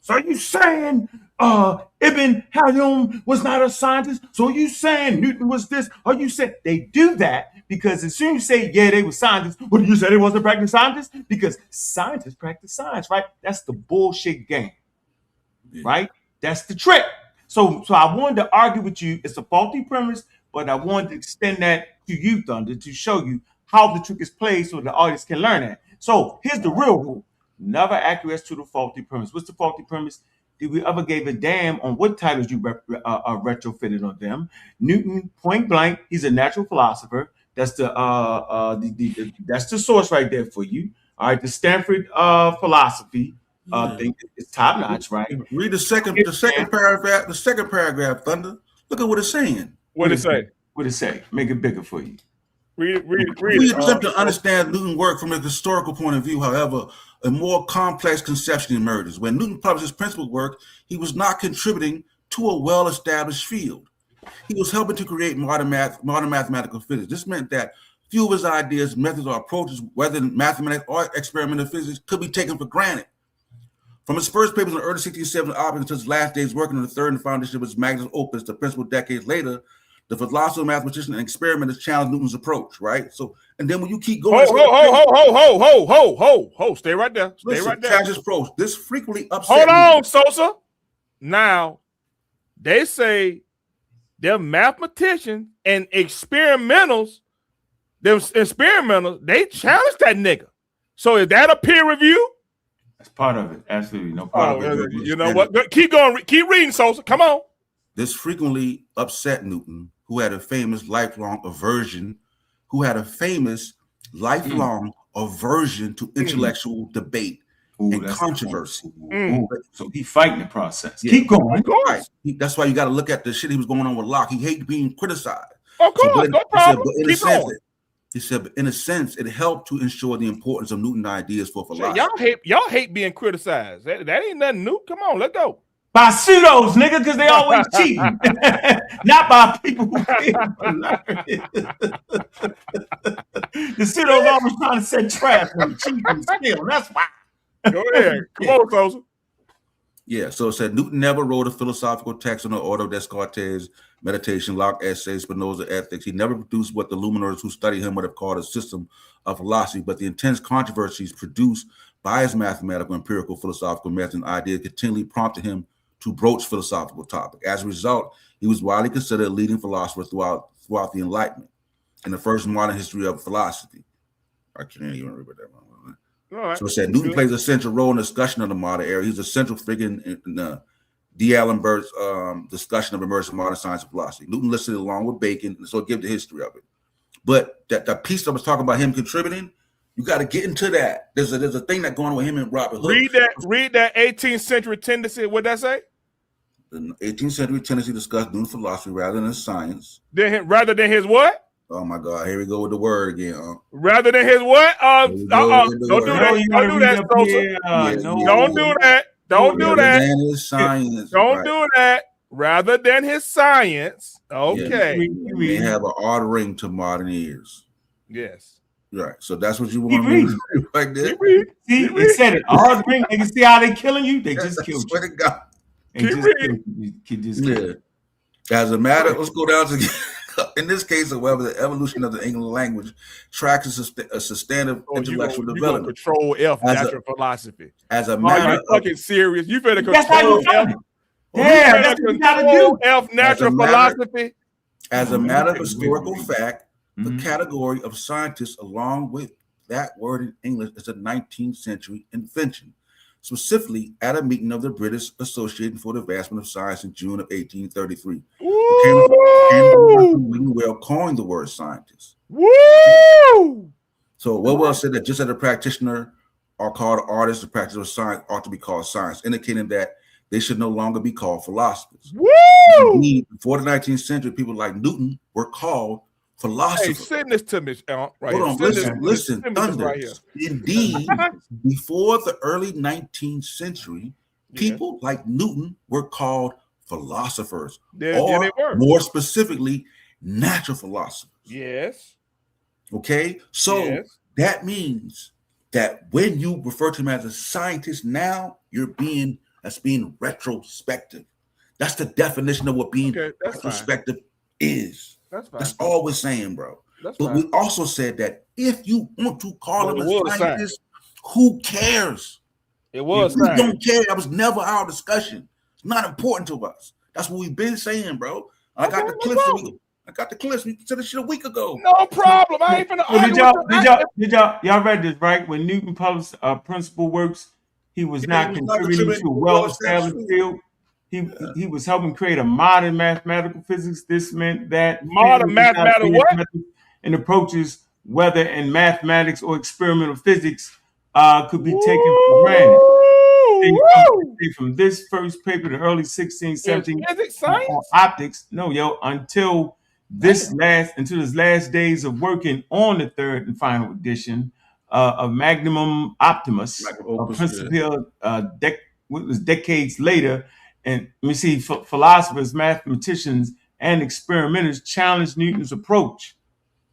So you saying Ibn Khaldun was not a scientist? So you saying Newton was this? Or you said they do that because as soon as you say, yeah, they were scientists, well, you said they wasn't practicing scientists? Because scientists practice science, right? That's the bullshit game, right? That's the trick. So I wanted to argue with you. It's a faulty premise, but I wanted to extend that to you, Thunder, to show you how the trick is played so the audience can learn that. So here's the real rule. Never acquiesce to the faulty premise. What's the faulty premise? Did we ever give a damn on what titles you retrofitted on them? Newton, point blank, he's a natural philosopher. That's that's the source right there for you. All right, the Stanford philosophy thing is top notch, right? Read the second paragraph. The second paragraph, Thunder. Look at what it's saying. What it say? What it say? Make it bigger for you. Read we attempt to understand Newton's work from a historical point of view, however, a more complex conception emerges. When Newton published his principal work, he was not contributing to a well-established field. He was helping to create modern mathematical physics. This meant that few of his ideas, methods, or approaches, whether in mathematics or experimental physics, could be taken for granted. From his first papers in the early 1670s onwards until his last days working on the third and foundation of his magnum opus, the principal decades later, The philosopher, mathematician, and experimenters challenge Newton's approach, right? So, and then when you keep going, Stay right there. Stay right there. Challenge his approach. This frequently upset. Hold on, Sosa. Now, they say they're mathematicians and experimentals. They challenge that nigga. So is that a peer review? That's part of it. Absolutely. No part of it. You know what? Keep going. Keep reading, Sosa. Come on. This frequently upset Newton, who had a famous lifelong aversion to intellectual debate and controversy. So he fighting the process. Yeah. Keep going. Right. That's why you got to look at the shit he was going on with Locke. He hated being criticized. Of course, no problem. He said, but in a sense, it helped to ensure the importance of Newton's ideas for philosophy. Y'all hate being criticized. That ain't nothing new. Come on, let's go. By pseudos, nigga, because they always cheating. Not by people who the pseudos always trying to set traps and cheating still. That's why. Go ahead. Come on, Sosa. Yeah, so it said Newton never wrote a philosophical text on the order of Descartes, meditation, Locke, essays, Spinoza, ethics. He never produced what the luminaries who studied him would have called a system of philosophy, but the intense controversies produced by his mathematical, empirical, philosophical method and ideas continually prompted him to broach philosophical topic. As a result, he was widely considered a leading philosopher throughout the Enlightenment in the first modern history of philosophy. I can't even remember that one. Right. So it said Newton plays a central role in the discussion of the modern era. He's a central figure in D. Allen Burt's discussion of emerging modern science and philosophy. Newton listed along with Bacon, so give the history of it. But that piece that was talking about him contributing, you got to get into that. There's a thing that going on with him and Robert Hooke. Read that 18th century tendency. What'd that say? The 18th century tendency discussed Newton's philosophy rather than science. Rather than his what? Oh my God! Here we go with the word again. Rather than his what? Don't do that. Don't do that, Sosa. Don't do that. Don't do that. Than his science. Don't do that. Rather than his science. Okay. Yeah, they have an odd ring to modern ears. Yes. Right. So that's what you want to read like this. See, it said it. Odd ring. You see how they killing you? They just killed you. Swear to God. Yeah. As a matter, let's go down to. In this case, however, the evolution of the English language tracks a substantive intellectual development. Control F natural philosophy. As a matter, are you fucking serious? You better control. That's how you F. Yeah, that's what you gotta do. F natural philosophy. As a matter of historical fact, the category of scientists, along with that word in English, is a 19th century invention. Specifically, at a meeting of the British Association for the Advancement of Science in June of 1833. Well, coined the word scientist. Woo! So Wellwell said that just as a practitioner are called artists, the practice of science ought to be called science, indicating that they should no longer be called philosophers. Woo! Indeed, before the 19th century, people like Newton were called philosophers. Hey, send this to me, right? Hold on, listen, Thunder. Right here. Indeed, before the early 19th century, people like Newton were called philosophers, or more specifically, natural philosophers. Yes. Okay, so that means that when you refer to him as a scientist now, that's being retrospective. That's the definition of what being retrospective is. That's all we're saying, bro. But we also said that if you want to call him a scientist, who cares? It was. We don't care. That was never our discussion. It's not important to us. That's what we've been saying, bro. I got the clips. We said this shit a week ago. No problem. I ain't finna Did y'all read this, right? When Newton published Principal Works, he was not contributing to a well-established field. He was helping create a modern mathematical physics. This meant that modern mathematical what? And approaches, whether in mathematics or experimental physics, could be taken for granted. From this first paper, the early 16, 17 on optics, until this last days of working on the third and final edition of Magnum Optimus, Principia, decades later. And we see philosophers, mathematicians, and experimenters challenge Newton's approach.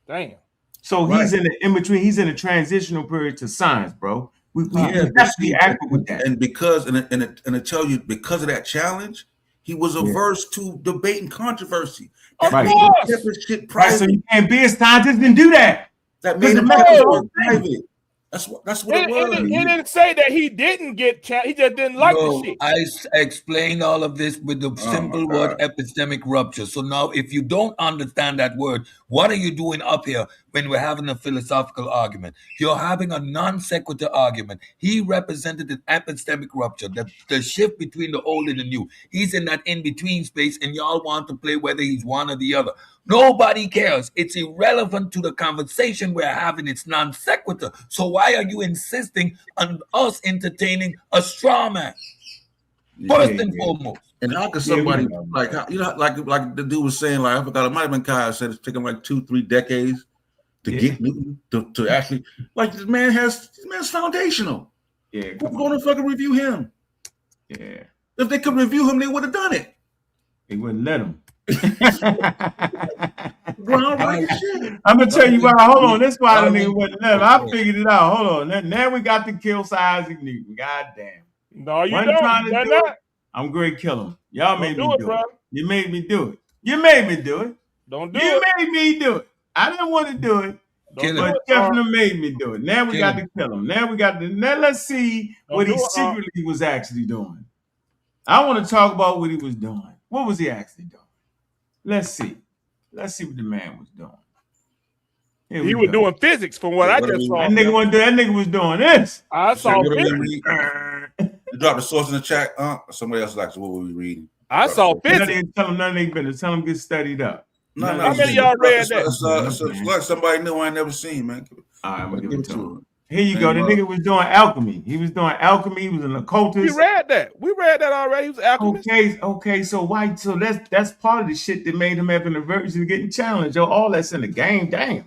Damn. So he's in between. He's in a transitional period to science, bro. We have to be accurate with that. And because I tell you, because of that challenge, He was averse to debate and controversy. Of That made him course. keep his shit Right, private. so you can't be a scientist and do that. That made him the keep his man- shit private. That's what it was. It didn't say that he didn't get he just didn't like the shit. I explained all of this with the simple word epistemic rupture. So now, if you don't understand that word, what are you doing up here when we're having a philosophical argument? You're having a non sequitur argument. He represented an epistemic rupture, the shift between the old and the new. He's in that in-between space, and y'all want to play whether he's one or the other. Nobody cares. It's irrelevant to the conversation we're having. It's non sequitur. So why are you insisting on us entertaining a straw man? First and foremost. And how could somebody like the dude was saying, like, I forgot, it might have been Kyle said it's taken like 2-3 decades to get Newton to actually, like, this man's foundational. Yeah, who's going to fucking review him? Yeah. If they could review him, they would have done it. They wouldn't let him. Shit. I'm gonna tell you why. Hold on, that's why the nigga wouldn't let him. I figured it out. Hold on. Now we got to kill Isaac Newton. God damn. No, you Wasn't don't. trying to do it. I'm great kill him. Y'all made me do it. You made me do it. You made me do it. Don't do it. You made me do it. I didn't want to do it. But definitely made me do it. Now we got to kill him. Now let's see what he secretly was actually doing. I want to talk about what he was doing. What was he actually doing? Let's see. Let's see what the man was doing. He was doing physics from what I just saw. That nigga was doing this. I saw physics. You dropped the source in the chat, somebody else likes what were we reading? I saw physics. Tell them none of their business. Tell them get studied up. No. How many of y'all read that? It's like somebody new I ain't never seen, man. All right, I'm gonna give it to him. Here you go. The nigga was doing alchemy. He was doing alchemy. He was an occultist. We read that. We read that already. He was an alchemist. Okay. So why? So that's part of the shit that made him have an aversion to getting challenged. Yo, all that's in the game. Damn.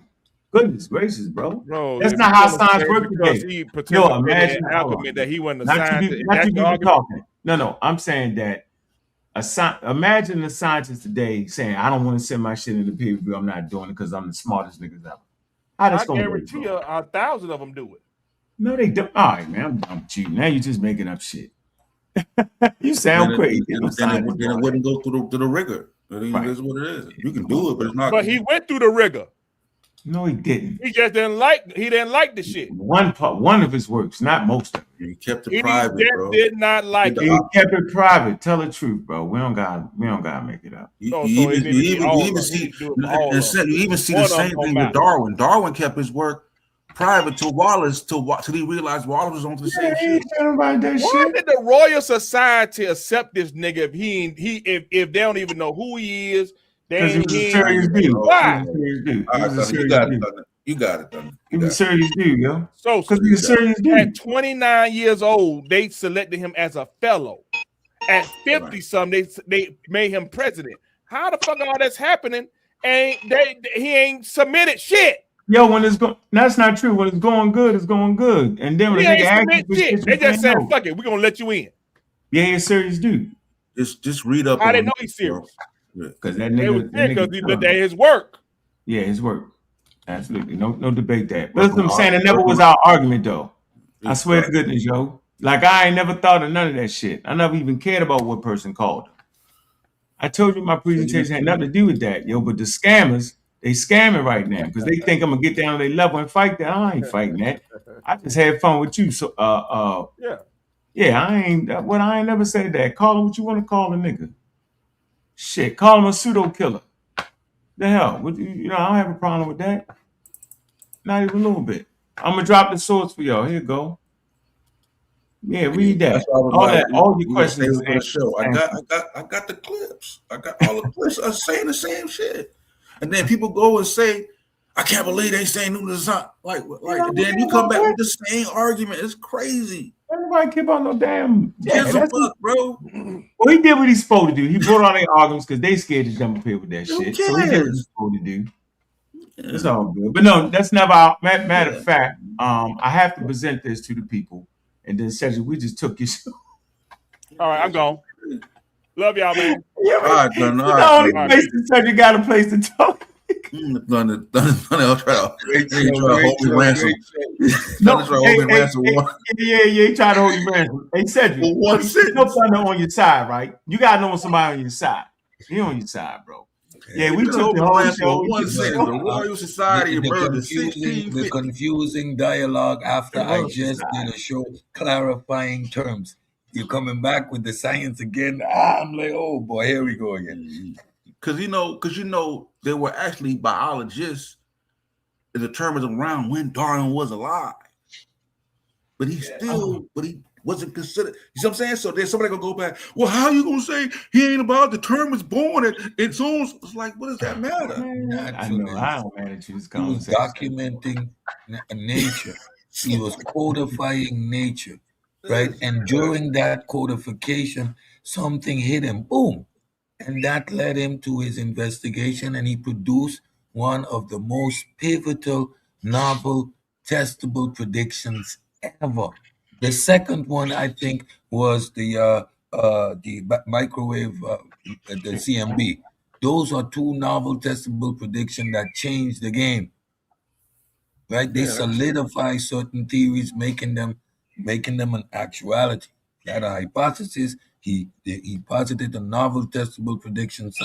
Goodness gracious, bro. That's not how science works today. Yo, imagine alchemy that he wasn't a scientist. Not you be talking. No. I'm saying that imagine a scientist today saying, "I don't want to send my shit in the peer review. I'm not doing it because I'm the smartest niggas ever." I guarantee you 1,000 of them do it. No, they don't. All right, man. I'm done with you. Now you're just making up shit. You sound crazy. Then it wouldn't go through the rigor. It is what it is. You can do it, but it's not. But he went through the rigor. No, he didn't. He just didn't like the shit. One of his works, not most of it. He kept it private, bro. He did not like it. He kept it private. Tell the truth, bro. We don't gotta make it up. You even see the same thing with Darwin. Darwin kept his work private to Wallace till he realized Wallace was onto the same shit. Why did the Royal Society accept this nigga if they don't even know who he is? Because he was a serious dude. Why? You got it, Thunder. He was a serious dude, yo. So because he's a serious dude. At 29 years old, they selected him as a fellow. At 50 something, they made him president. How the fuck all that's happening? And he ain't submitted shit. Yo, that's not true. When it's going good, it's going good. And then when they just said, "Fuck it, we're gonna let you in." Yeah, he's a serious dude. Just read up. I didn't know he's serious. Because that nigga, because he looked at his work. Yeah, his work. Absolutely, no debate that. But that's what I'm saying. It never was our argument, though. I swear to goodness, yo. Like I ain't never thought of none of that shit. I never even cared about what person called him. I told you my presentation had nothing to do with that, yo. But the scammers, they scamming right now because they think I'm gonna get down to their level and fight that. I ain't fighting that. I just had fun with you. So, yeah, I ain't never said that. Call him what you want to call a nigga. Shit, call him a pseudo killer. The hell, I don't have a problem with that. Not even a little bit. I'm gonna drop the source for y'all. Here you go. Yeah, read that. All your questions. On the show. I got the clips. I got all the clips. I'm saying the same shit, and then people go and say, "I can't believe they saying Newton is not like." Then you come back with the same argument. It's crazy. Everybody keep on no damn. Gives a fuck, bro. Well, he did what he's supposed to do. He brought all their arguments because they scared to jump up here with that shit. So he did what he's supposed to do. Yeah. It's all good. But no, that's never our matter of fact. I have to present this to the people. And then Cedric, we just took your show. All right, I'm gone. Love y'all, man. Yeah, all right, the only place that Cedric got a place to talk. Thunder, I'll try to Great try show, to great hold me show, ransom. great show. Thunder try to hold me ransom yeah, he tried to hold you ransom. Hey, Cedric, for one no sentence. Thunder on your side, right? You gotta know somebody on your side. He on your side, bro. Yeah, we You took hold the me whole ransom show. for one sentence. The Royal Society of Murder, The 1650. confusing dialogue after The I Royal just did Society. a show clarifying terms. You're coming back with the science again. I'm like, oh boy, here we go again. Because you know, there were actually biologists that determined around when Darwin was alive, but he wasn't considered. You see what I'm saying? So there's somebody gonna go back. Well, how you gonna say he ain't about the term was born at its own? It's like, what does that matter? I know. I don't manage this He was conversation. documenting nature. He was codifying nature, right? And during that codification, something hit him. Boom. And that led him to his investigation, and he produced one of the most pivotal, novel, testable predictions ever. The second one, I think, was the microwave, the CMB. Those are two novel, testable predictions that changed the game, right? They solidify certain theories, making them an actuality. That a hypothesis. He posited a novel, testable prediction. So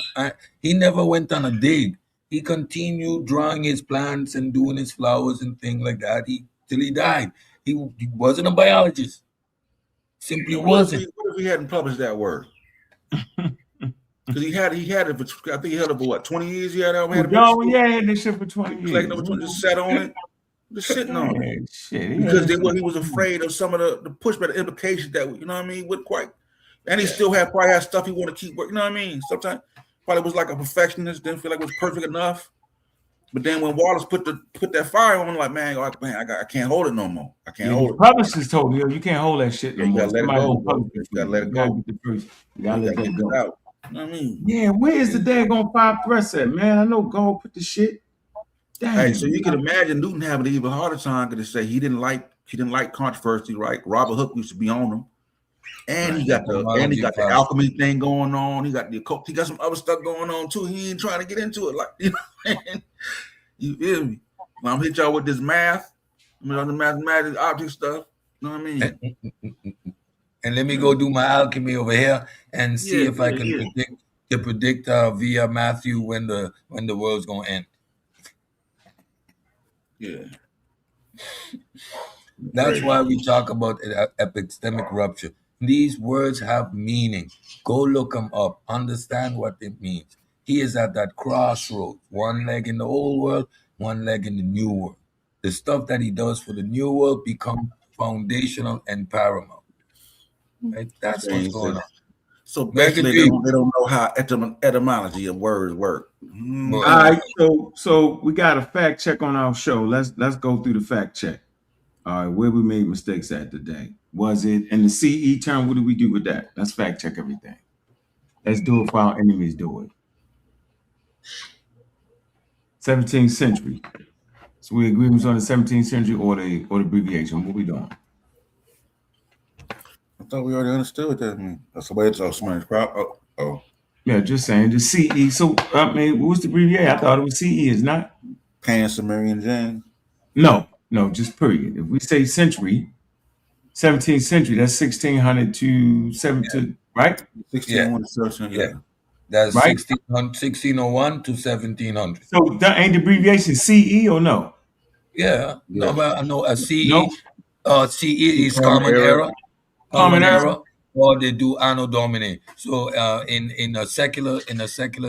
he never went on a dig. He continued drawing his plants and doing his flowers and things like that. Till he died. He wasn't a biologist. Simply wasn't. What if he hadn't published that work? Because he had it for, I think he had it for what, 20 years. He had it. Yeah, had this shit for 20 years. Just sat on it, just sitting on it. Shit, Because he was afraid of some of the pushback, the implications that, you know what I mean, wouldn't quite. And he still probably had stuff he want to keep working. You know what I mean? Sometimes probably was like a perfectionist, didn't feel like it was perfect enough. But then when Wallace put that fire on, like, man, I can't hold it no more. I can't hold it. Publishers told me, you can't hold that shit no more. You gotta let it go. You gotta let it go. You gotta let that go. Out. You know what I mean? Yeah, where is the daggone fire press at, man? I know God put the shit. Dang. Hey, so you can imagine Newton having an even harder time because they say he didn't like controversy, right? Robert Hooke used to be on him. And he got the alchemy thing going on. He got the occult. He got some other stuff going on too. He ain't trying to get into it, like, you know, you feel me? I'm hit y'all with this math, the mathematics, object stuff. You know what I mean? And let me go do my alchemy over here and see if I can predict via Matthew when the world's gonna end. Yeah. That's why we talk about epistemic rupture. These words have meaning. Go look them up. Understand what it means. He is at that crossroad. One leg in the old world, one leg in the new world. The stuff that he does for the new world become foundational and paramount. Right? That's what's going on. So basically, they don't know how etymology of words work. All right, so we got a fact check on our show. Let's go through the fact check. All right, where we made mistakes at today. Was it in the CE term? What do we do with that? Let's fact check everything. Let's do it for our enemies do it. 17th century. So we agree on the 17th century or the abbreviation. What we doing? I thought we already understood what that means. Somebody's crop. Oh. Yeah, just saying the CE. So I mean, what was the abbreviation? I thought it was CE. Is not Pan-Sumerian James. No, just period. If we say century, 17th century, that's 1600 to 17, right? 1601 to 1700. Yeah. That's right? 1601 to 1700. So that ain't the abbreviation CE or no? Yeah. No, but I know a CE. No. CE is common era. Common era. Or they do Anno Domini. So in a secular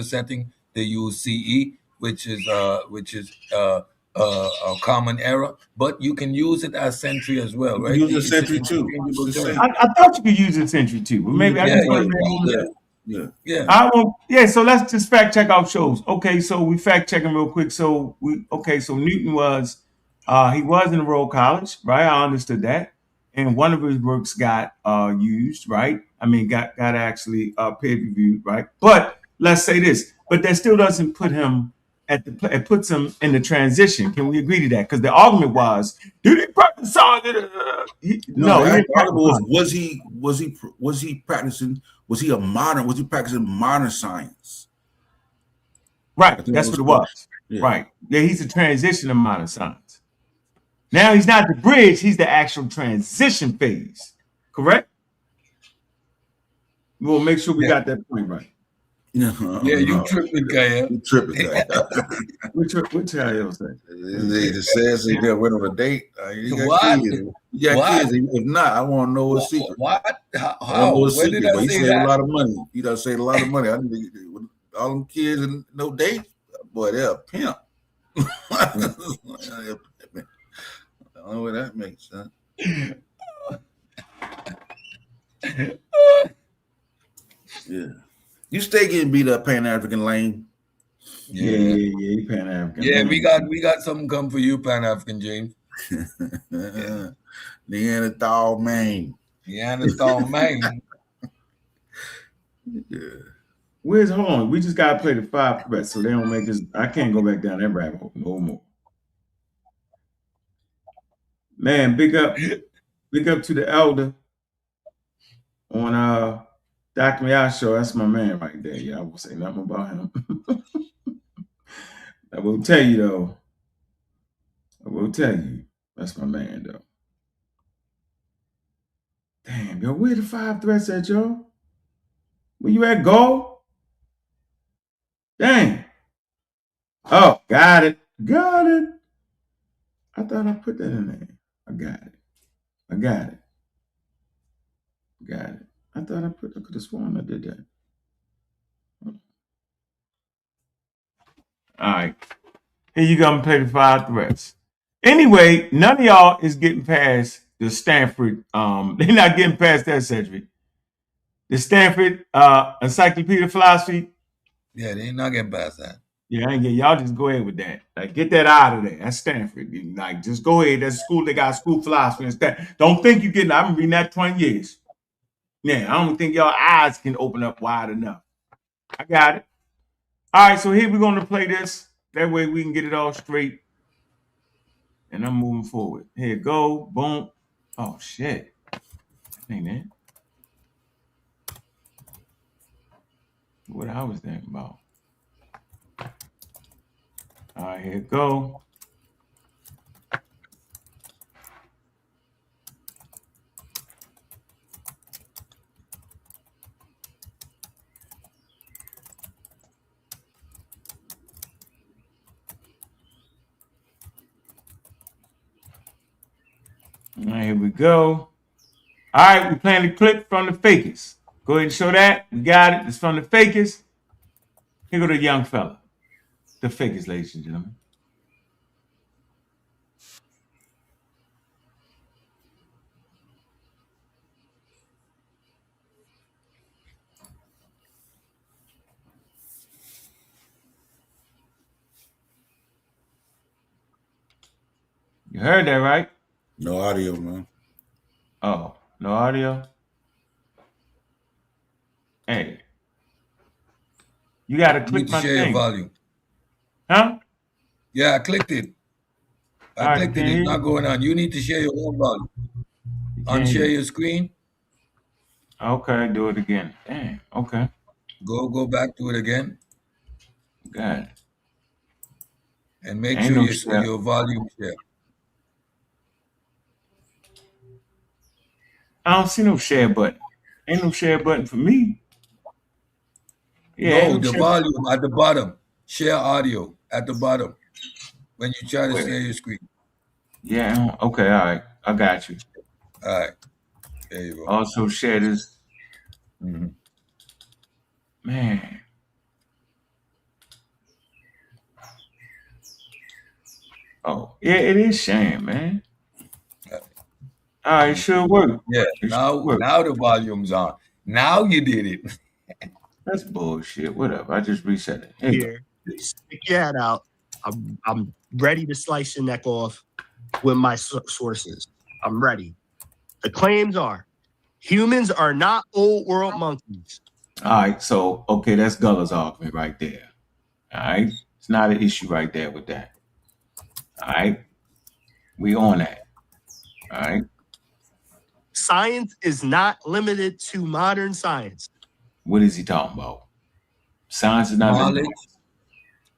setting, they use CE, which is a common era. But you can use it as century as well, right? Use a century too. I thought you could use a century too, but maybe I just want to Yeah. So let's just fact check our shows. Okay, so we fact checking real quick. So Newton was he was in the Royal College, right? I understood that. And one of his works got used, right? I mean, got actually peer reviewed, right? But let's say this, but that still doesn't put him it puts him in the transition. Can we agree to that? Because the argument was, did he practice science? No, the argument was he practicing? Was he practicing modern science? Right, that's what it was. Yeah. Right. Yeah, he's the transition of modern science. Now he's not the bridge, he's the actual transition phase. Correct? We'll make sure we got that point right. Yeah, you tripping, Kyle. You tripping, Kyle. Which how say? They just says he never went on a date. You got What? kids. You got What? kids. If not, I want to know a secret. What? I How? want to know a When secret. did I But he say saved that? a lot of money. He done saved a lot of money. I need to, all them kids and no date. Boy, they're a pimp. I don't know what that makes sense. Yeah. You stay getting beat up, Pan African lane. Yeah, Pan African. Yeah, we got something come for you, Pan African James. Neanderthal man. Neanderthal man. Yeah. Hold on? We just gotta play the 5 threats so they don't make this. I can't go back down that rabbit hole no more. Man, big up to the elder on Dr. Meow show. That's my man right there. Yeah, I won't say nothing about him. I will tell you though. That's my man though. Damn, yo, where the 5 threats at, yo? Where you at, go? Dang. Oh, got it. I thought I put that in there. I got it. I thought I could have sworn I did that. All right. Here you go and play the 5 threats. Anyway, none of y'all is getting past the Stanford. They're not getting past that, Cedric. The Stanford Encyclopedia of Philosophy. Yeah, they're not getting past that. Yeah, I ain't getting. Y'all just go ahead with that. Like, get that out of there. That's Stanford. Like, just go ahead. That's school. They got school philosophy and stuff. Don't think you getting. I've been reading that 20 years. Yeah, I don't think y'all eyes can open up wide enough. I got it. All right, so here we're going to play this. That way we can get it all straight. And I'm moving forward. Here, go. Boom. Oh, shit. That ain't it. What I was thinking about. All right, here, go. All right, here we go. All right, we're playing the clip from the Fakers. Go ahead and show that. We got it. It's from the Fakers. Here go the young fella. The Fakers, ladies and gentlemen. You heard that, right? No audio, man. Oh, no audio? Hey. You got to You click need to my share your thing. volume. Huh? Yeah, I clicked it. I clicked it. It's not going on. You need to share your own volume. Unshare your screen. Okay, do it again. Damn. Okay. Go back to it again. Got it. And make sure your volume share. I don't see no share button. Ain't no share button for me. Yeah, no, the volume at the bottom. Share audio at the bottom when you try to share your screen. Yeah. Okay. All right. I got you. All right. There you go. Also share this. Mm-hmm. Man. Oh, yeah, it is sharing, man. All right, it should work. Yeah, now the volume's on. Now you did it. That's bullshit. Whatever. I just reset it. Here, stick your head out. I'm ready to slice your neck off with my sources. I'm ready. The claims are humans are not old world monkeys. All right, so okay, that's Guller's argument right there. All right, it's not an issue right there with that. All right, we on that. All right. Science is not limited to modern science. What is he talking about? Science is not knowledge.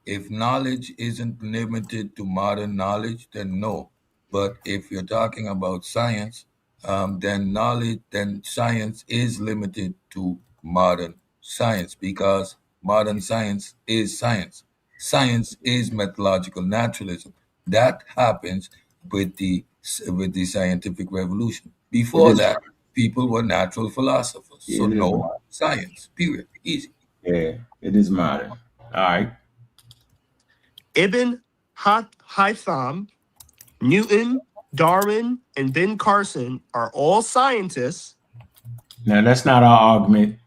If knowledge isn't limited to modern knowledge, then no. But if you're talking about science, then science is limited to modern science because modern science is science. Science is methodological naturalism. That happens with the scientific revolution. It Before is. that, people were natural philosophers. Yeah, So it is no modern. science. Period. Easy. Yeah, it is modern. All right. Ibn Haytham, Newton, Darwin, and Ben Carson are all scientists. Now that's not our argument,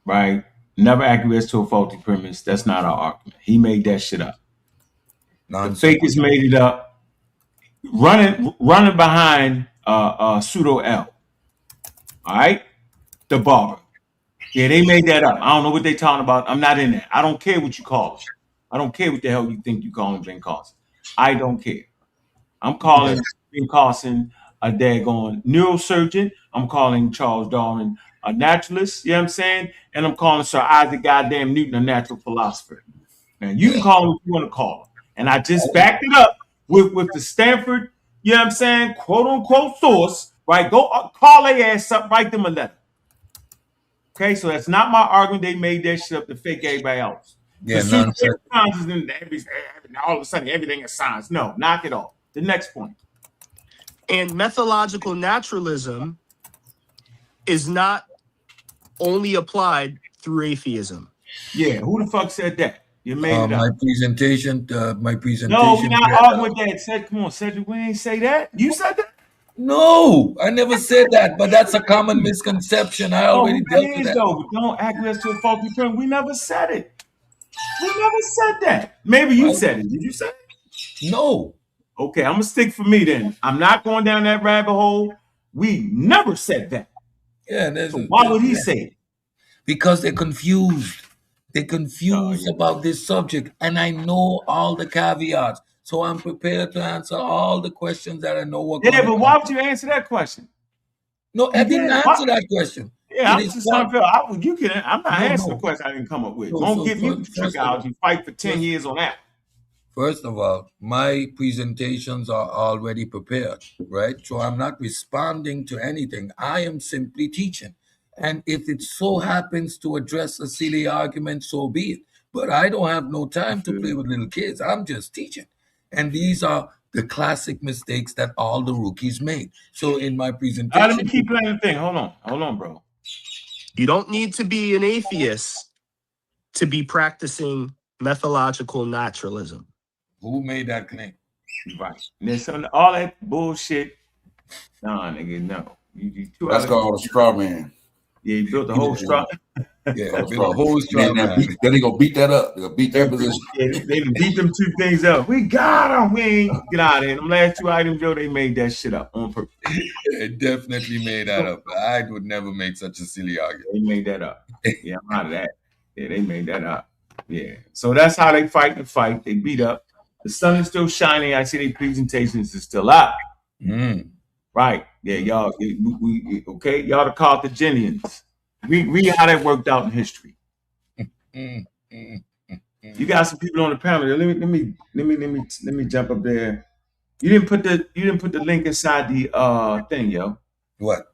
right? Never acquiesce to a faulty premise. That's not our argument. He made that shit up. The Nonsense. fakers made it up, running behind pseudo L. All right, the barber. Yeah, they made that up. I don't know what they talking about. I'm not in that. I don't care what you call him. I don't care what the hell you think you call him Ben Carson. I don't care. I'm calling Ben Carson a daggone neurosurgeon. I'm calling Charles Darwin a naturalist. You know what I'm saying? And I'm calling Sir Isaac goddamn Newton a natural philosopher. Now you can call him what you want to call him. And I just backed it up with the Stanford, you know what I'm saying, quote unquote source, right? Go call their ass up, write them a letter. Okay, so that's not my argument. They made that shit up to fake everybody else. Yeah, Because nonsense. science is in all of a sudden everything is science. No, knock it off. The next point. And methodological naturalism is not only applied through atheism. Yeah, who the fuck said that? You made it up. My presentation. No, we're not arguing with that. Said, come on, Cedric, we ain't say that. You said that? No, I never said that, but that's a common misconception. I Oh, already that dealt with is that. though. Don't acquiesce to a faulty premise. We never said it. We never said that. Maybe you said it. Did you say it? No. Okay, I'm gonna stick for me then. I'm not going down that rabbit hole. We never said that. Yeah, So why would he say it? because they're confused. They're confused about this subject, and I know all the caveats, so I'm prepared to answer all the questions that I know are going Yeah, to but come. why would you answer that question? No, I You didn't did. answer that question. Yeah, It I'm is just what. trying to feel. You can. I'm not answering the No. question I didn't come up with. So, Don't so get me with the first of all, trickology. Fight for 10 years on that. First of all, my presentations are already prepared, right? So I'm not responding to anything. I am simply teaching. And if it so happens to address a silly argument, so be it. But I don't have no time to play with little kids. I'm just teaching. And these are the classic mistakes that all the rookies make. So in my Let presentation, me keep playing the thing. Hold on, bro. You don't need to be an atheist to be practicing methodological naturalism. who made that claim? Right. And there's some all that bullshit. Nah, nigga, no. You That's called a straw man. Yeah, you built the whole straw. Yeah, That's build a whole straw And then man. they gonna beat that up. They'll beat that position. Yeah, they done beat them two things up. We got them. We ain't get out of here. Them last two items, Joe, they made that shit up on purpose. It definitely made that up. I would never make such a silly argument. They made that up. Yeah, I'm out of that. Yeah, they made that up. Yeah. So that's how they fight the fight. They beat up. The sun is still shining. I see their presentations is still up. Right. Yeah, y'all. We okay. Y'all the Carthaginians. Read how that worked out in history. You got some people on the panel. Let me jump up there. You didn't put the link inside the thing, yo. What?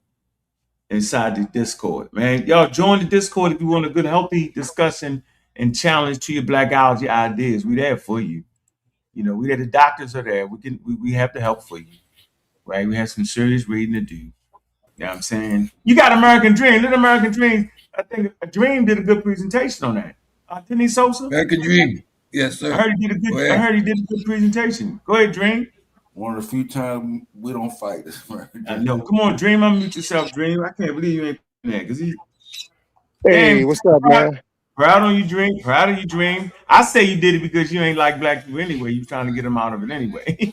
Inside the Discord, man. Y'all join the Discord if you want a good, healthy discussion and challenge to your blackology ideas. We there for you. You know, we there. The doctors are there. We have the help for you. Right? We have some serious reading to do. You know what I'm saying? You got American Dream. Little American Dream. I think Dream did a good presentation on that. Didn't he, Sosa? American Dream. Yes, sir. I heard he did a good presentation. Go ahead, Dream. One of the few times we don't fight. I know. Come on, Dream. Unmute yourself, Dream. I can't believe you ain't there because he. Hey, what's up, man? Proud of you, Dream. Proud of you, Dream. I say you did it because you ain't like black people anyway. You trying to get them out of it anyway.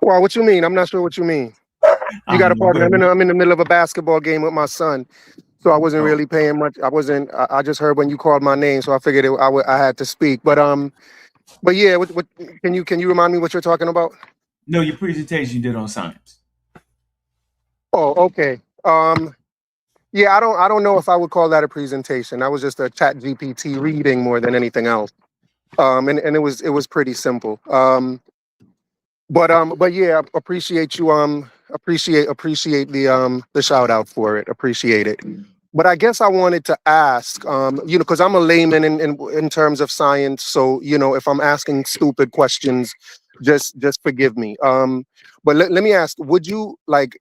Well, what you mean? I'm not sure what you mean. You got a partner. I'm in the middle of a basketball game with my son, so I wasn't really paying much. I just heard when you called my name, so I figured I had to speak. But yeah, what can you remind me what you're talking about? No, your presentation you did on science. Oh, okay. Yeah, I don't know if I would call that a presentation. That was just a chat GPT reading more than anything else. And it was pretty simple. But yeah, appreciate you appreciate the shout out for it. Appreciate it. But I guess I wanted to ask, because I'm a layman in terms of science, so if I'm asking stupid questions, just forgive me. But let me ask, would you like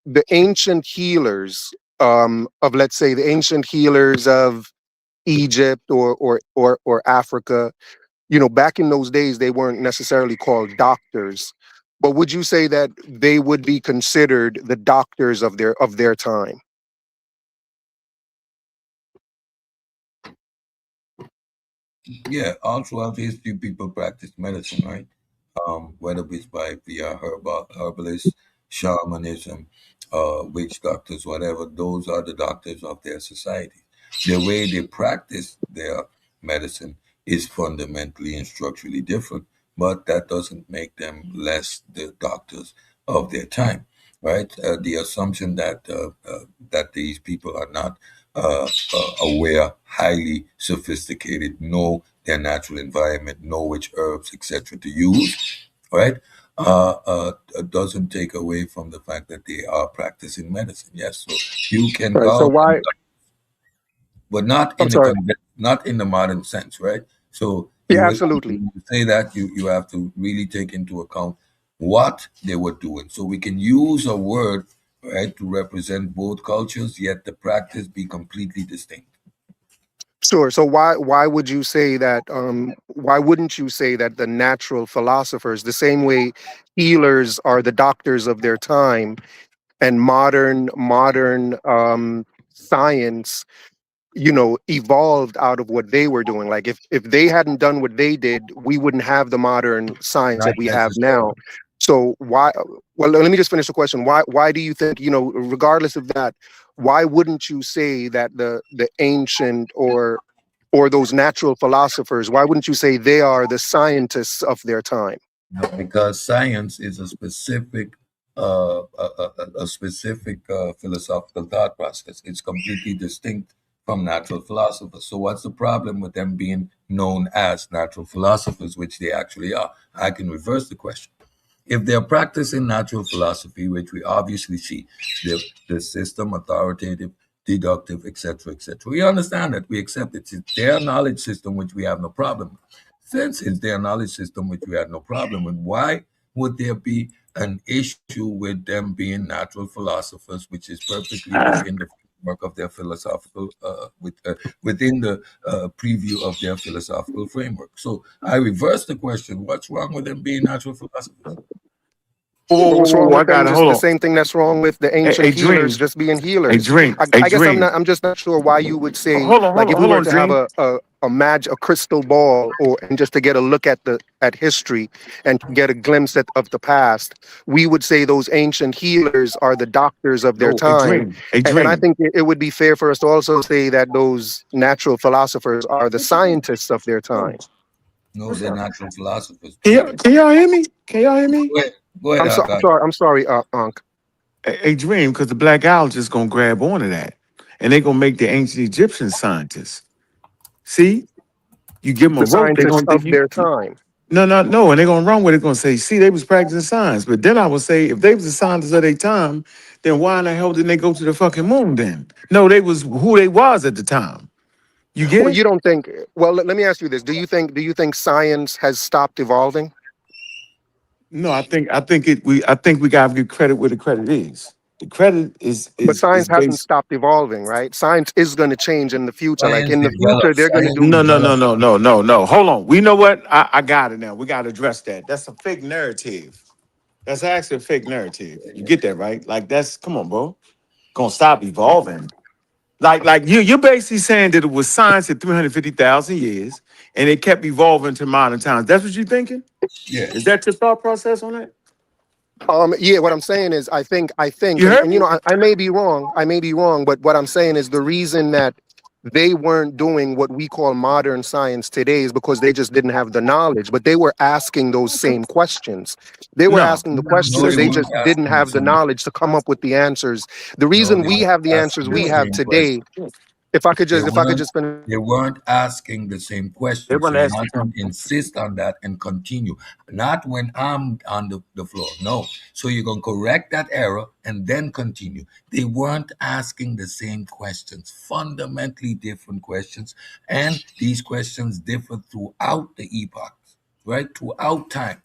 the ancient healers of, let's say, the ancient healers of Egypt or Africa? Back in those days, they weren't necessarily called doctors, but would you say that they would be considered the doctors of their time? Yeah, all throughout history, people practice medicine, right? Whether it's by via herbalists, shamanism, witch doctors, whatever, those are the doctors of their society. The way they practice their medicine is fundamentally and structurally different, but that doesn't make them less the doctors of their time, right? The assumption that these people are not aware, highly sophisticated, know their natural environment, know which herbs, etc., to use, right? Doesn't take away from the fact that they are practicing medicine. Yes, so you can Right. So call them, why? but not I'm in the sorry. not in the modern sense, right? So Yeah, when absolutely. you say that, you have to really take into account what they were doing. So we can use a word, right, to represent both cultures, yet the practice be completely distinct. Sure. So why would you say that? Why wouldn't you say that the natural philosophers, the same way healers are the doctors of their time, and modern science evolved out of what they were doing? Like if they hadn't done what they did, we wouldn't have the modern science Not that we have necessarily. now. So why? Well, let me just finish the question. Why do you think, regardless of that, why wouldn't you say that the ancient or those natural philosophers, why wouldn't you say they are the scientists of their time? No, because science is a specific philosophical thought process. It's completely distinct from natural philosophers. So, what's the problem with them being known as natural philosophers, which they actually are? I can reverse the question. If they're practicing natural philosophy, which we obviously see, the system, authoritative, deductive, etc., we understand that, we accept it. It's their knowledge system, which we have no problem with. Since it's their knowledge system, which we have no problem with, why would there be an issue with them being natural philosophers, which is perfectly within the framework of their philosophical, within the preview of their philosophical framework? So I reverse the question: what's wrong with them being natural philosophers? Well, what's wrong I with them? got it. Just Hold the on. same thing that's wrong with the A ancient healers dream. just being A healers. dream. I, A I guess dream. I'm just not sure why you would say, Hold on. like, if we Hold were on. to have Dream. a crystal ball, or and just to get a look at history and to get a glimpse of the past, we would say those ancient healers are the doctors of their No. A time. dream. A And I dream. think it would be fair for us to also say that those natural philosophers are the scientists of their time. No, they're natural philosophers. Can y'all hear me? Can y'all hear me? Go ahead, Akash. I'm sorry, Unc. A dream, because the black owl just gonna grab onto that, and they gonna make the ancient Egyptian scientists. See, you give them a The rope, they scientists gonna of their time. no, and they're gonna run with it. Gonna say, see, they was practicing science, but then I would say, if they was the scientists of their time, then why in the hell didn't they go to the fucking moon? Then no, they was who they was at the time. You get Well, it? you don't think. Well, let me ask you this: Do you think science has stopped evolving? No, I think we gotta give credit where the credit is. The credit is But is science is hasn't based. stopped evolving, right? Science is going to change in the future. Like in the future, they're going to Science do. develops. No. Hold on. We know what? I got it now. We got to address that. That's a fake narrative. That's actually a fake narrative. You get that, right? Like that's come on, bro. Gonna stop evolving. Like you're basically saying that it was science at 350,000 years and it kept evolving to modern times. That's what you're thinking? Yeah. Is that your thought process on that? Yeah, what I'm saying is, I think, You and, heard and me? I may be wrong, but what I'm saying is the reason that they weren't doing what we call modern science today is because they just didn't have the knowledge, but they were asking those same questions. They were No. asking the No, questions. they They weren't just didn't asking the have the same. knowledge to come up with the answers. The No, reason they we weren't have the answers asking we the have same question. today If I could just finish. They weren't asking the same question. They So want to you ask have to insist on that and continue. Not when I'm on the floor. No. So you're going to correct that error and then continue. They weren't asking the same questions, fundamentally different questions. And these questions differ throughout the epochs, right? Throughout time,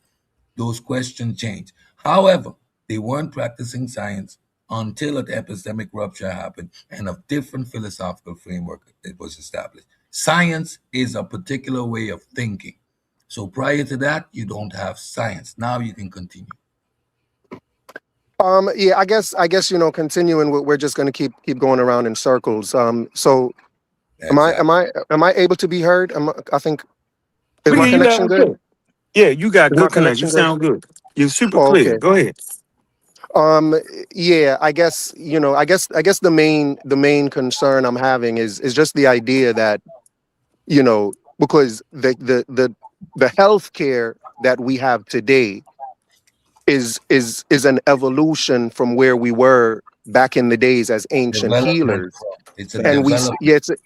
those questions change. However, they weren't practicing science until an epistemic rupture happened and a different philosophical framework it was established. Science is a particular way of thinking. So prior to that, you don't have science. Now you can continue. Yeah, I guess continuing, we're just going to keep going around in circles. So am I able to be heard? I think, is my connection good? Yeah, you got Is my good connection. You connection good? sound good. You're super Oh, clear. okay. Go ahead. Yeah, I guess the main concern I'm having is just the idea that, because the healthcare that we have today is an evolution from where we were back in the days as ancient Development. healers. It's a And development.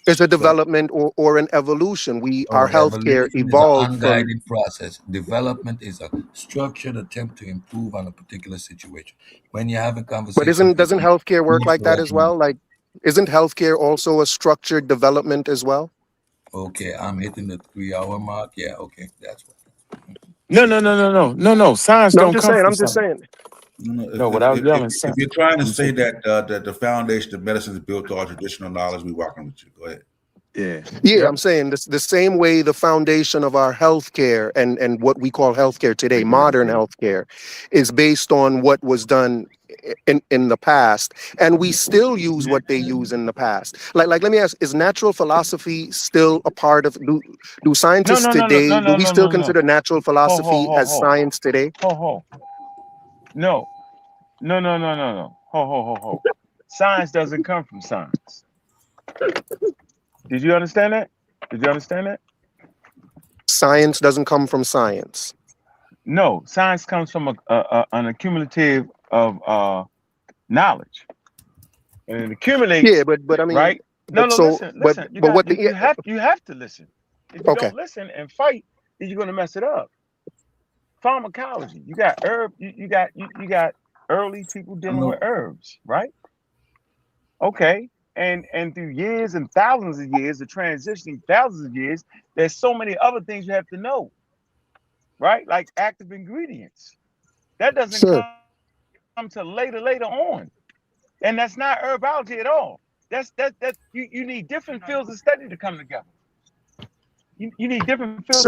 it's a development or an evolution. Our healthcare Evolution is an evolved from. unguided process. Development is a structured attempt to improve on a particular situation. When you're having But conversations, doesn't healthcare work like that as well? Like, isn't healthcare also a structured development as well? Okay, I'm hitting the 3 hour mark. Yeah, okay, that's what. No. Science No, I'm don't just come saying. from I'm just science. saying. No, without yelling, If you're trying to say that the foundation of medicine is built on traditional knowledge, we welcome with you. Go ahead. Yeah. Yeah, I'm saying the same way the foundation of our healthcare and what we call healthcare today, modern healthcare, is based on what was done in the past, and we still use what they use in the past. Like let me ask: is natural philosophy still a part of? Do scientists today? Do we still consider natural philosophy as science today? No. Ho. Science doesn't come from science. Did you understand that? Science doesn't come from science. No, science comes from an accumulative of knowledge, and it accumulates. Yeah, but I mean, right? No, listen. You have to listen. If you don't listen and fight, then you're gonna mess it up. Pharmacology. You got herb. You got early people dealing with herbs, right? Okay. And through years and thousands of years, the transitioning thousands of years, there's so many other things you have to know, right? Like active ingredients. That doesn't come to later on, and that's not herbology at all. That's you need different fields of study to come together. You need different fields.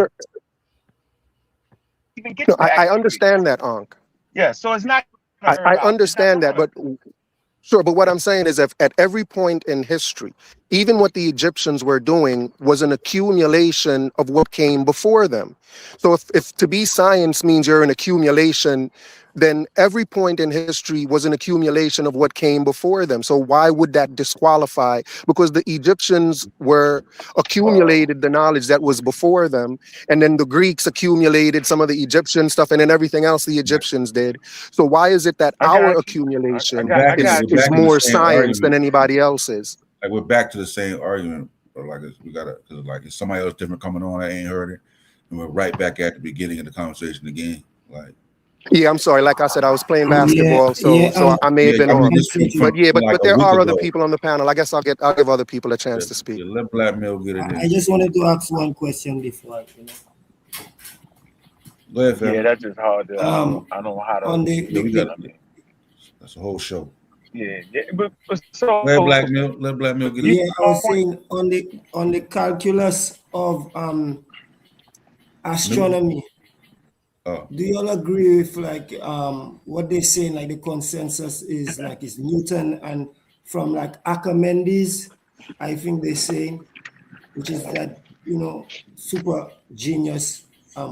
Even get I understand that, Ankh. Yeah, so it's not. I understand that, but sure. But what I'm saying is, if at every point in history, even what the Egyptians were doing was an accumulation of what came before them. So if to be science means you're an accumulation, then every point in history was an accumulation of what came before them. So why would that disqualify? Because the Egyptians were accumulated the knowledge that was before them, and then the Greeks accumulated some of the Egyptian stuff, and then everything else the Egyptians did. So why is it that our accumulation is more science than anybody else's? Like we're back to the same argument, or like we gotta, cause like if somebody else different coming on, I ain't heard it, and we're right back at the beginning of the conversation again. Like, yeah, I'm sorry. Like I said, I was playing basketball, so I may have been off. But there are other people on the panel. I guess I'll give other people a chance to speak. Let Black Mill get it in. I just wanted to ask one question before. Go ahead, fam. Yeah, that's just hard to. I don't know how to. That's a whole show. Yeah, but so let Black Mill get it. Yeah, I was saying on the calculus of astronomy. Do you all agree with like what they're saying? Like the consensus is like it's Newton and from like Archimedes, I think they're saying, which is that super genius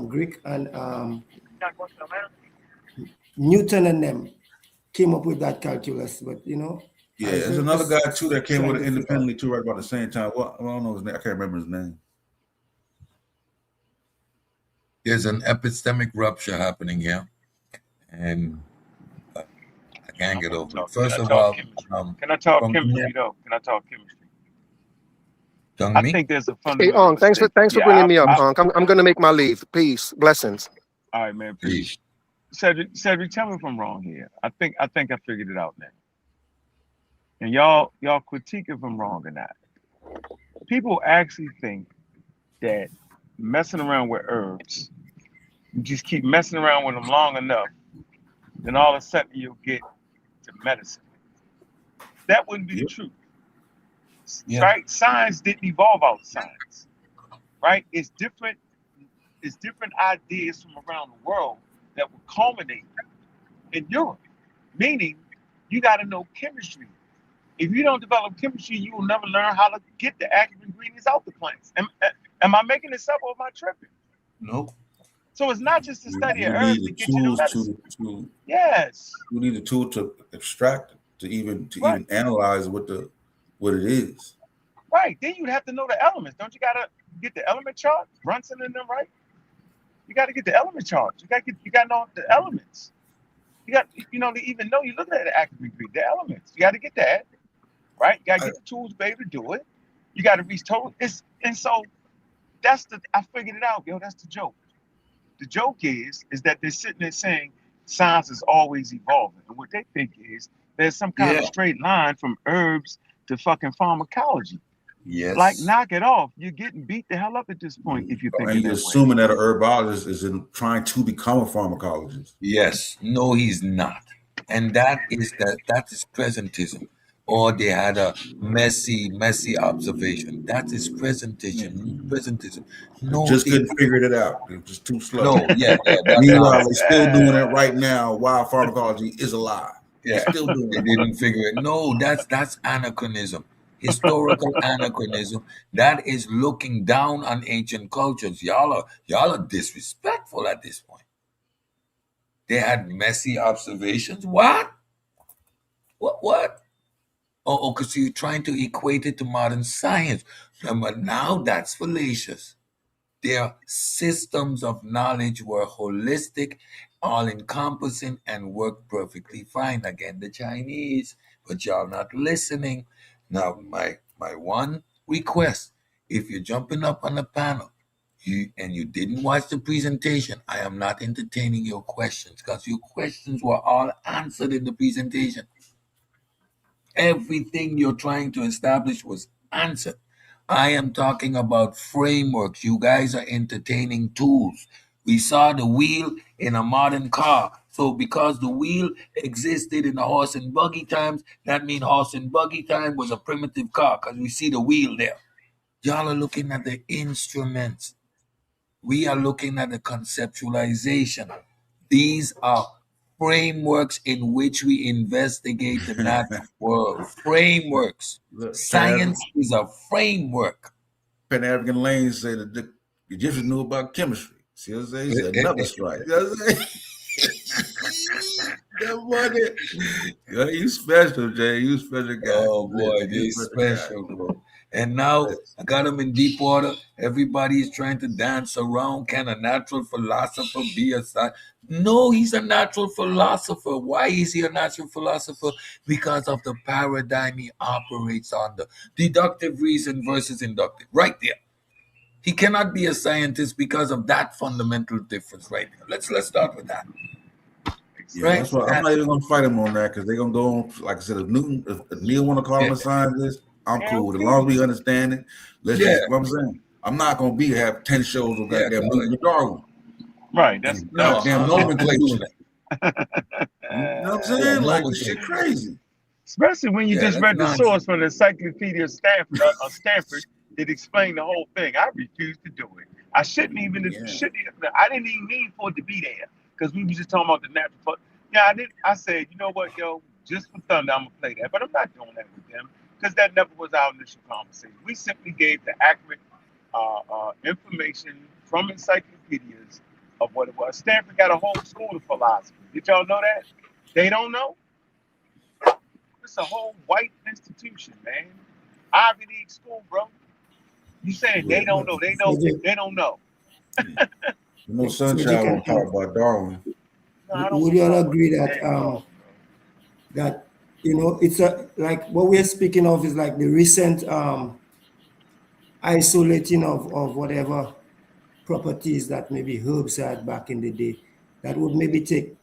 Greek, and Newton and them came up with that calculus, but yeah, there's another guy too that came with it independently too, right about the same time. Well, I don't know his name. I can't remember his name. There's an epistemic rupture happening here, and I can't get over it. First of all, can I talk chemistry though? Can I talk chemistry? Dong me? think there's a Hey, fundamental Ong, thanks for mistake. bringing me up, Ong. I'm gonna make my leave. Peace, blessings. All right, man. Peace. Cedric, tell me if I'm wrong here. I think I figured it out now. And y'all critique if I'm wrong or not. People actually think that messing around with herbs, you just keep messing around with them long enough, then all of a sudden you'll get to medicine. That wouldn't be the truth. Yeah. Right? Science didn't evolve out of science. Right? It's different ideas from around the world that will culminate in Europe. Meaning, you got to know chemistry. If you don't develop chemistry, you will never learn how to get the active ingredients out the plants. Am I making this up or am I tripping? Nope. So it's not just the study of You herbs need to the get you to tools medicine. Yes. You need a tool to extract it, to even analyze what it is. Right. Then you'd have to know the elements. Don't you gotta get the element chart? Brunson and them, right? You gotta get the element charts. You gotta know the elements. You got, to even know you're looking at the active ingredient, the elements. You gotta get that, right? You gotta get the tools, baby, to do it. You gotta reach total. And so I figured it out, yo. That's the joke. The joke is that they're sitting there saying science is always evolving. And what they think is there's some kind of straight line from herbs to fucking pharmacology. Yes. Like, knock it off. You're getting beat the hell up at this point if you think And you're assuming that a herbologist is trying to become a pharmacologist. Yes. No, he's not. And that is presentism. Or they had a messy observation. That is presentism. No, Just couldn't figure it out. They're just too slow. No, yeah. Meanwhile, they're still doing it right now while pharmacology is alive. Yeah, still doing they it. didn't figure it. No, that's anachronism. Historical anachronism. That is looking down on ancient cultures. Y'all are disrespectful at this point. They had messy observations. What? Oh, because you're trying to equate it to modern science. But now that's fallacious. Their systems of knowledge were holistic, all-encompassing, and worked perfectly fine. Again, the Chinese, but y'all not listening. Now, my one request, if you're jumping up on the panel, you didn't watch the presentation, I am not entertaining your questions because your questions were all answered in the presentation. Everything you're trying to establish was answered. I am talking about frameworks. You guys are entertaining tools. We saw the wheel in a modern car. So because the wheel existed in the horse and buggy times, that means horse and buggy time was a primitive car because we see the wheel there. Y'all are looking at the instruments. We are looking at the conceptualization. These are frameworks in which we investigate the natural world. Frameworks. Science is a framework. Pan-African Lane said that the Egyptians knew about chemistry. See what I'm saying? He said another strike. You know what I'm saying? That you special, Jay. You special guy. Oh boy, they special, bro. And now I got him in deep water. Everybody is trying to dance around. Can a natural philosopher be a science? No, he's a natural philosopher. Why is he a natural philosopher? Because of the paradigm he operates under. Deductive reason versus inductive. Right there. He cannot be a scientist because of that fundamental difference right there. Let's start with that. Yeah, right? That's why I'm not even gonna fight him on that because they're gonna go on, like I said, if Neil wanna call him a scientist, I'm cool. As long as we understand it, let's just what I'm saying. I'm not gonna have 10 shows of goddamn Newton and Darwin. Right, that's goddamn nomenclature. You know what I'm saying? Like this shit crazy. Especially when you just read the source from the Encyclopedia of Stanford, it explained the whole thing. I refused to do it. I shouldn't even. I didn't even mean for it to be there because we were just talking about the natural. Yeah, I did. I said, you know what, yo, just for thunder, I'm gonna play that, but I'm not doing that with them because that never was our initial conversation. We simply gave the accurate information from encyclopedias of what it was. Stanford got a whole school of philosophy. Did y'all know that? They don't know. It's a whole white institution, man. Ivy League school, bro. You saying they don't know? They know. They don't know. You know, Sunshine won't talk about Darwin. Would you all agree that that it's like what we're speaking of is like the recent isolating of whatever properties that maybe herbs had back in the day, that would maybe take,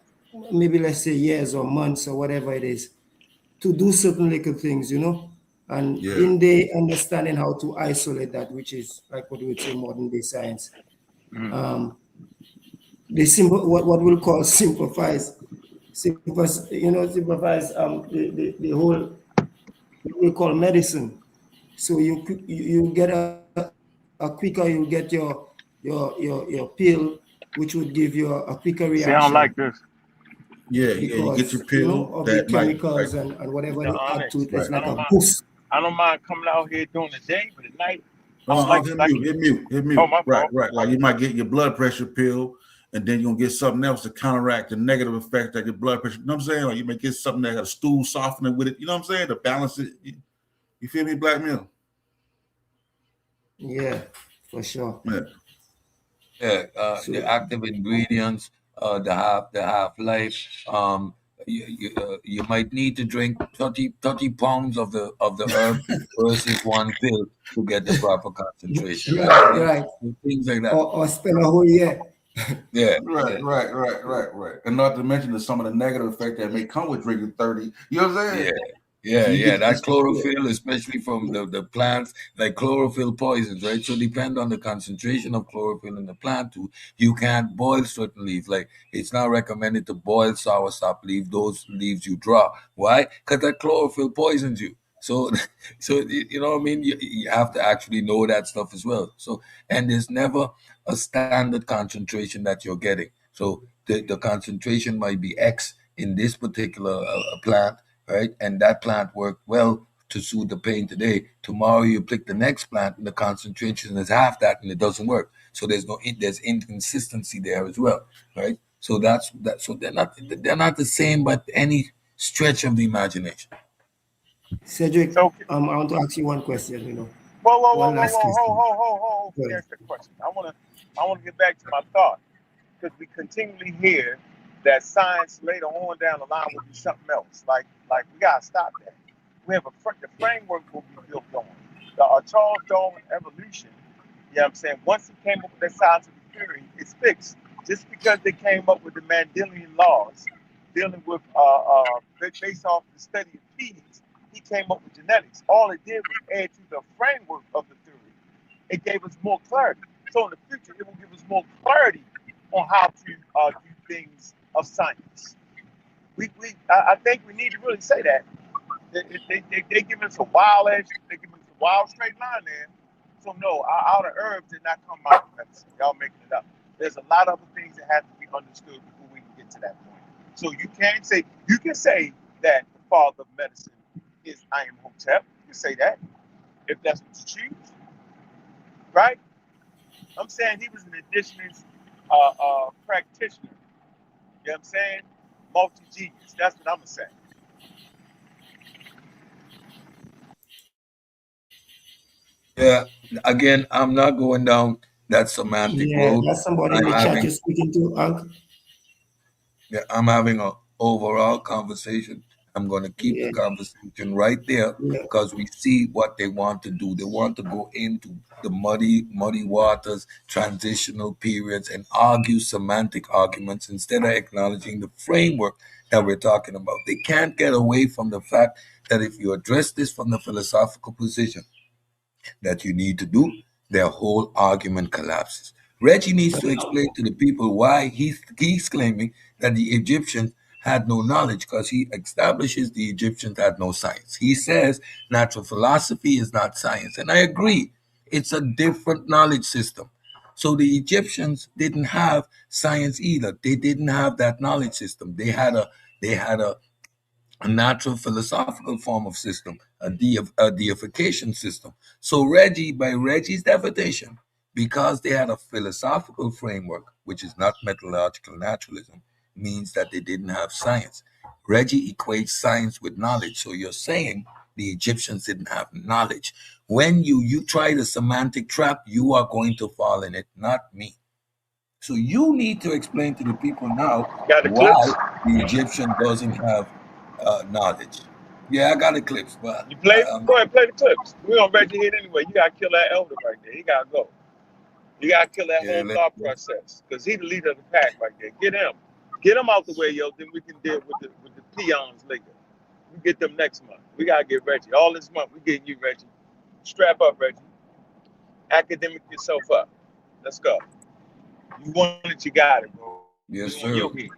maybe let's say years or months or whatever it is, to do certain little things, you know. And in the understanding how to isolate that, which is like what we would say modern day science, the simple, what we'll call simplifies the whole, what we call medicine. So you get a quicker, you get your pill, which would give you a quicker reaction. Sound like this. Yeah, you get your pill Of that the chemicals and whatever they add to it, it's like a boost. I don't mind coming out here during the day, but at night, hit mute. Oh, my fault. Right. Like you might get your blood pressure pill, and then you're gonna get something else to counteract the negative effect that your blood pressure. You know what I'm saying? Like you may get something that got a stool softener with it. You know what I'm saying? To balance it. You feel me, Black Mill? Yeah, for sure. The active ingredients, the half-life. You might need to drink 30 pounds of the herb versus one pill to get the proper concentration. Right. Things like that. Or spend a whole year. Right. And not to mention some of the negative effect that may come with drinking 30. You know what I'm saying? Yeah. That chlorophyll, especially from the plants, like chlorophyll poisons, right? So depend on the concentration of chlorophyll in the plant too. You can't boil certain leaves. Like it's not recommended to boil soursop leaf. Those leaves you draw. Why? Because that chlorophyll poisons you. So you know what I mean? You have to actually know that stuff as well. So, and there's never a standard concentration that you're getting. So the concentration might be X in this particular plant, right? And that plant worked well to soothe the pain today. Tomorrow you pick the next plant and the concentration is half that and it doesn't work. So there's inconsistency there as well, right? So that's that. So they're not the same by any stretch of the imagination. Cedric, I want to ask you one question. You know, Whoa! last Hold. That's the question. I want to get back to my thought, because we continually hear that science later on down the line will be something else. Like we gotta stop that. We have the framework will be built on the Charles Darwin evolution. You know what I'm saying? Once he came up with that scientific theory, it's fixed. Just because they came up with the Mendelian laws dealing with based off the study of genes, he came up with genetics. All it did was add to the framework of the theory. It gave us more clarity. So in the future, it will give us more clarity on how to do things of science. I think we need to really say that. They give us a wild edge, they give us a wild straight line there. So no, our herbs did not come out of medicine. Y'all making it up. There's a lot of other things that have to be understood before we can get to that point. So you can say that the father of medicine is Imhotep. You can say that if that's what you choose, right? I'm saying he was an indigenous practitioner. You know what I'm saying? Multi-genius. That's what I'm gonna say. Yeah. Again, I'm not going down that semantic road. That's somebody in the chat you're speaking to, Unc. Yeah, I'm having an overall conversation. I'm going to keep the conversation right there because we see what they want to do. They want to go into the muddy waters, transitional periods, and argue semantic arguments instead of acknowledging the framework that we're talking about. They can't get away from the fact that if you address this from the philosophical position that you need to do, their whole argument collapses. Reggie needs to explain to the people why he's claiming that the Egyptians had no knowledge, because he establishes the Egyptians had no science. He says natural philosophy is not science. And I agree. It's a different knowledge system. So the Egyptians didn't have science either. They didn't have that knowledge system. They had a natural philosophical form of system, a deification system. So by Reggie's definition, because they had a philosophical framework, which is not methodological naturalism, means that they didn't have science. Reggie equates science with knowledge. So you're saying the Egyptians didn't have knowledge. When you try the semantic trap, you are going to fall in it, not me. So you need to explain to the people now why the Egyptian doesn't have knowledge. Yeah, I got the clips, but You play? Go ahead, play the clips. We on Reggie hit anyway. You gotta kill that elder right there. He gotta go. You gotta kill that whole thought process because he the leader of the pack right there. Get him out the way, yo. Then we can deal with the peons later. We get them next month. We gotta get Reggie. All this month we getting you, Reggie. Strap up, Reggie. Academic yourself up. Let's go. You want it, you got it, bro. Yes, You sir. on your head.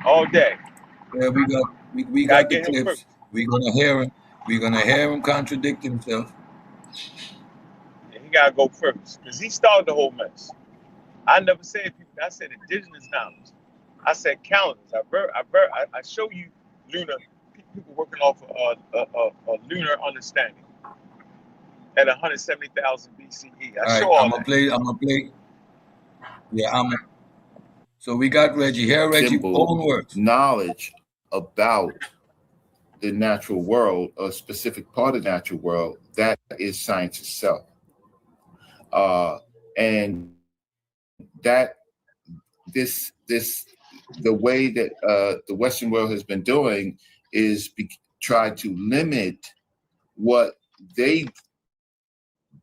All day. Yeah, we got the clips. We're gonna hear him. We're gonna hear him contradict himself. And he gotta go first because he started the whole mess. I never said people. I said indigenous knowledge. I said calendars. I show you lunar people working off a lunar understanding at 170,000 BCE. I show all I'm gonna play. Yeah, so we got Reggie here. Reggie, own words. Knowledge about the natural world, a specific part of the natural world, that is science itself. And that the way that the Western world has been doing is try to limit what they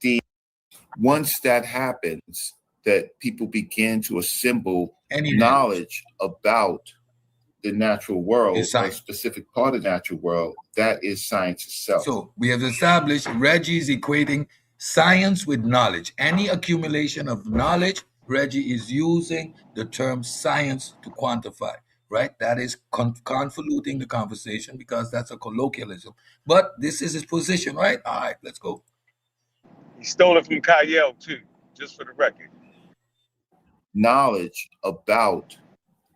deem. Once that happens, that people begin to assemble knowledge about the natural world, a specific part of the natural world, that is science itself. So we have established Reggie is equating science with knowledge. Any accumulation of knowledge, Reggie is using the term science to quantify, right? That is convoluting the conversation because that's a colloquialism. But this is his position, right? All right, let's go. He stole it from Kyle too, just for the record. Knowledge about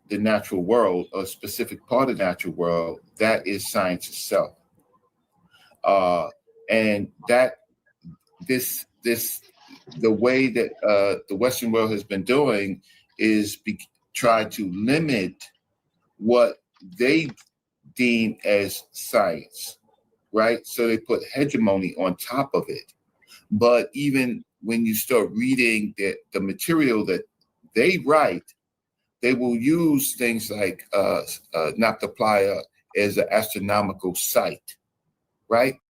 the natural world, a specific part of the natural world, that is science itself. And that the way that the Western world has been doing is try to limit what they deem as science, right? So they put hegemony on top of it. But even when you start reading the material that they write, they will use things like Noctoplaya as an astronomical site, right?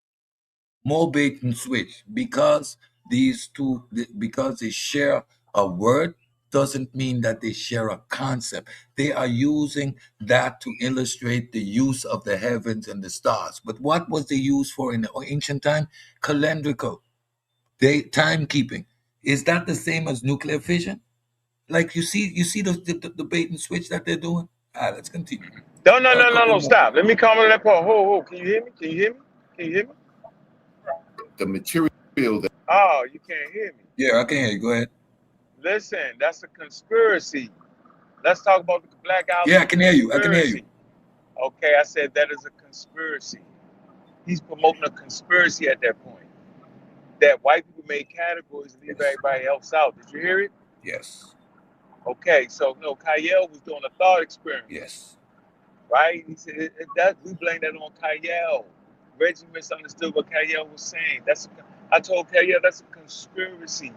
More bait and switch because because they share a word doesn't mean that they share a concept. They are using that to illustrate the use of the heavens and the stars. But what was they used for in the ancient time? Calendrical. Timekeeping. Is that the same as nuclear fission? Like you see the bait and switch that they're doing? Let's continue. No, stop. Let me comment on that part. Ho, can you hear me? Can you hear me? Can you hear me? The material that... Oh, you can't hear me. Yeah, I can hear you. Go ahead. Listen, that's a conspiracy. Let's talk about the Black Album. Yeah, I can hear you. I can hear you. Okay, I said that is a conspiracy. He's promoting a conspiracy at that point. That white people made categories and leave everybody else out. Did you hear it? Yes. Okay, so no, Kyle was doing a thought experiment. Yes. Right? He said we blame that on Kyle. Reggie misunderstood what Kyle was saying. I told Kyle that's a conspiracy.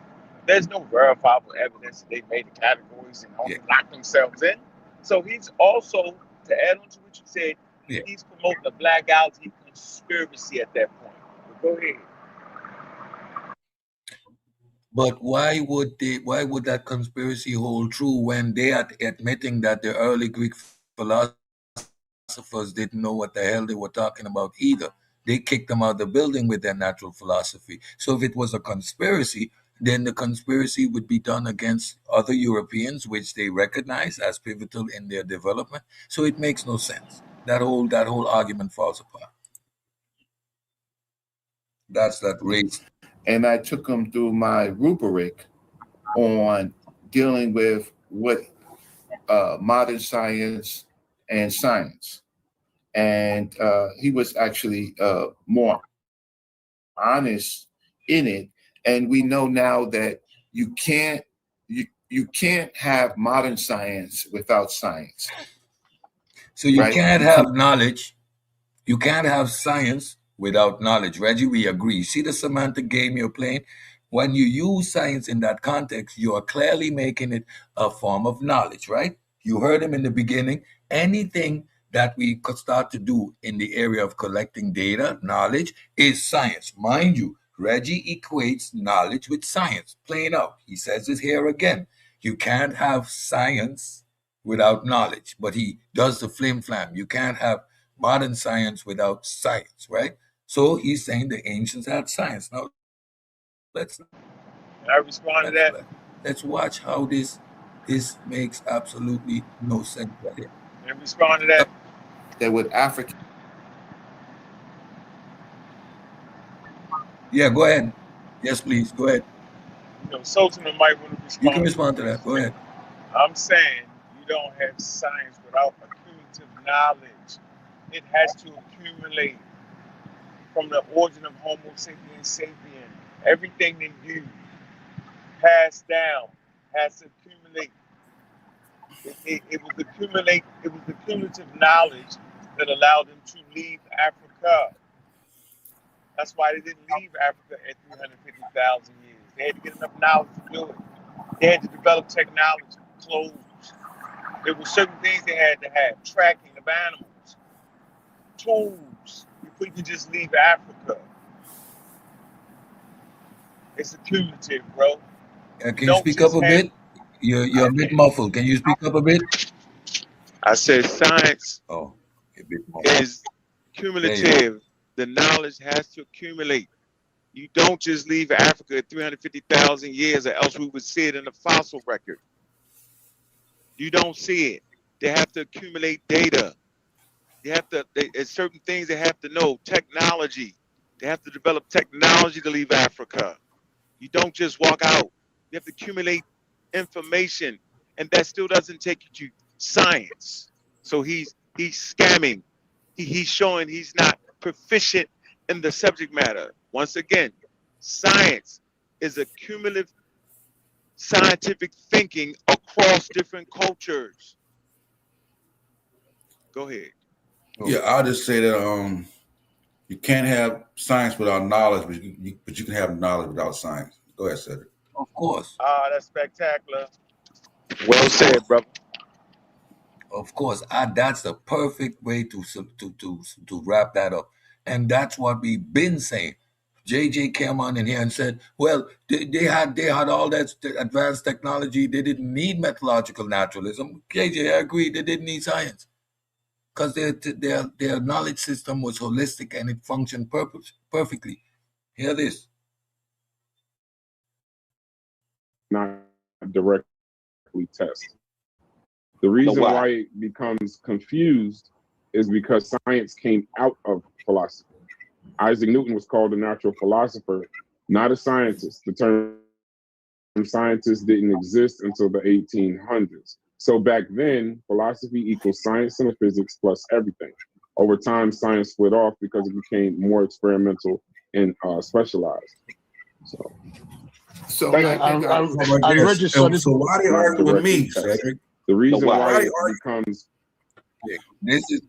There's no verifiable evidence that they made the categories and only locked themselves in. So he's also, to add on to what you said, he's promoting a Black Algae conspiracy at that point. But go ahead. But why would that conspiracy hold true when they are admitting that the early Greek philosophers didn't know what the hell they were talking about either? They kicked them out of the building with their natural philosophy. So if it was a conspiracy, then the conspiracy would be done against other Europeans, which they recognize as pivotal in their development. So it makes no sense. That whole argument falls apart. That's that race. And I took them through my rubric on dealing with what modern science and science. And he was actually more honest in it. And we know now that you can't have modern science without science. So you can't have knowledge. You can't have science without knowledge. Reggie, we agree. See the semantic game you're playing? When you use science in that context, you are clearly making it a form of knowledge, right? You heard him in the beginning. Anything that we could start to do in the area of collecting data, knowledge, is science. Mind you, Reggie equates knowledge with science, plain out. He says it here again. You can't have science without knowledge, but he does the flim-flam. You can't have modern science without science, right? So he's saying the ancients had science. Now, let's I respond to that. let's watch how this makes absolutely no sense right here. And respond to that. That with Africa. Yeah, go ahead. Yes, please. Go ahead. You know, Sultan might want to respond. You can respond to that. Go ahead. I'm saying you don't have science without accumulative knowledge. It has to accumulate from the origin of Homo sapiens sapien. Everything that you pass down has to accumulate. It was the cumulative knowledge that allowed them to leave Africa. That's why they didn't leave Africa at 350,000 years. They had to get enough knowledge to do it. They had to develop technology, clothes. There were certain things they had to have, tracking of animals, tools, before you could just leave Africa. It's accumulative, bro. Can you speak up a bit? You're a bit muffled. Can you speak up a bit? I said science is cumulative. The knowledge has to accumulate. You don't just leave Africa at 350,000 years, or else we would see it in the fossil record. You don't see it. They have to accumulate data. There's certain things they have to know. Technology. They have to develop technology to leave Africa. You don't just walk out. You have to accumulate information, and that still doesn't take you to science. So he's scamming. He's showing he's not proficient in the subject matter. Once again, science is a cumulative scientific thinking across different cultures. Go ahead. Yeah, I'll just say that you can't have science without knowledge, but you can have knowledge without science. Go ahead, Cedric. Of course. That's spectacular. Well said, brother. Of course, that's the perfect way to wrap that up, and that's what we've been saying. JJ came on in here and said, "Well, they had all that advanced technology. They didn't need methodological naturalism." JJ, I agree. They didn't need science because their knowledge system was holistic and it functioned perfectly. Hear this. Not directly test. The reason why it becomes confused is because science came out of philosophy. Isaac Newton was called a natural philosopher, not a scientist. The term scientist didn't exist until the 1800s. So back then, philosophy equals science and physics plus everything. Over time, science split off because it became more experimental and specialized. So why they argue with me, Cedric? The reason why it becomes this is.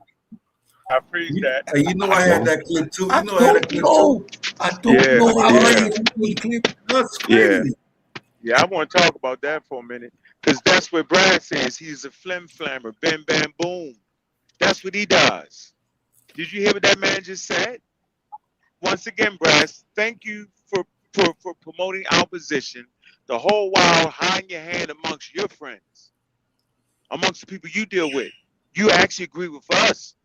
I appreciate that. Hey, you know I had that clip too. I don't know. That's crazy. Yeah, I want to talk about that for a minute, because that's what Brad says. He's a flim-flammer, bam, bam, boom. That's what he does. Did you hear what that man just said? Once again, Brad, thank you for promoting our position the whole while hiding your hand amongst your friends, amongst the people you deal with. You actually agree with us,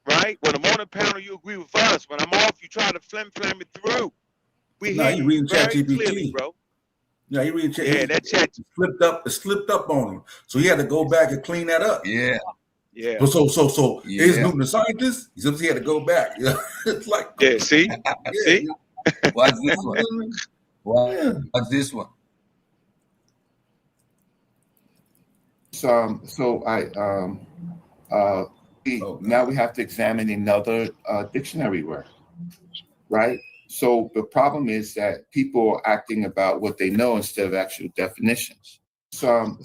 right? When I'm on a panel, you agree with us. When I'm off, you try to flim-flam it through. We hear you reading very clearly, bro. Yeah, he reading chat. Yeah, that chat slipped up on him, so he had to go back and clean that up. Yeah. So is Newton a scientist? He had to go back. It's like see. Watch this one. Watch this one. Now we have to examine another dictionary word, right? So the problem is that people are acting about what they know instead of actual definitions. So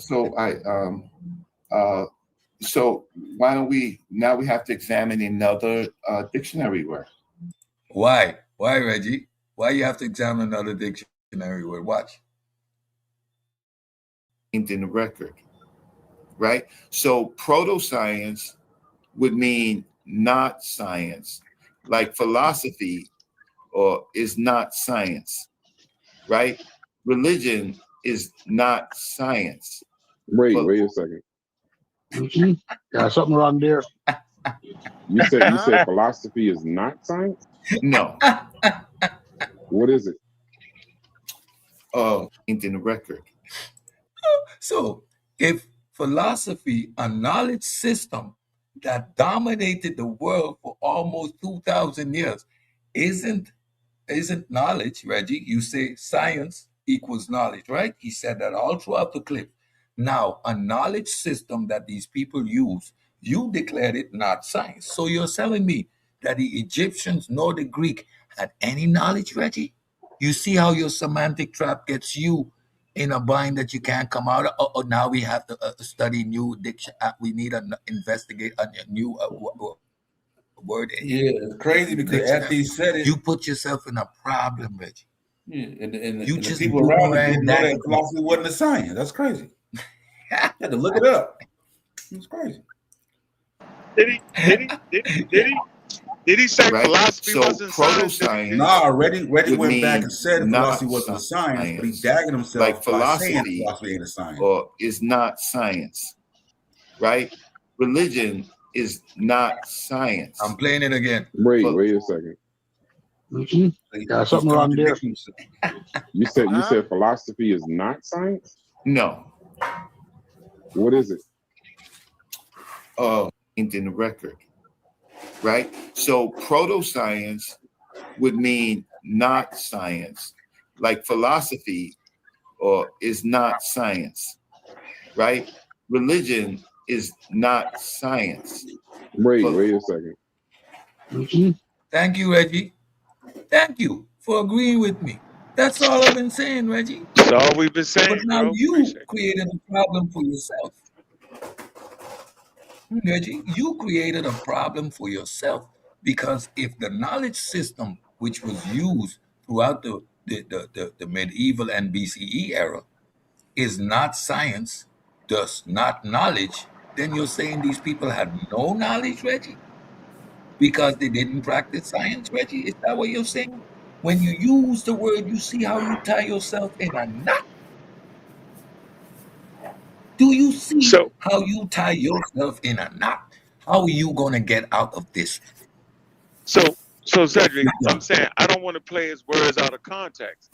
why don't we have to examine another dictionary word? Why, Reggie? Why you have to examine another dictionary word? Watch. In the record, right? So proto-science would mean not science, like philosophy or is not science, right? Religion is not science. Wait a second. Got something wrong there. You said philosophy is not science? No. What is it? In the record. So if philosophy, a knowledge system that dominated the world for almost 2,000 years, isn't knowledge, Reggie? You say science equals knowledge, right? He said that all throughout the clip. Now, a knowledge system that these people use, you declared it not science. So you're telling me that the Egyptians nor the Greek had any knowledge, Reggie? You see how your semantic trap gets you in a bind that you can't come out of? Oh, now we have to study new diction. We need to investigate a new word. Yeah, it's crazy because after he said it, you put yourself in a problem, Reggie. Yeah, and You the just people around him didn't know boomerang that philosophy wasn't a science. That's crazy. You had to look it up. It's crazy. Did he say philosophy wasn't science? Nah, Reggie went back and said philosophy wasn't a science, but he dagging himself like philosophy, by saying philosophy ain't a science. Or is not science, right? Religion is not science. I'm playing it again. Wait a second. Got something wrong there. You said philosophy is not science? No. What is it? In the record, right? So proto-science would mean not science, like philosophy or is not science, right? Religion is not science. Wait a second. Thank you, Reggie. Thank you for agreeing with me. That's all I've been saying, Reggie. That's all we've been saying, but now bro. you created a problem for yourself. Reggie, you created a problem for yourself because if the knowledge system which was used throughout the medieval and BCE era is not science, thus not knowledge, then you're saying these people had no knowledge, Reggie? Because they didn't practice science, Reggie? Is that what you're saying? When you use the word, you see how you tie yourself in a knot? Do you see how you tie yourself in a knot? How are you going to get out of this? So Cedric, I'm saying I don't want to play his words out of context.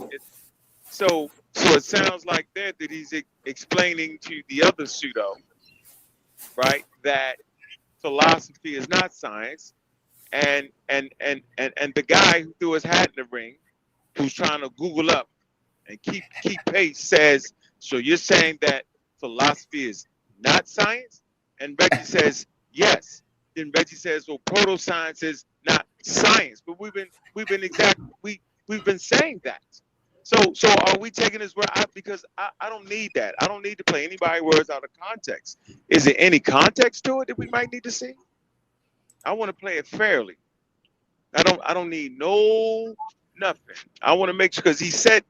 So it sounds like that he's explaining to the other pseudo, right, that philosophy is not science, and the guy who threw his hat in the ring, who's trying to Google up and keep pace, says, so you're saying that philosophy is not science? And Reggie says yes. Then Reggie says, well, proto-science is not science. But we've been saying that. So are we taking his word out? Because I don't need that. I don't need to play anybody's words out of context. Is there any context to it that we might need to see? I want to play it fairly. I don't need nothing. I want to make sure, because he said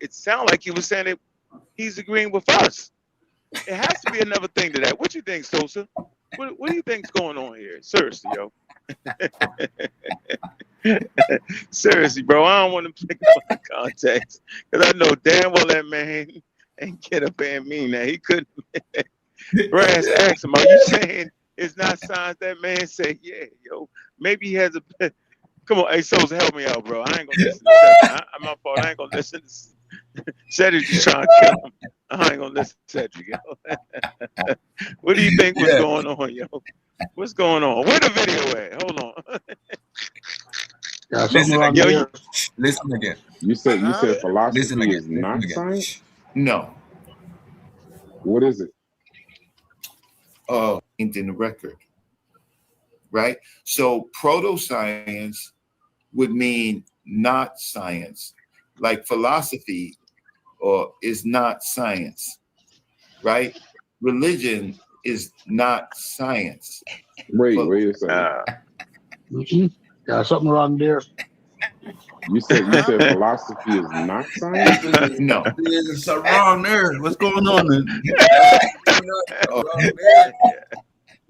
it sounded like he was saying that he's agreeing with us. It has to be another thing to that. What you think, Sosa? What do you think's going on here? Seriously, yo. Seriously, bro. I don't want to pick up context, because I know damn well that man ain't get up and mean that. He couldn't. Brass asked him, are you saying it's not science? That man said, yeah, yo. Maybe he has a. Come on, hey, Sosa, help me out, bro. I ain't gonna listen to Cedric. I'm my fault. I ain't gonna listen to Cedric. Just trying to kill him. I ain't gonna listen to Cedric, yo. What do you think was going on, yo? What's going on? Where the video at? Hold on. Listen again. You said philosophy is not science? No. What is it? In the record, right? So proto-science would mean not science, like philosophy or is not science, right? Religion is not science. Wait a second. Got something wrong there. You said philosophy is not science? No. There's something wrong there. What's going on then?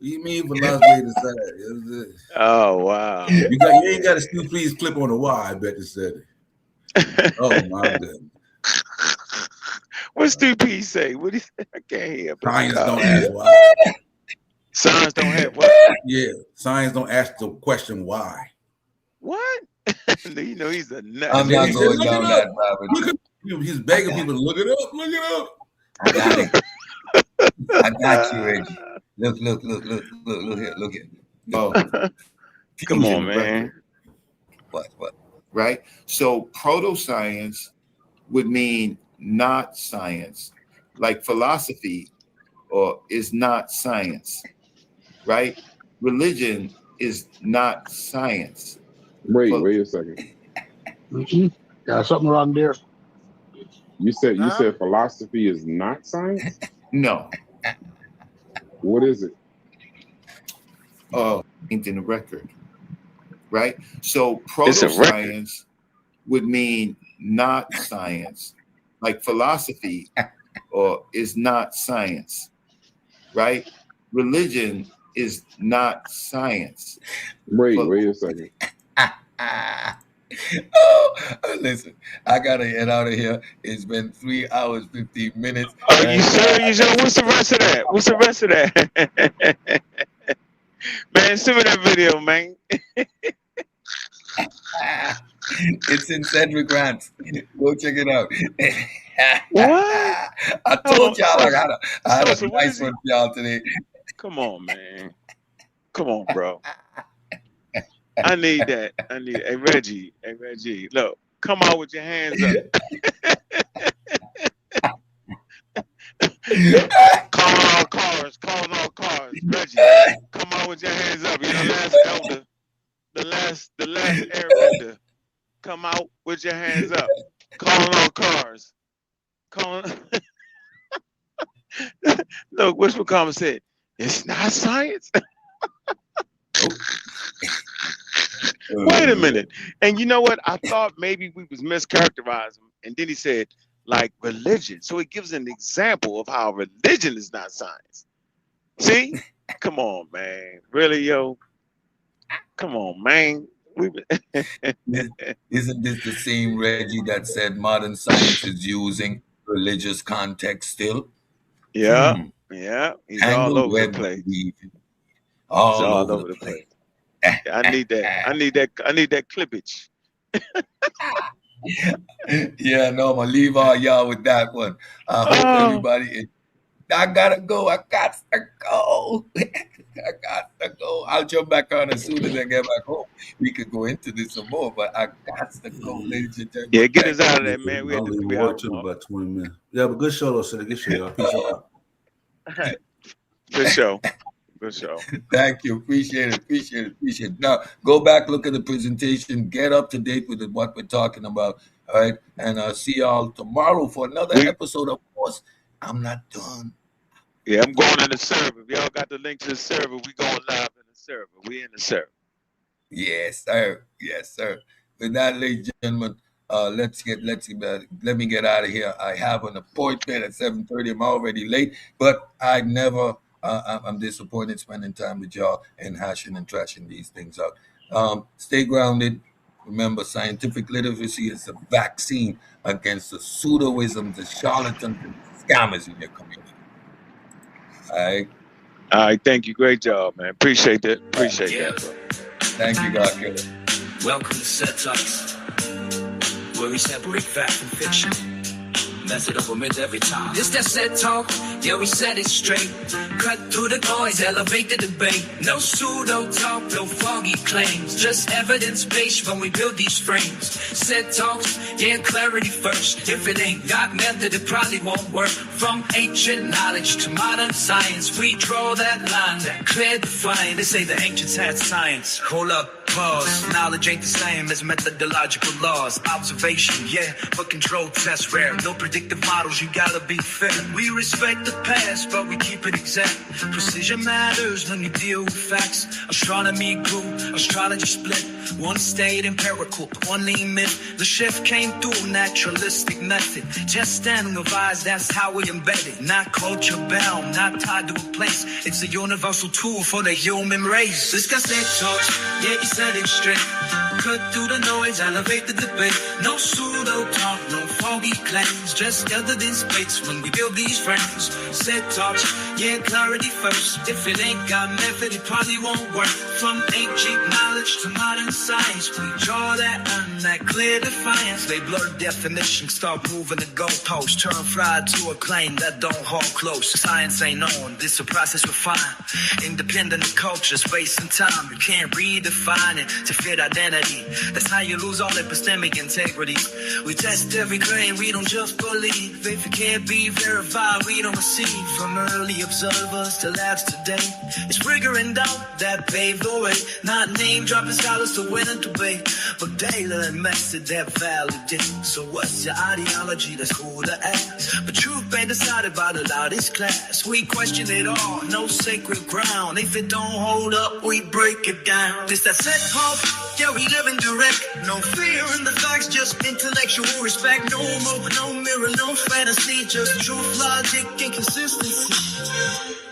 You mean philosophy decided? Oh wow! You ain't got a Stu Please clip on the why. I bet you said it. Oh my goodness. What's Stu P say? What do you say? I can't hear. Science don't ask why. Science don't have what? Yeah, science don't ask the question why. What? You know he's a nut. I'm not going down that rabbit. Look at him. He's begging people to look it up. Look it up. I got it. I got you, Reggie. Look here. Oh, come on, man. What? Right? So proto-science would mean not science, like philosophy is not science, right? Religion is not science. Wait a second. Got something wrong there. You said philosophy is not science? No. What is it? In the record, right? So proto-science would mean not science, like philosophy is not science, right? Religion is not science. Wait a second. Listen, I gotta get out of here. It's been 3 hours, 15 minutes. Are you serious? What's the rest of that? Man, send me that video, man. It's in Cedric Grant. Go check it out. What? I told y'all I had a nice one for y'all today. Come on, man. Come on, bro. I need that. Hey, Reggie. Look, come out with your hands up. Calling all cars. Reggie, come out with your hands up. You're the last elder. The last airbender. Come out with your hands up. Calling all cars. Look, Whisper Common said, it's not science. Wait a minute. And you know what? I thought maybe we was mischaracterizing him. And then he said, like religion. So it gives an example of how religion is not science. See? Come on, man. Really, yo? Come on, man. Isn't this the same Reggie that said modern science is using religious context still? Yeah. He's all over the place. All over the place. I need that clippage. Yeah, no, I'm gonna leave all y'all with that one. I hope everybody. I gotta go. I'll jump back on as soon as I get back home. We could go into this some more, but I got to go, ladies and gentlemen. Yeah, get us out of there, man. We I'll have to leave work in about 20 minutes. Yeah, but good show, though, sir. Good show, y'all. Peace out. Good show. Thank you. Appreciate it. Now, go back, look at the presentation, get up to date with what we're talking about. All right. And I'll see y'all tomorrow for another episode. Of course, I'm not done. Yeah, I'm going in the server. If y'all got the link to the server, we going live in the server. We in the server. Yes, sir. With that, ladies and gentlemen, let me get out of here. I have an appointment at 7:30. I'm already late, but I'm disappointed spending time with y'all and hashing and trashing these things out. Stay grounded. Remember, scientific literacy is a vaccine against the pseudoisms, the charlatans, and the scammers in your community. All right. Thank you. Great job, man. Appreciate that. Thank you, God Killer. Welcome to CedTalks, where we separate fact and fiction. Method of omit every time. This that CedTalk, yeah, we said it straight. Cut through the noise, elevate the debate. No pseudo talk, no foggy claims. Just evidence-based when we build these frames. CedTalks, yeah, clarity first. If it ain't got method, it probably won't work. From ancient knowledge to modern science, we draw that line, that clear define. They say the ancients had science. Hold up. Pause. Knowledge ain't the same as methodological laws. Observation, yeah, but control tests rare. No predictive models, you gotta be fair. We respect the past, but we keep it exact. Precision matters when you deal with facts. Astronomy grew, astrology split. One stayed empirical, one lean myth. The shift came through naturalistic method. Just standing of eyes, that's how we embed it. Not culture bound, not tied to a place. It's a universal tool for the human race. This guy said talks, yeah, he said it straight. Cut through the noise, elevate the debate. No pseudo talk, no foggy claims. Just gathered in space when we build these frames. CedTalks, yeah, clarity first. If it ain't got method, it probably won't work. From ancient knowledge to modern science, we draw that line, that clear defiance. They blur definitions, start moving the goalposts. Turn fried to a claim that don't hold close. Science ain't on, this a process refined. Independent of culture, space and time. You can't redefine it to fit identity. That's how you lose all epistemic integrity. We test every claim, we don't just believe. If it can't be verified, we don't receive. From early observers to labs today, it's rigor and doubt that paved the way. Not name dropping scholars to win a debate, but data and method that validate. So what's your ideology? That's cool to ask, but truth ain't decided by the loudest class. We question it all, no sacred ground. If it don't hold up, we break it down. This that set pulp, yeah, we live in direct. No fear in the facts, just intellectual respect. No more, no mirror, no fantasy, just truth, logic, and consistency.